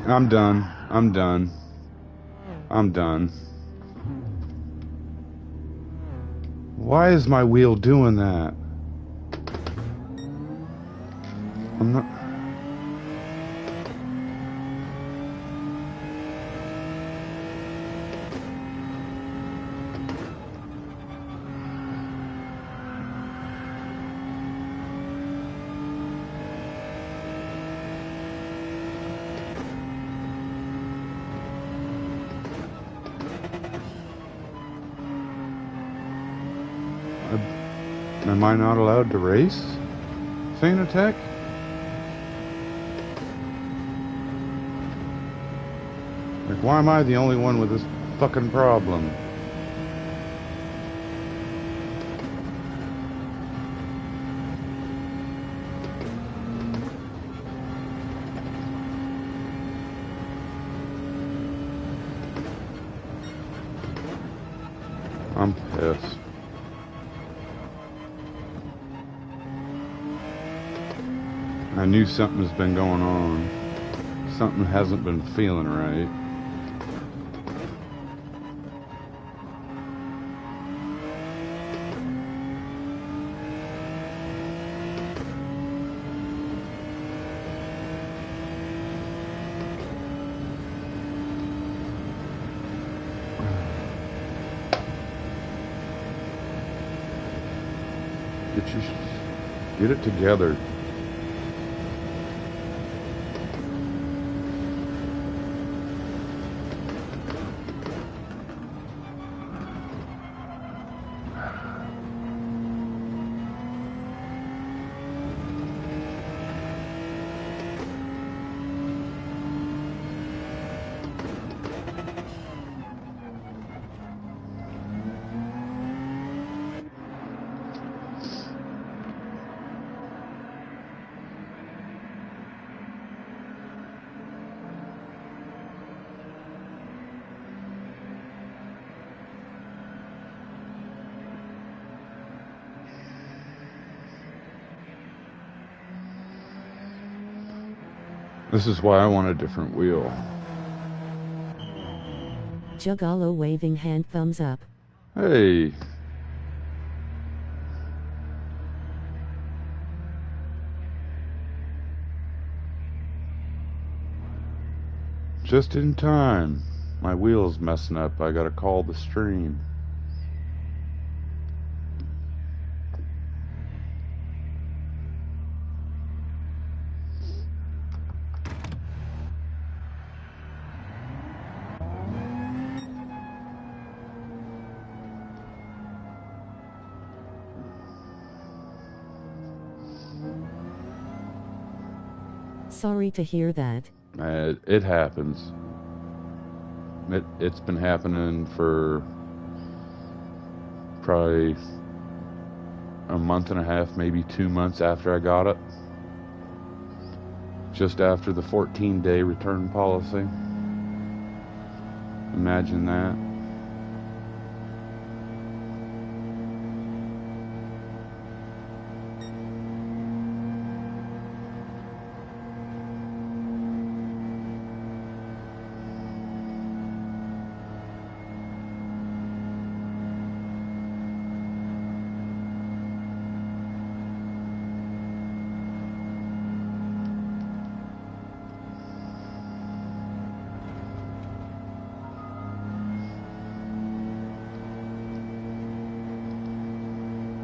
I'm done. I'm done. I'm done. Why is my wheel doing that? I'm not... Am I not allowed to race? Fanatec? Like, why am I the only one with this fucking problem? I'm pissed. I knew something's been going on. Something hasn't been feeling right. Get it together. This is why I want a different wheel. Juggalo waving hand thumbs up. Hey. Just in time. My wheel's messing up. I gotta call the stream. Sorry to hear that. It happens. It's been happening for probably a month and a half, maybe 2 months after I got it. Just after the 14-day return policy. Imagine that.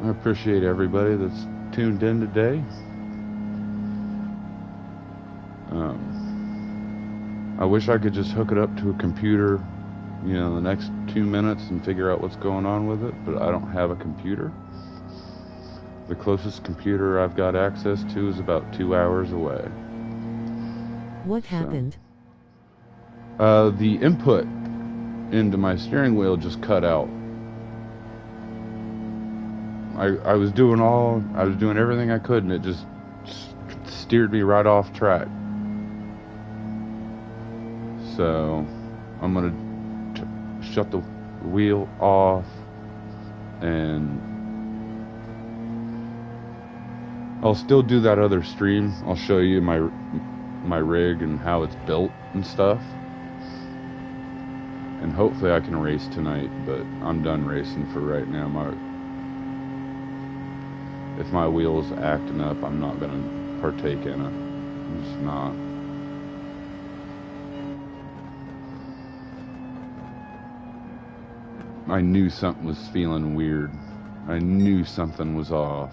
I appreciate everybody that's tuned in today. I wish I could just hook it up to a computer, you know, the next 2 minutes and figure out what's going on with it, but I don't have a computer. The closest computer I've got access to is about 2 hours away. What happened? The input into my steering wheel just cut out. I was doing everything I could, and it just steered me right off track. So I'm gonna shut the wheel off and I'll still do that other stream. I'll show you my rig and how it's built and stuff. And hopefully I can race tonight, but I'm done racing for right now. If my wheel's acting up, I'm not gonna partake in it. I'm just not. I knew something was feeling weird. I knew something was off.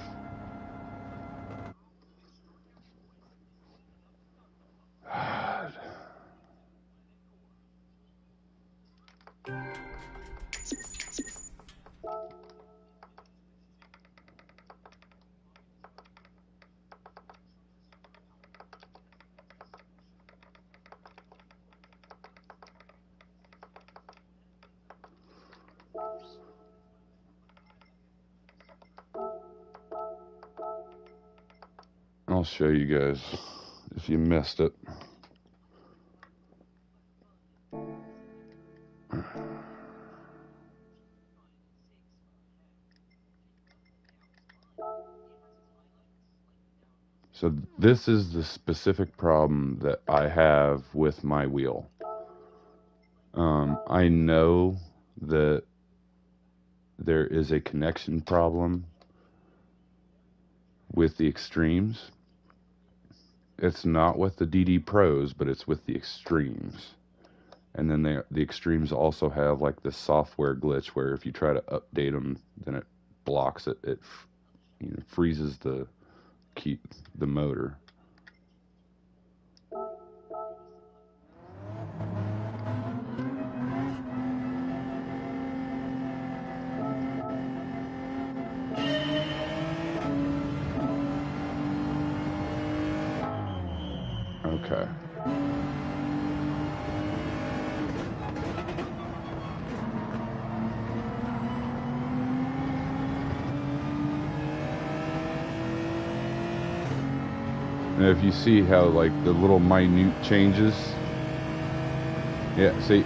I'll show you guys if you missed it. So this is the specific problem that I have with my wheel. I know that there is a connection problem with the extremes. It's not with the DD Pros, but it's with the extremes. And then the extremes also have like this software glitch where if you try to update them, then it blocks it. It freezes the motor. Okay. And if you see how like the little minute changes, yeah, see,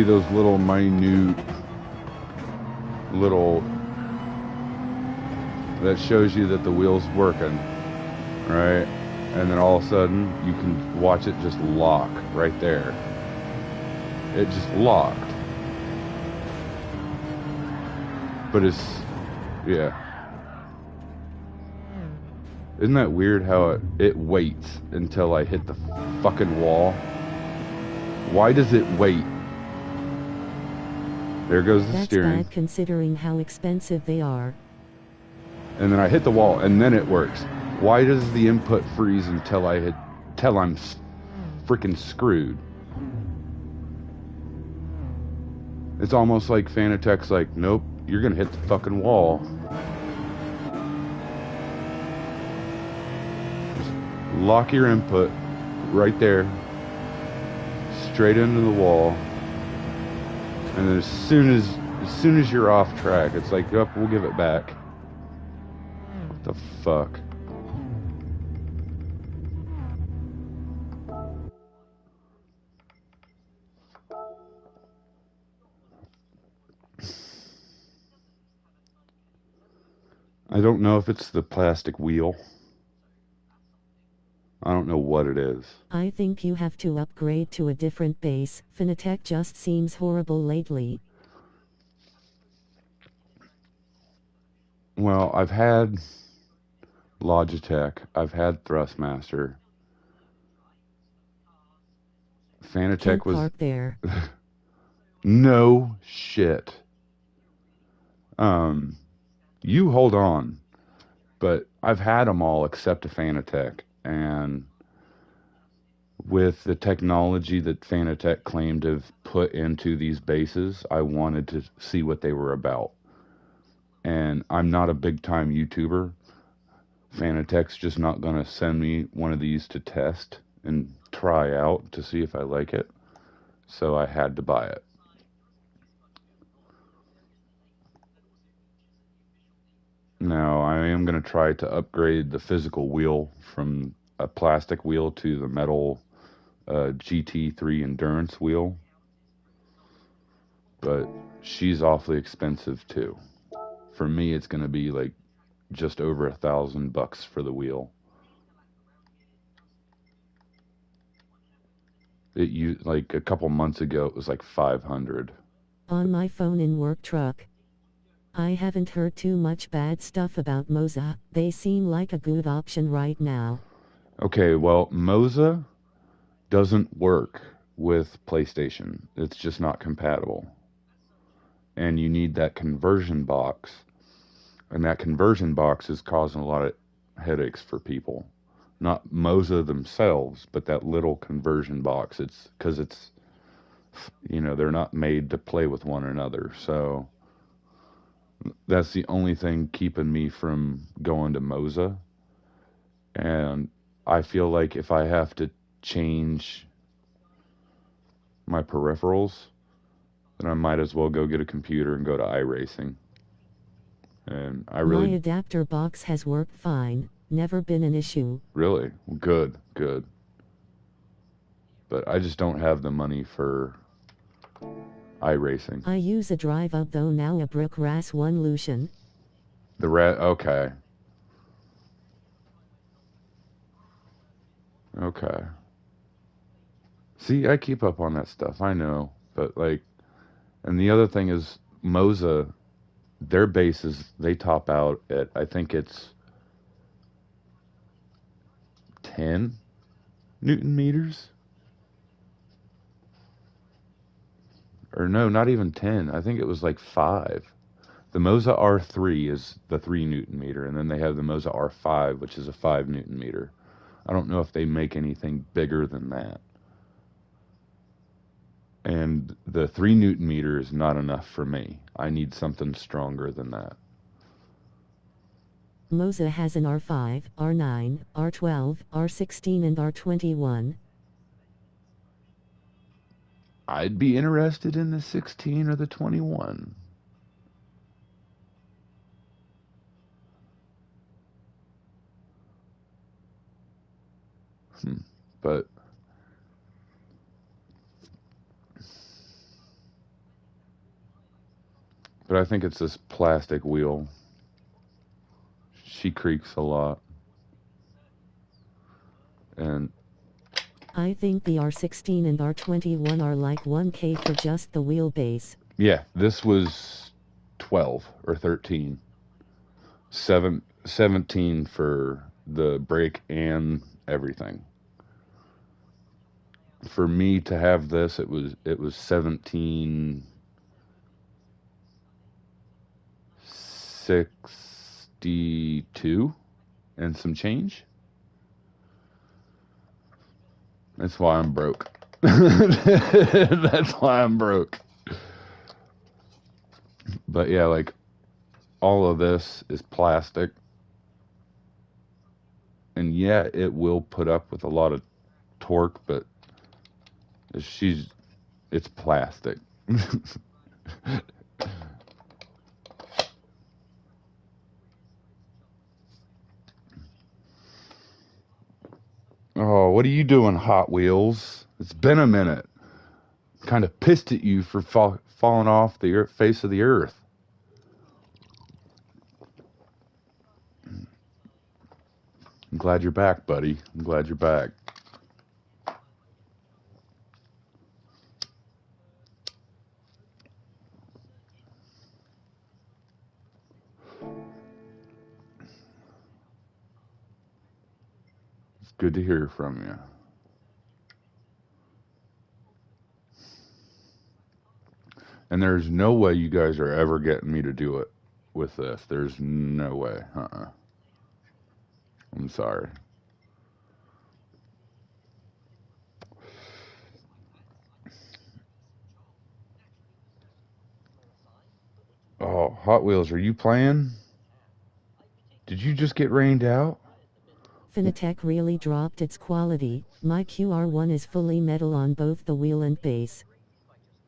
those little minute that shows you that the wheel's working, right? And then all of a sudden you can watch it just lock right there. It just locked. But it's, yeah. Isn't that weird how it waits until I hit the fucking wall? Why does it wait? There goes the steering. That's bad considering how expensive they are. And then I hit the wall and then it works. Why does the input freeze until I'm freaking screwed? It's almost like Fanatec's like, nope, you're gonna hit the fucking wall. Just lock your input right there, straight into the wall, and then as soon as you're off track, it's like, oh, we'll give it back. What the fuck? I don't know if it's the plastic wheel. I don't know what it is. I think you have to upgrade to a different base. Fanatec just seems horrible lately. Well, I've had Logitech. I've had Thrustmaster. Fanatec was... park there. No shit. You hold on. But I've had them all except a Fanatec. And with the technology that Fanatec claimed to have put into these bases, I wanted to see what they were about. And I'm not a big-time YouTuber. Fanatec's just not going to send me one of these to test and try out to see if I like it. So I had to buy it. Now, I am going to try to upgrade the physical wheel from a plastic wheel to the metal GT3 Endurance wheel. but she's awfully expensive too. For me, it's going to be like just over $1,000 for the wheel. Like a couple months ago, it was like 500. On my phone in work truck. I haven't heard too much bad stuff about Moza. They seem like a good option right now. Okay, well, Moza doesn't work with PlayStation. It's just not compatible. And you need that conversion box. And that conversion box is causing a lot of headaches for people. Not Moza themselves, but that little conversion box. It's because it's, they're not made to play with one another. So that's the only thing keeping me from going to Moza. And I feel like if I have to change my peripherals, then I might as well go get a computer and go to iRacing. And I really... My adapter box has worked fine, never been an issue. Really? Good. But I just don't have the money for iRacing. I use a drive out though now, a Brook RAS 1 Lucian. Okay. See, I keep up on that stuff, I know. But and the other thing is, Moza, their bases, they top out at, I think it's 10 Newton meters? Or no, not even 10. I think it was like 5. The Moza R3 is the 3 Newton meter, and then they have the Moza R5, which is a 5 Newton meter. I don't know if they make anything bigger than that. And the 3 Newton meter is not enough for me. I need something stronger than that. Moza has an R5, R9, R12, R16 and R21. I'd be interested in the 16 or the 21. But I think it's this plastic wheel. She creaks a lot. And I think the R16 and R21 are like 1K for just the wheelbase. Yeah, this was 12 or 13. 17 for the brake and everything. For me to have this, it was 1762 and some change. That's why I'm broke. That's why I'm broke. But yeah, like all of this is plastic. And yeah, it will put up with a lot of torque, but it's plastic. Oh, what are you doing, Hot Wheels? It's been a minute. Kind of pissed at you for falling off the face of the earth. I'm glad you're back, buddy. I'm glad you're back. It's good to hear from you. And there's no way you guys are ever getting me to do it with this. There's no way. I'm sorry. Oh, Hot Wheels, are you playing? Did you just get rained out? Fanatec really dropped its quality. My QR1 is fully metal on both the wheel and base.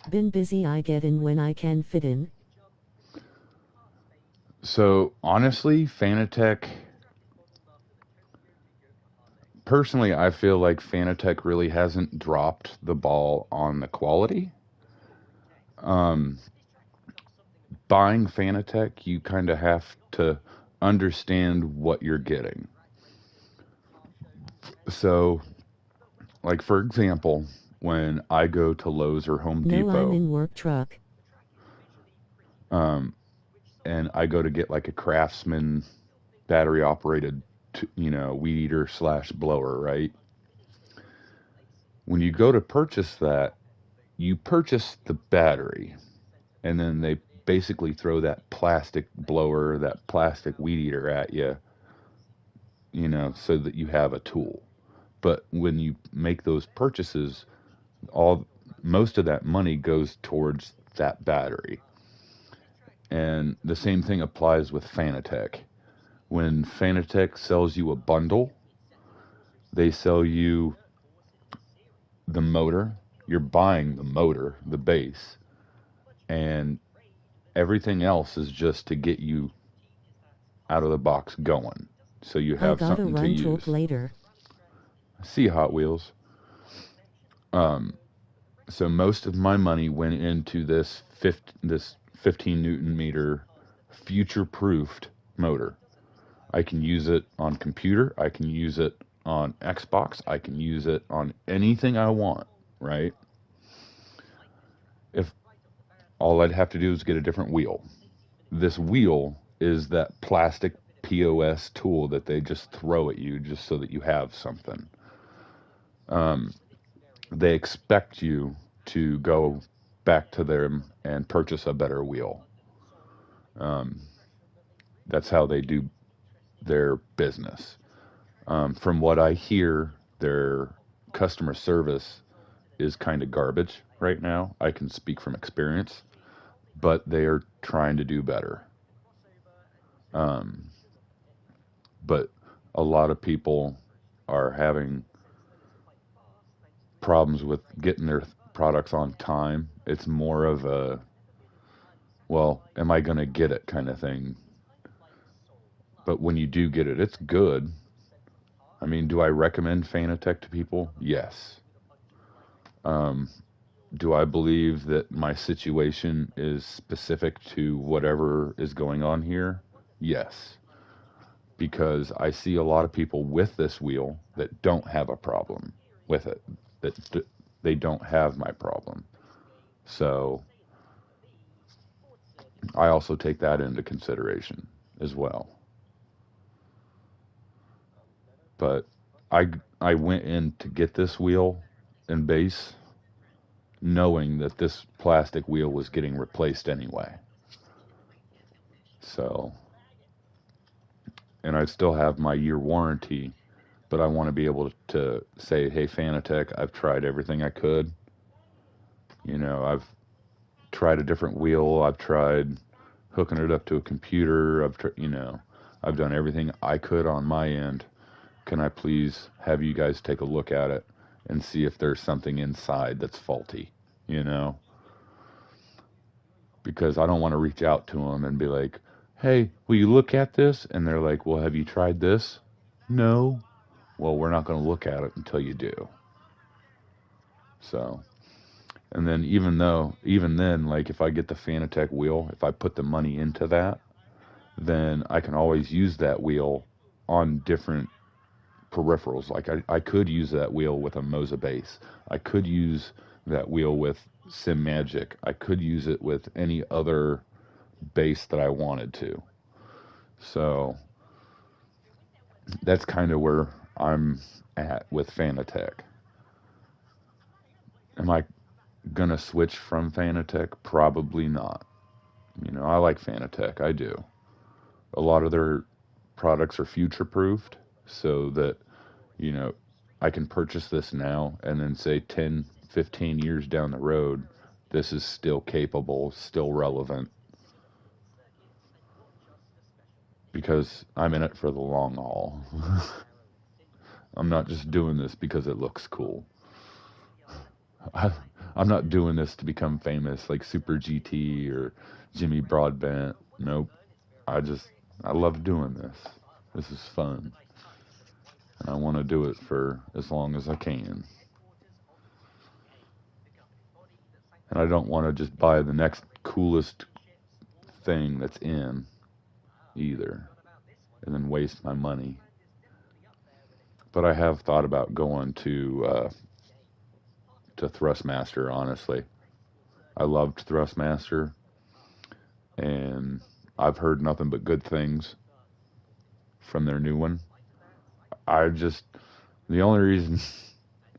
Been busy, I get in when I can fit in. So, honestly, Fanatec... Personally, I feel like Fanatec really hasn't dropped the ball on the quality. Um, Buying Fanatec, you kind of have to understand what you're getting. So, like for example, when I go to Lowe's or Home No, I'm Depot, in work truck. um, and I go to get like a Craftsman battery operated, weed eater slash blower, right? When you go to purchase that, you purchase the battery, and then they basically throw that plastic blower, that plastic weed eater at you, so that you have a tool. But when you make those purchases, all most of that money goes towards that battery. And the same thing applies with Fanatec. When Fanatec sells you a bundle, they sell you the motor. You're buying the motor, the base, and everything else is just to get you out of the box going, so you I have gotta something to run talk use. later. See Hot Wheels. Um, so most of my money went into this 15 Newton meter future-proofed motor. I can use it on computer. I can use it on Xbox. I can use it on anything I want, right? If all I'd have to do is get a different wheel. This wheel is that plastic POS tool that they just throw at you just so that you have something. Um, they expect you to go back to them and purchase a better wheel. Um, that's how they do their business. From what I hear, their customer service is kind of garbage right now. I can speak from experience, but they are trying to do better. Um, but a lot of people are having problems with getting their products on time. It's more of a, well, am I going to get it kind of thing. But when you do get it, it's good. I mean, do I recommend Fanatec to people? Yes. Um, do I believe that my situation is specific to whatever is going on here? Yes. Because I see a lot of people with this wheel that don't have a problem with it, that they don't have my problem. So I also take that into consideration as well. But I went in to get this wheel and base knowing that this plastic wheel was getting replaced anyway. So, and I still have my year warranty, but I want to be able to say, hey, Fanatec, I've tried everything I could. I've tried a different wheel. I've tried hooking it up to a computer. I've done everything I could on my end. Can I please have you guys take a look at it and see if there's something inside that's faulty, you know? Because I don't want to reach out to them and be like, hey, will you look at this? And they're like, well, have you tried this? No. Well, we're not going to look at it until you do. So, and then even then, like if I get the Fanatec wheel, if I put the money into that, then I can always use that wheel on different peripherals. Like I could use that wheel with a Moza base. I could use that wheel with SimMagic. I could use it with any other base that I wanted to. So that's kind of where I'm at with Fanatec. Am I gonna switch from Fanatec? Probably not. I like Fanatec. I do. A lot of their products are future proofed so that, you know, I can purchase this now and then say 10, 15 years down the road, this is still capable, still relevant, because I'm in it for the long haul. I'm not just doing this because it looks cool. I'm not doing this to become famous like Super GT or Jimmy Broadbent. Nope. I love doing this. This is fun. And I want to do it for as long as I can. And and I don't want to just buy the next coolest thing that's in either, and then waste my money. But I have thought about going to Thrustmaster, honestly. I loved Thrustmaster, and I've heard nothing but good things from their new one. The only reason,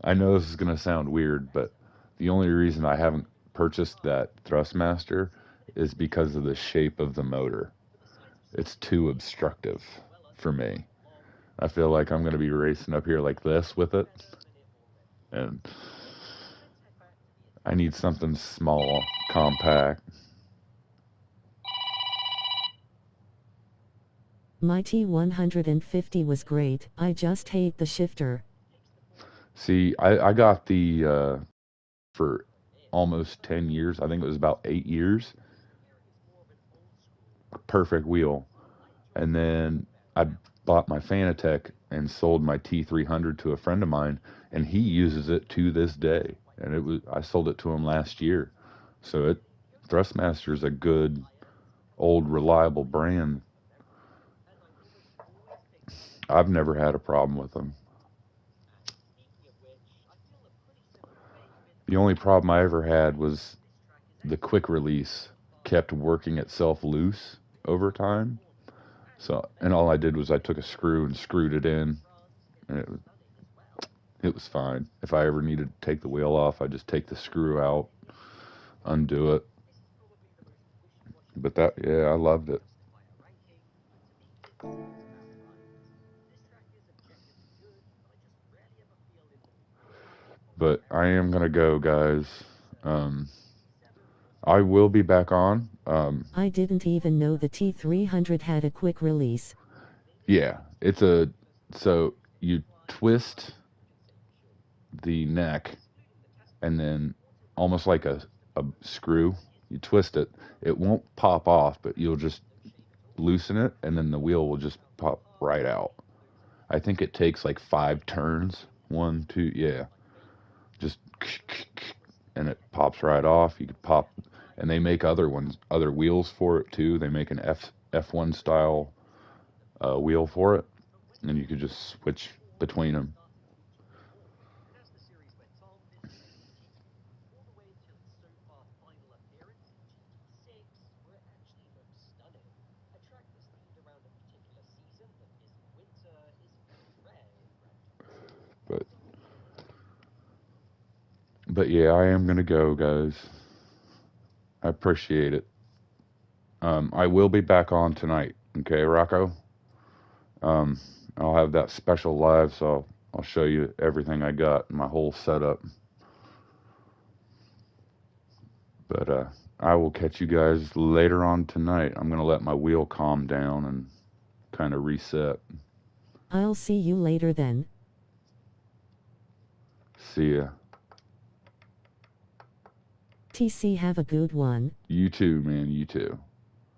I know this is going to sound weird, but the only reason I haven't purchased that Thrustmaster is because of the shape of the motor. It's too obstructive for me. I feel like I'm going to be racing up here like this with it, and I need something small, compact. My T150 was great, I just hate the shifter. See, I got the, for almost 10 years, I think it was about 8 years, perfect wheel. And then I bought my Fanatec and sold my T300 to a friend of mine, and he uses it to this day. And I sold it to him last year. So Thrustmaster is a good, old, reliable brand. I've never had a problem with them. The only problem I ever had was the quick release kept working itself loose over time. So, and all I did was I took a screw and screwed it in, and it was fine. If I ever needed to take the wheel off, I just take the screw out, undo it. But yeah, I loved it. But I am gonna go, guys. I will be back on. I didn't even know the T300 had a quick release. Yeah, so you twist the neck, and then almost like a screw, you twist it. It won't pop off, but you'll just loosen it, and then the wheel will just pop right out. I think it takes like 5 turns. 1, 2, yeah. Just, and it pops right off. You could pop, and they make other wheels for it too. They make an F1 style wheel for it, and you could just switch between them. But yeah, I am gonna go, guys. I appreciate it. I will be back on tonight. Okay, Rocco. I'll have that special live, so I'll show you everything I got, my whole setup. But I will catch you guys later on tonight. I'm gonna let my wheel calm down and kind of reset. I'll see you later then. See ya. TC, have a good one. You too, man. You too.